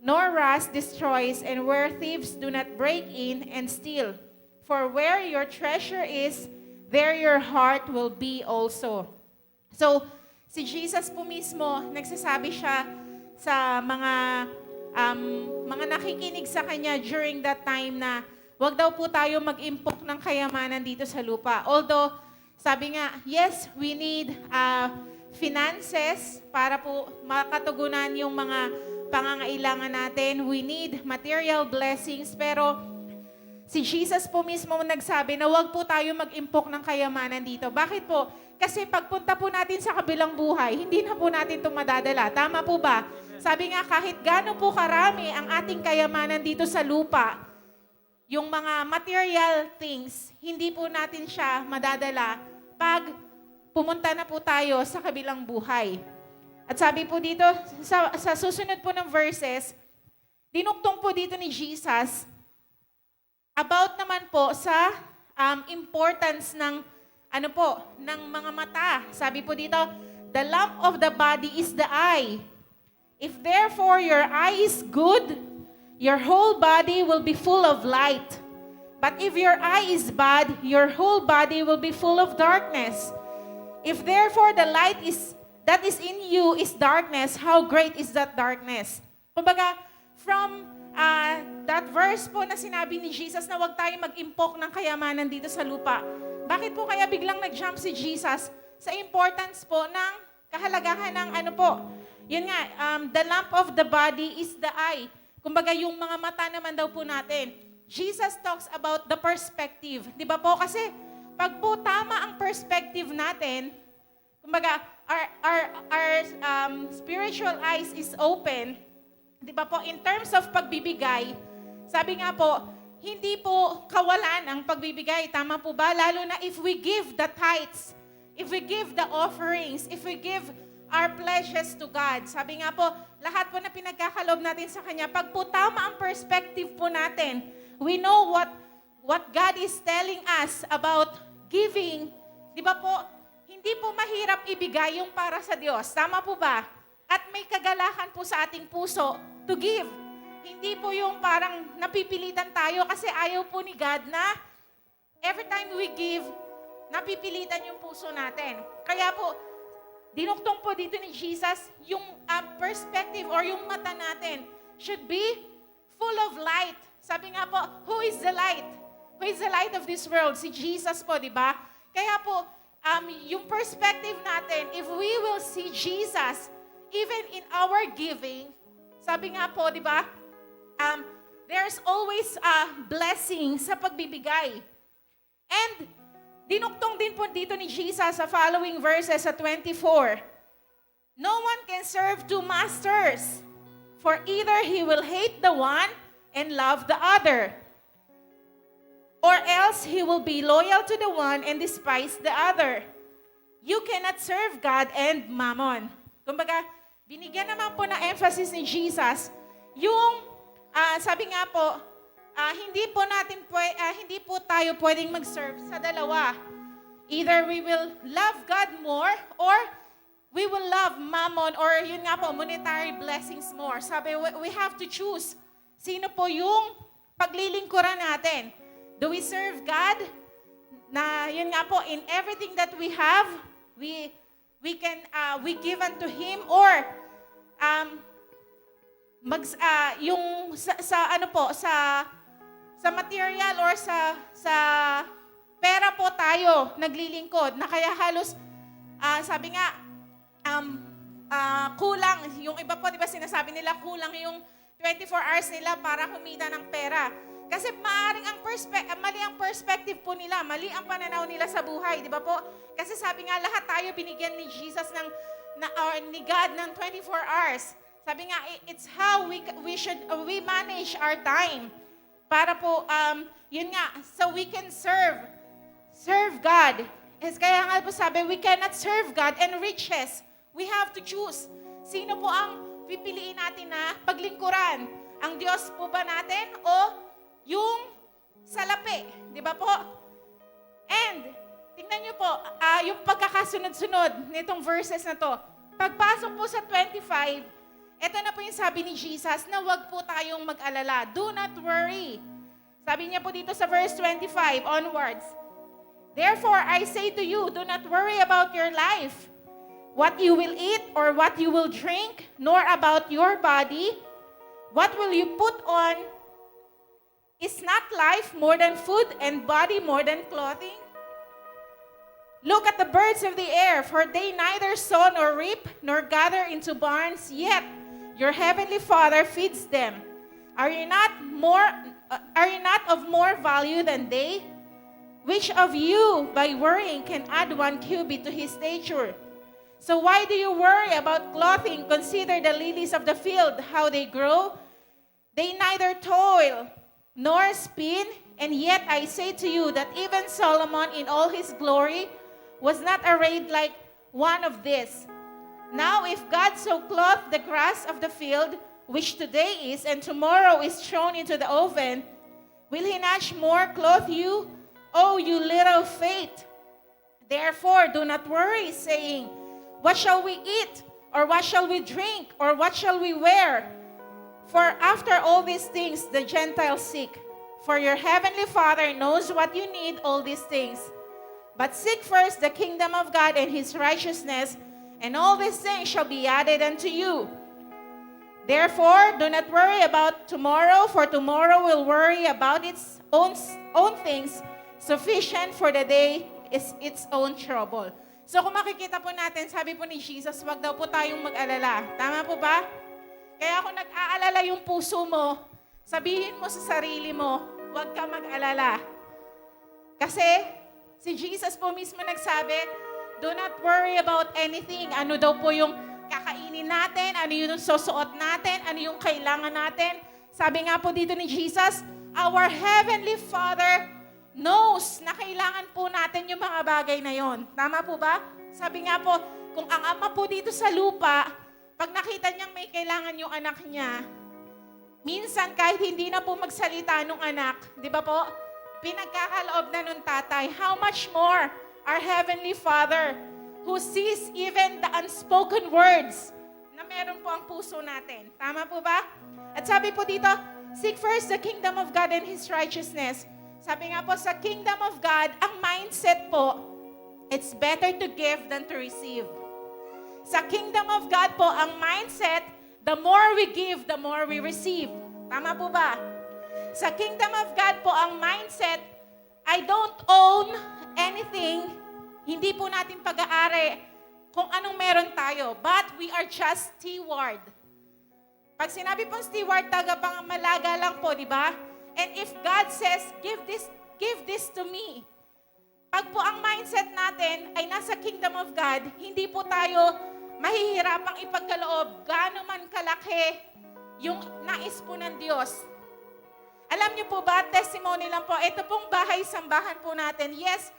nor rust destroys, and where thieves do not break in and steal. For where your treasure is, there your heart will be also. So, si Jesus po mismo, nagsasabi siya sa mga nakikinig sa Kanya during that time na wag daw po tayo mag-impok ng kayamanan dito sa lupa. Although, sabi nga, yes, we need finances para po makatugunan yung mga pangangailangan natin. We need material blessings. Pero Si Jesus po mismo nagsabi na huwag po tayo mag-impok ng kayamanan dito. Bakit po? Kasi pagpunta po natin sa kabilang buhay, hindi na po natin ito madadala. Tama po ba? Sabi nga, kahit gaano po karami ang ating kayamanan dito sa lupa, yung mga material things, hindi po natin siya madadala pag pumunta na po tayo sa kabilang buhay. At sabi po dito, sa susunod po ng verses, dinuktong po dito ni Jesus about naman po sa importance ng ng mga mata. Sabi po dito, the lamp of the body is the eye. If therefore your eye is good, your whole body will be full of light. But if your eye is bad, your whole body will be full of darkness. If therefore the light that is in you is darkness, how great is that darkness? Kumbaga, from that verse po na sinabi ni Jesus na huwag tayo mag-impok ng kayamanan dito sa lupa. Bakit po kaya biglang nag-jump si Jesus sa importance po ng kahalagahan ng yun nga, the lamp of the body is the eye. Kumbaga, yung mga mata naman daw po natin. Jesus talks about the perspective. Di ba po? Kasi pag po tama ang perspective natin, kumbaga, our spiritual eyes is open. Di ba po? In terms of pagbibigay, sabi nga po, hindi po kawalan ang pagbibigay. Tama po ba? Lalo na if we give the tithes, if we give the offerings, if we give our pledges to God. Sabi nga po, lahat po na pinagkakalob natin sa Kanya, pag po tama ang perspective po natin, we know what God is telling us about giving. Di ba po, hindi po mahirap ibigay yung para sa Diyos. Tama po ba? At may kagalakan po sa ating puso to give. Hindi po yung parang napipilitan tayo kasi ayaw po ni God na every time we give, napipilitan yung puso natin. Kaya po, dinuktong po dito ni Jesus, yung perspective or yung mata natin should be full of light. Sabi nga po, who is the light? Who is the light of this world? Si Jesus po, di ba? Kaya po, yung perspective natin, if we will see Jesus, even in our giving, sabi nga po, di ba, there's always a blessing sa pagbibigay. And dinuktong din po dito ni Jesus sa following verses sa 24. No one can serve two masters, for either he will hate the one and love the other, or else he will be loyal to the one and despise the other. You cannot serve God and mammon. Kumbaga, binigyan naman po na emphasis ni Jesus yung sabi nga po, hindi po tayo pwedeng mag-serve sa dalawa. Either we will love God more or we will love mammon or yun nga po, monetary blessings more. Sabi, we have to choose. Sino po yung paglilingkuran natin? Do we serve God? Na yun nga po, in everything that we have, we give unto Him, or yung sa material or sa pera po tayo naglilingkod na kaya halos sabi nga kulang yung iba po, di ba sinasabi nila kulang yung 24 hours nila para kumita ng pera. Kasi maaaring mali ang perspective po nila, mali ang pananaw nila sa buhay, di ba po? Kasi sabi nga lahat tayo binigyan ni Jesus ni God ng 24 hours. Sabi nga, it's how we manage our time para po, yun nga, so we can serve God. Kaya nga po sabi, we cannot serve God and riches. We have to choose. Sino po ang pipiliin natin na paglingkuran? Ang Diyos po ba natin o yung salapi? Di ba po? And, tingnan nyo po, yung pagkakasunod-sunod nitong verses na to. Pagpasok po sa 25, ito na po yung sabi ni Jesus na huwag po tayong mag-alala. Do not worry. Sabi niya po dito sa verse 25 onwards. Therefore, I say to you, do not worry about your life, what you will eat or what you will drink, nor about your body, what will you put on. Is not life more than food and body more than clothing? Look at the birds of the air, for they neither sow nor reap nor gather into barns, yet your heavenly Father feeds them. Are you not are you not of more value than they? Which of you, by worrying, can add 1 cubit to his stature? So why do you worry about clothing? Consider the lilies of the field, how they grow. They neither toil nor spin, and yet I say to you that even Solomon in all his glory was not arrayed like one of these. Now if God so clothed the grass of the field, which today is and tomorrow is thrown into the oven, will he not more clothe you, O you little faith? Therefore do not worry, saying, what shall we eat? Or what shall we drink? Or what shall we wear? For after all these things the Gentiles seek. For your heavenly Father knows what you need, all these things. But seek first the kingdom of God and his righteousness, and all these things shall be added unto you. Therefore, do not worry about tomorrow, for tomorrow will worry about its own things. Sufficient for the day is its own trouble. So kung makikita po natin, sabi po ni Jesus, wag daw po tayong mag-alala. Tama po ba? Kaya kung nag-aalala yung puso mo, sabihin mo sa sarili mo, wag ka mag-alala. Kasi si Jesus po mismo nagsabi, do not worry about anything. Ano daw po yung kakainin natin, ano yung susuot natin, ano yung kailangan natin. Sabi nga po dito ni Jesus, our Heavenly Father knows na kailangan po natin yung mga bagay na yon. Tama po ba? Sabi nga po, kung ang ama po dito sa lupa, pag nakita niyang may kailangan yung anak niya, minsan kahit hindi na po magsalita nung anak, di ba po, pinagkakaloob na nung tatay, how much more our Heavenly Father who sees even the unspoken words na meron po ang puso natin. Tama po ba? At sabi po dito, seek first the kingdom of God and His righteousness. Sabi nga po, sa kingdom of God, ang mindset po, it's better to give than to receive. Sa kingdom of God po, ang mindset, the more we give, the more we receive. Tama po ba? Sa kingdom of God po, ang mindset, I don't own anything, hindi po natin pag-aari kung anong meron tayo, but we are just steward. Pag sinabi pong steward, tagapangmalaga lang po, di ba? And if God says, give this to me, pag po ang mindset natin ay nasa kingdom of God, hindi po tayo mahihirapang ipagkaloob gaano man kalaki yung nais po ng Diyos. Alam niyo po ba, testimony lang po, ito pong bahay-sambahan po natin, yes,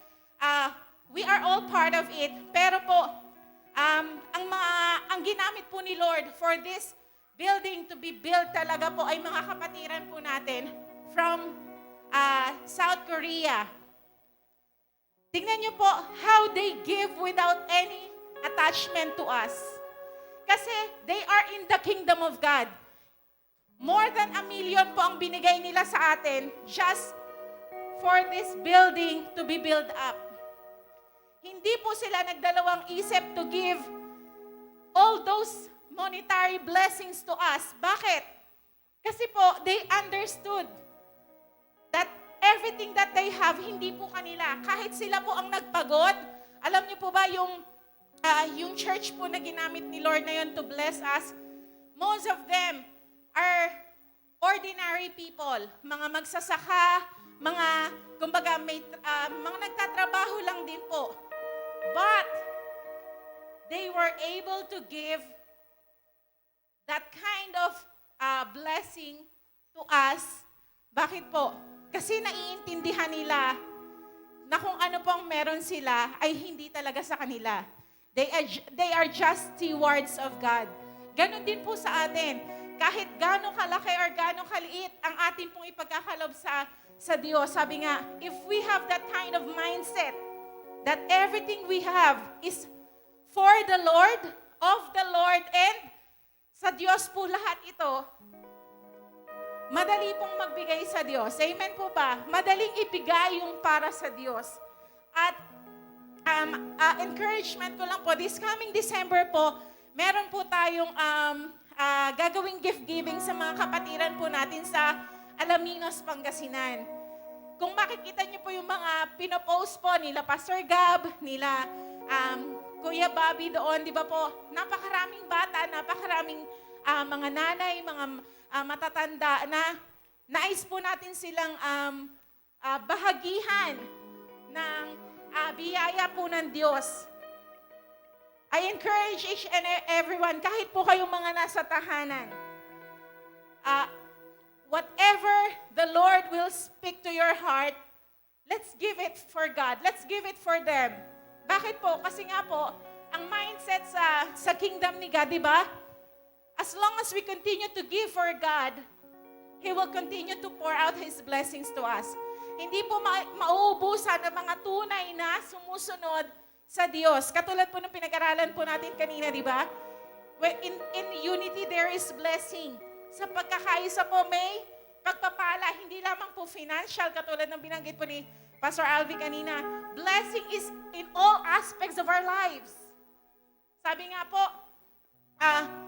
we are all part of it, pero po, ang ginamit po ni Lord for this building to be built talaga po ay mga kapatiran po natin from South Korea. Tingnan niyo po how they give without any attachment to us. Kasi they are in the kingdom of God. More than 1 million po ang binigay nila sa atin just for this building to be built up. Hindi po sila nagdalawang isip to give all those monetary blessings to us. Bakit? Kasi po, they understood that everything that they have, hindi po kanila. Kahit sila po ang nagpagod, alam niyo po ba yung church po na ginamit ni Lord na yun to bless us, most of them are ordinary people. Mga magsasaka, kumbaga, mga nagtatrabaho lang din po. But, they were able to give that kind of blessing to us. Bakit po? Kasi naiintindihan nila na kung ano pong meron sila ay hindi talaga sa kanila. They are just stewards of God. Ganon din po sa atin. Kahit gano'ng kalaki or gano'ng kaliit ang ating pong ipagkakalob sa Diyos. Sabi nga, if we have that kind of mindset that everything we have is for the Lord, of the Lord, and sa Diyos po lahat ito, madali pong magbigay sa Diyos. Amen po ba? Madaling ibigay yung para sa Diyos. At encouragement ko lang po, this coming December po, meron po tayong gagawing gift giving sa mga kapatiran po natin sa Alaminos, Pangasinan. Kung makikita niyo po yung mga pinopost po nila Pastor Gab, nila Kuya Bobby doon, di ba po? Napakaraming bata, napakaraming mga nanay, mga matatanda na nais po natin silang bahagihan ng biyaya po ng Diyos. I encourage each and everyone, kahit po kayong mga nasa tahanan, whatever the Lord will speak to your heart, let's give it for God. Let's give it for them. Bakit po? Kasi nga po, ang mindset sa kingdom ni God, di ba? As long as we continue to give for God, He will continue to pour out His blessings to us. Hindi po mauubusan ang mga tunay na sumusunod sa Diyos. Katulad po ng pinag-aralan po natin kanina, di ba? In unity, there is blessing. Sa pagkakaisa po, may pagpapala, hindi lamang po financial, katulad ng binanggit po ni Pastor Alvin kanina. Blessing is in all aspects of our lives. Sabi nga po,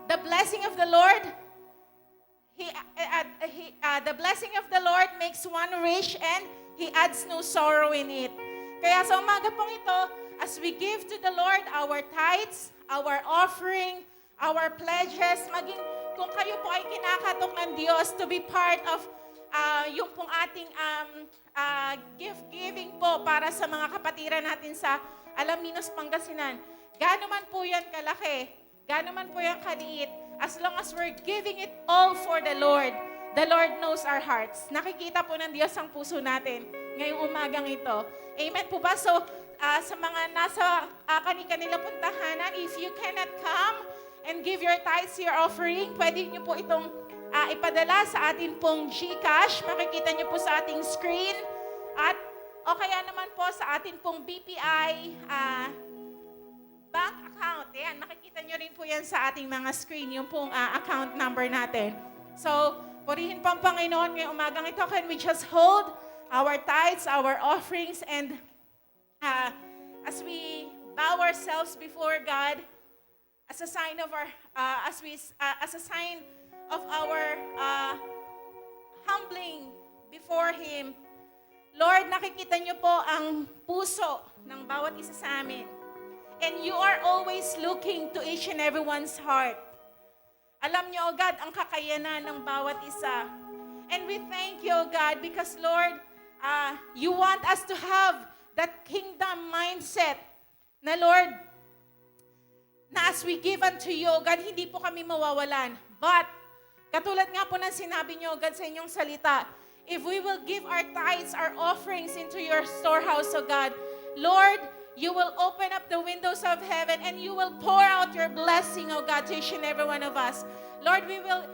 the blessing of the Lord, the blessing of the Lord makes one rich and He adds no sorrow in it. Kaya sa umaga pong ito, as we give to the Lord our tithes, our offering, our pledges, maging kung kayo po ay kinakatok ng Diyos to be part of yung pong ating gift giving po para sa mga kapatiran natin sa Alaminos, Pangasinan. Gaano man po yan kalaki, gaano man po yan kaliit, as long as we're giving it all for the Lord knows our hearts. Nakikita po ng Diyos ang puso natin ngayong umagang ito. Amen po ba? So, sa mga nasa kanilang puntahanan, if you cannot come and give your tithes, your offering, pwede nyo po itong ipadala sa atin pong GCash. Makikita nyo po sa ating screen. At o kaya naman po sa atin pong BPI bank account. Ayan, makikita nyo rin po yan sa ating mga screen, yung pong account number natin. So, purihin po ang Panginoon ngayong umagang ito. Can we just hold our tithes, our offerings, and as we bow ourselves before God, as a sign of our humbling before Him. Lord, nakikita niyo po ang puso ng bawat isa sa amin. And you are always looking to each and everyone's heart. Alam niyo, O God, ang kakayanan ng bawat isa. And we thank you, O God, because Lord, you want us to have that kingdom mindset na Lord, na as we give unto you, God, hindi po kami mawawalan. But, katulad nga po ng sinabi niyo, God, sa inyong salita, if we will give our tithes, our offerings into your storehouse, O God, Lord, you will open up the windows of heaven and you will pour out your blessing, O God, to each and every one of us. Lord, we will,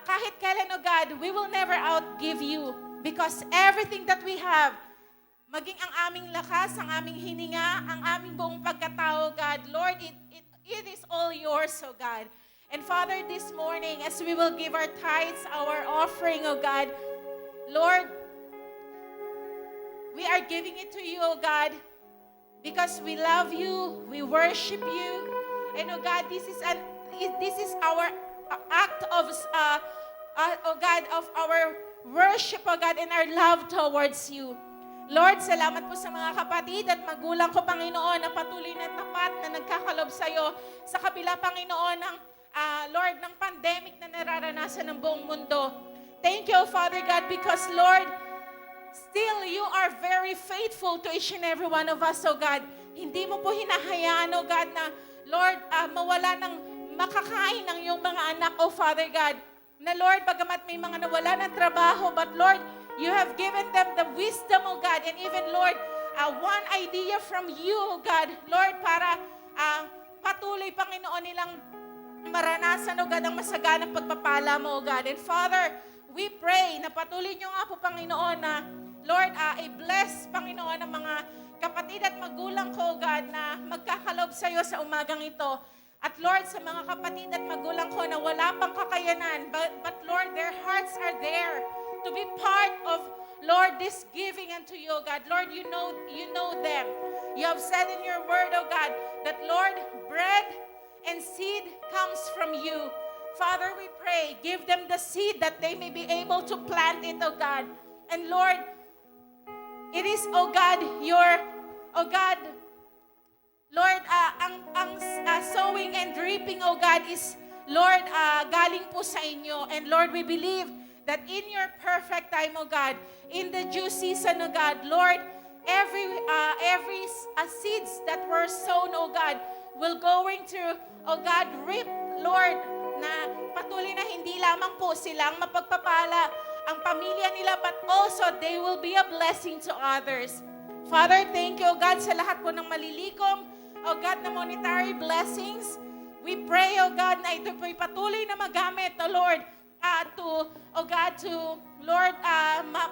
kahit kailan, O God, we will never outgive you because everything that we have, maging ang aming lakas, ang aming hininga, ang aming buong pagkatao, God, Lord, it is all yours, O God. And Father, this morning, as we will give our tithes, our offering, O God, Lord, we are giving it to you, O God, because we love you, we worship you, and O God, this is our act of, O God, of our worship, O God, and our love towards you. Lord, salamat po sa mga kapatid at magulang ko, Panginoon, na patuloy na tapat na nagkakalob sa iyo sa kabila, Panginoon, ng Lord, ng pandemic na nararanasan ng buong mundo. Thank you, Father God, because Lord, still you are very faithful to each and every one of us, O God. Hindi mo po hinahayaan, O God, na Lord, mawala ng makakain ng iyong mga anak, O Father God. Na Lord, bagamat may mga nawala ng trabaho, but Lord, you have given them the wisdom, O God, and even, Lord, one idea from you, O God, Lord, para patuloy, Panginoon, nilang maranasan, O God, ang masaganang pagpapala mo, O God. And Father, we pray na patuloy niyo nga po, Panginoon, na Lord, i-bless, Panginoon, ang mga kapatid at magulang ko, O God, na magkakalob sa iyo sa umagang ito. At Lord, sa mga kapatid at magulang ko na wala pang kakayanan, but Lord, their hearts are there to be part of, Lord, this giving unto you, O God. Lord, you know them. You have said in your word, O God, that Lord, bread and seed comes from you. Father, we pray, give them the seed that they may be able to plant it, O God. And Lord, it is, O God, Lord, ang sowing and reaping, O God, is, Lord, galing po sa inyo. And Lord, we believe that in your perfect time, O God, in the due season, O God, Lord, every seeds that were sown, O God, will going to, O God, reap, Lord, na patuloy na hindi lamang po silang mapagpapala ang pamilya nila, but also they will be a blessing to others. Father, thank you, O God, sa lahat po ng malilikom, O God, na monetary blessings. We pray, O God, na ito po'y patuloy na magamit, O Lord, Lord,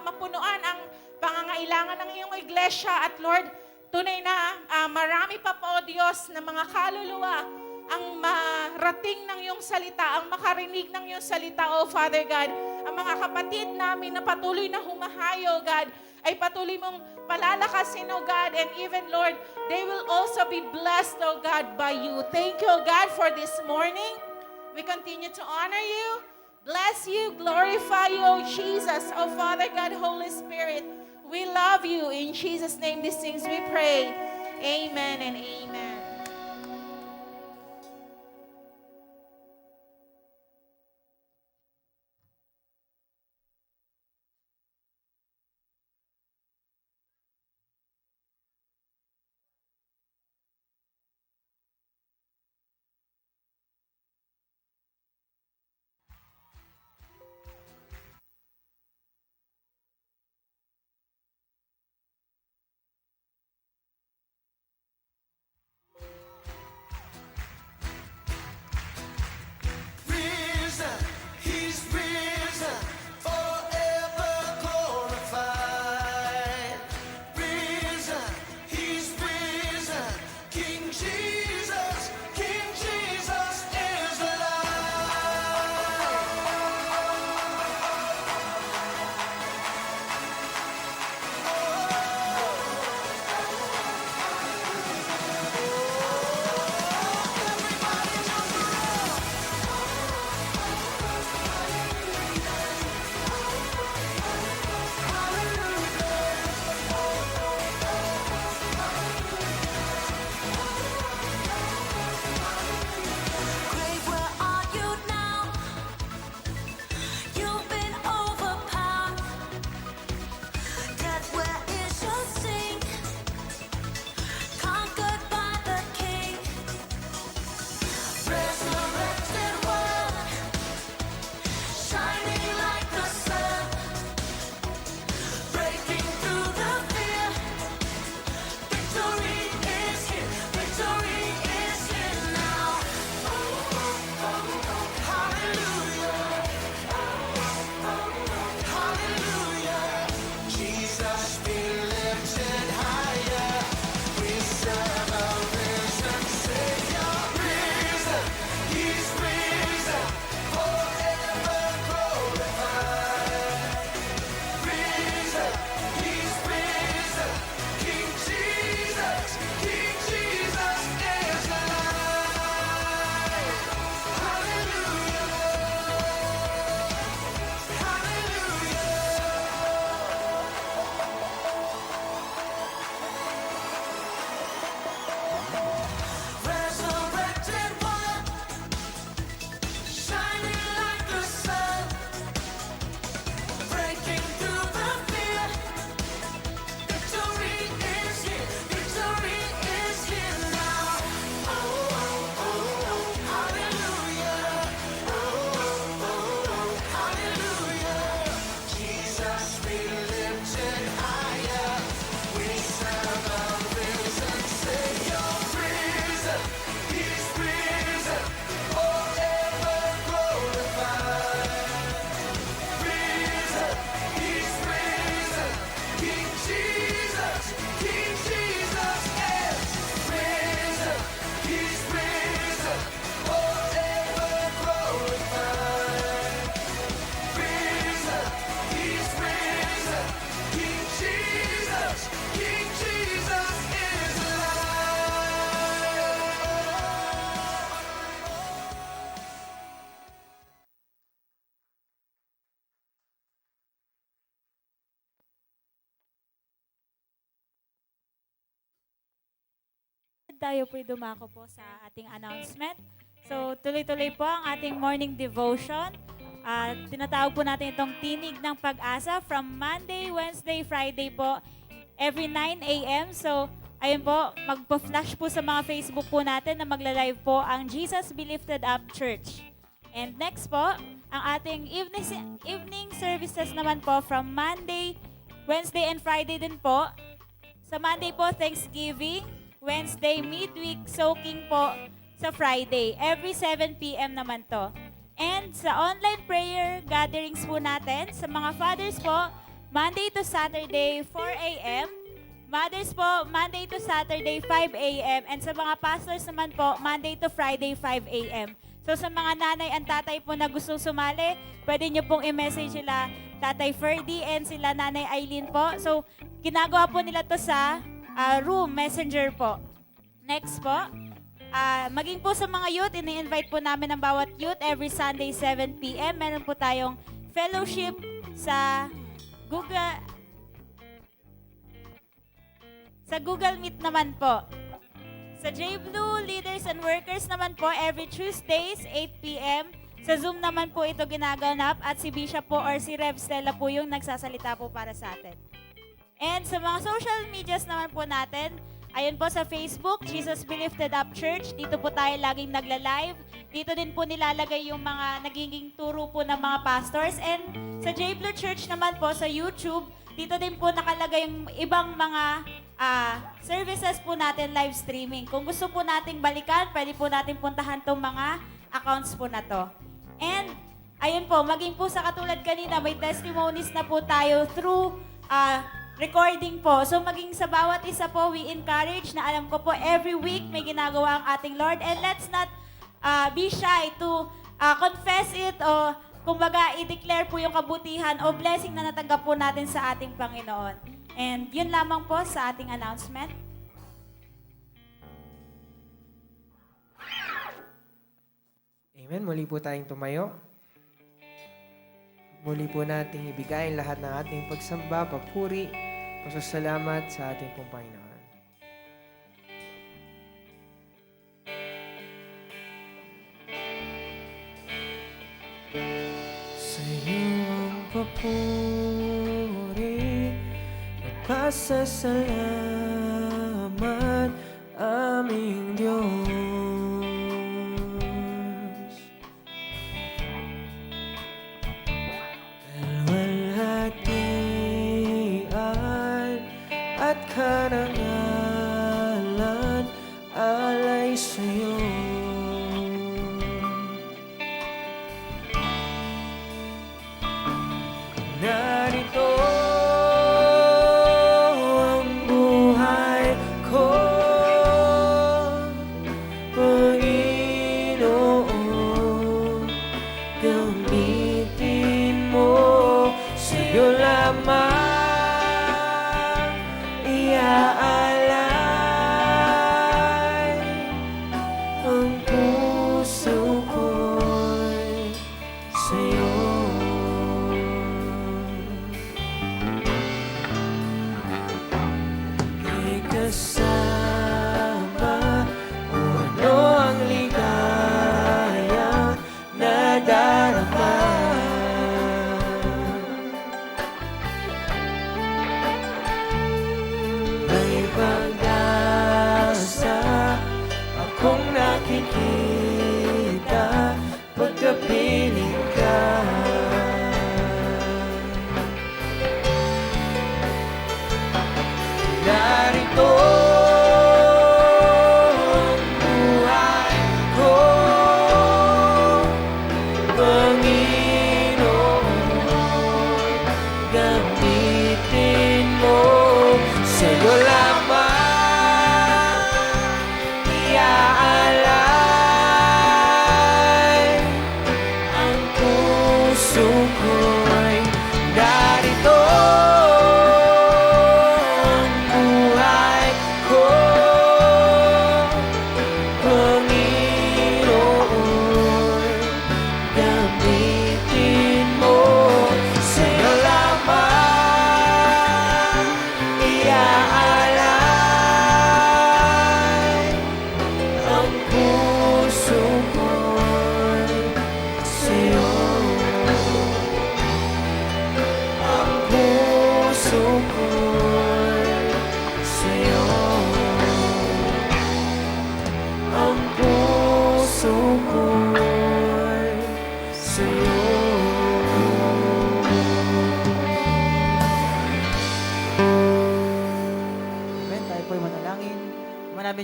mapunuan ang pangangailangan ng iyong iglesia at Lord, tunay na marami pa po, O Diyos, na mga kaluluwa ang marating ng iyong salita, ang makarinig ng iyong salita, O Father God. Ang mga kapatid namin na patuloy na humahayo, God, ay patuloy mong palalakasin, O God, and even, Lord, they will also be blessed, O God, by you. Thank you, O God, for this morning. We continue to honor you, bless you, glorify you, O Jesus, O Father God, Holy Spirit. We love you. In Jesus' name, these things we pray. Amen and amen. Risen, He's risen, forever glorified. Risen, He's risen, King Jesus is Grave, where are you now? You've been overpowered. Death, where is your sting? Conquered by the King. Resurrected one, shining like the sun, breaking through the fear. Victory is here. Victory is here now. Hallelujah. Hallelujah. Jesus be lifted higher. We serve a risen Savior. Risen, He's risen, forever glorified. Risen, He's risen, King Jesus is alive. Hallelujah. Resurrected one, shining like the sun, breaking through the fear. Victory is here. Victory is here now. Hallelujah. Hallelujah. Jesus be lifted higher. We serve a risen Savior. Risen, He's risen, forever glorified. Risen, He's risen, King Jesus is risen. He's risen, forever glorified. Risen, He's risen, King Jesus is Tayo po'y dumako po sa ating announcement. So, tuloy-tuloy po ang ating morning devotion Tinatawag po natin itong Tinig ng Pag-asa from Monday, Wednesday, Friday po, every 9 a.m. So, ayun po, magpa-flash po sa mga Facebook po natin na magla-live po ang Jesus Be Lifted Up Church. And next po, ang ating evening services naman po from Monday, Wednesday, and Friday din po. Sa Monday po, Thanksgiving. Wednesday, midweek soaking po sa Friday. Every 7 p.m. naman to. And sa online prayer gatherings po natin, sa mga fathers po, Monday to Saturday, 4 a.m. Mothers po, Monday to Saturday, 5 a.m. And sa mga pastors naman po, Monday to Friday, 5 a.m. So sa mga nanay and tatay po na gustong sumali, pwede nyo pong i-message sila Tatay Ferdy and sila Nanay Eileen po. So ginagawa po nila to sa room messenger po. Next po, maging po sa mga youth, ini-invite po namin ang bawat youth every Sunday 7 p.m. Meron po tayong fellowship sa Google Meet naman po. Sa JBLU Leaders and Workers naman po every Tuesdays 8 p.m. Sa Zoom naman po ito ginaganap at si Bishop po or si Rev Stella po yung nagsasalita po para sa atin. And sa mga social medias naman po natin, ayun po sa Facebook, Jesus Be Lifted Up Church. Dito po tayo laging nagla-live. Dito din po nilalagay yung mga nagiging turo po ng mga pastors. And sa JBLU Church naman po sa YouTube, dito din po nakalagay yung ibang mga services po natin live streaming. Kung gusto po nating balikan, pwede po natin puntahan tong mga accounts po na to. And ayun po, maging po sa katulad kanina, may testimonies na po tayo through recording po. So maging sa bawat isa po, we encourage na alam ko po every week may ginagawa ang ating Lord. And let's not be shy to confess it o kumbaga i-declare po yung kabutihan o blessing na natanggap po natin sa ating Panginoon. And yun lamang po sa ating announcement. Amen. Muli po tayong tumayo. Muli po nating ibigay lahat ng ating pagsamba, papuri, pasasalamat sa ating pong Panginoon. Sa iyo ang papuri, nagpasasalamat aming Diyos. Kalwalhatian at karangalan alay sa'yo. Narito ang buhay ko, Panginoon, gamitin mo, sa'yo lamang iaalay ang puso ko'y sa'yo. Kasama o ano ang ligaya na darama. May pag-asa akong nakikita pagkapiling ka. Narito ang buhay ko, Panginoon, gamitin mo, sa'yo lamang iaalay ang puso ko'y narito. Sa'yo.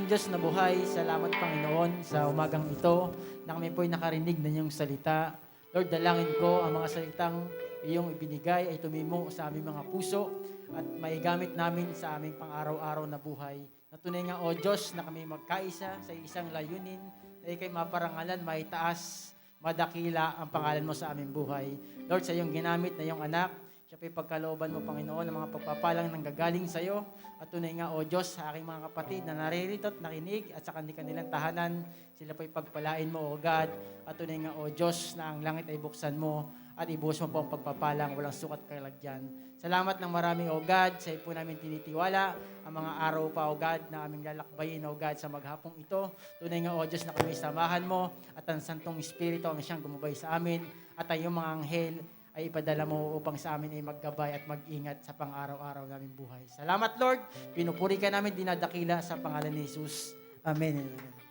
aming Diyos na buhay, salamat Panginoon sa umagang ito na kami po'y nakarinig ng iyong salita. Lord, dalangin ko ang mga salitang iyong ibinigay ay tumimo sa aming mga puso at maigamit namin sa aming pang-araw-araw na buhay. Natunay nga, O Diyos, na kami magkaisa sa isang layunin na ikay maparangalan, maitaas, madakila ang pangalan mo sa aming buhay. Lord, sa iyong ginamit na iyong anak, siya po'y pagkalooban mo, Panginoon, ng mga pagpapalang nanggagaling sa iyo. At tunay nga, O Diyos, sa aking mga kapatid na naririto at nakinig at sa kanilang tahanan, sila po'y pagpalain mo, O God. At tunay nga, O Diyos, na ang langit ay buksan mo at ibuhos mo po ang pagpapalang walang sukat kalagyan. Salamat ng marami, O God, sa iyo po namin tinitiwala ang mga araw pa, O God, na aming lalakbayin, O God, sa maghapong ito. Tunay nga, O Diyos, na kami samahan mo at ang Santong Espiritu ang siyang gumabay sa amin at ang iyong mga anghel ay ipadala mo upang sa amin ay maggabay at mag-ingat sa pang-araw-araw naming buhay. Salamat, Lord. Pinupuri ka namin, dinadakila sa pangalan ni Jesus. Amen. Amen.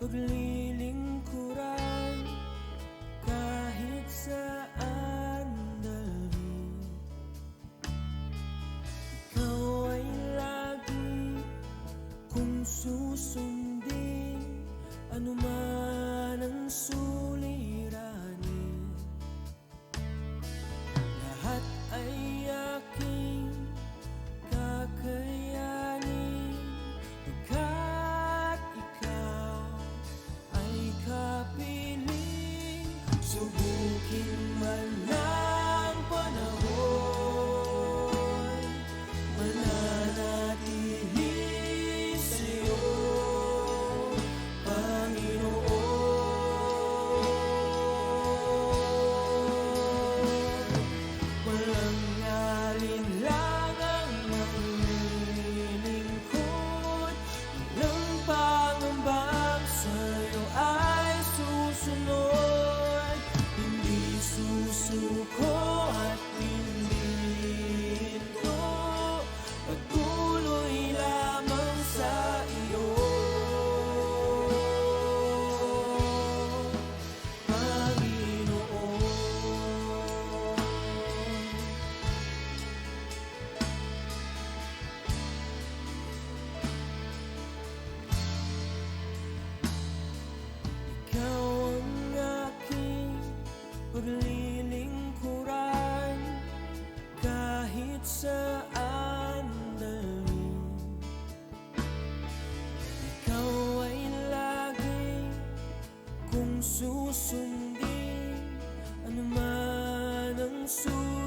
paglilingkuran kahit saan dalhin. Ikaw ay lagi kung susundin, anuman ang suliranin. Lahat ay aking kakayanin, pagkat ikaw ay kapiling. Subukin man ng panahon, mananatili sa'yo, Panginoon. Walang alinlangang maglilingkod, walang pangambang sa'yo ay susunod. Hindi susuko at hindi hinto, patuloy lamang sa iyo, Panginoon. Ikaw ang aking paglilingkuran kahit saan dalhin. Ikaw ay lagi kung susundin, anuman ang suliranin.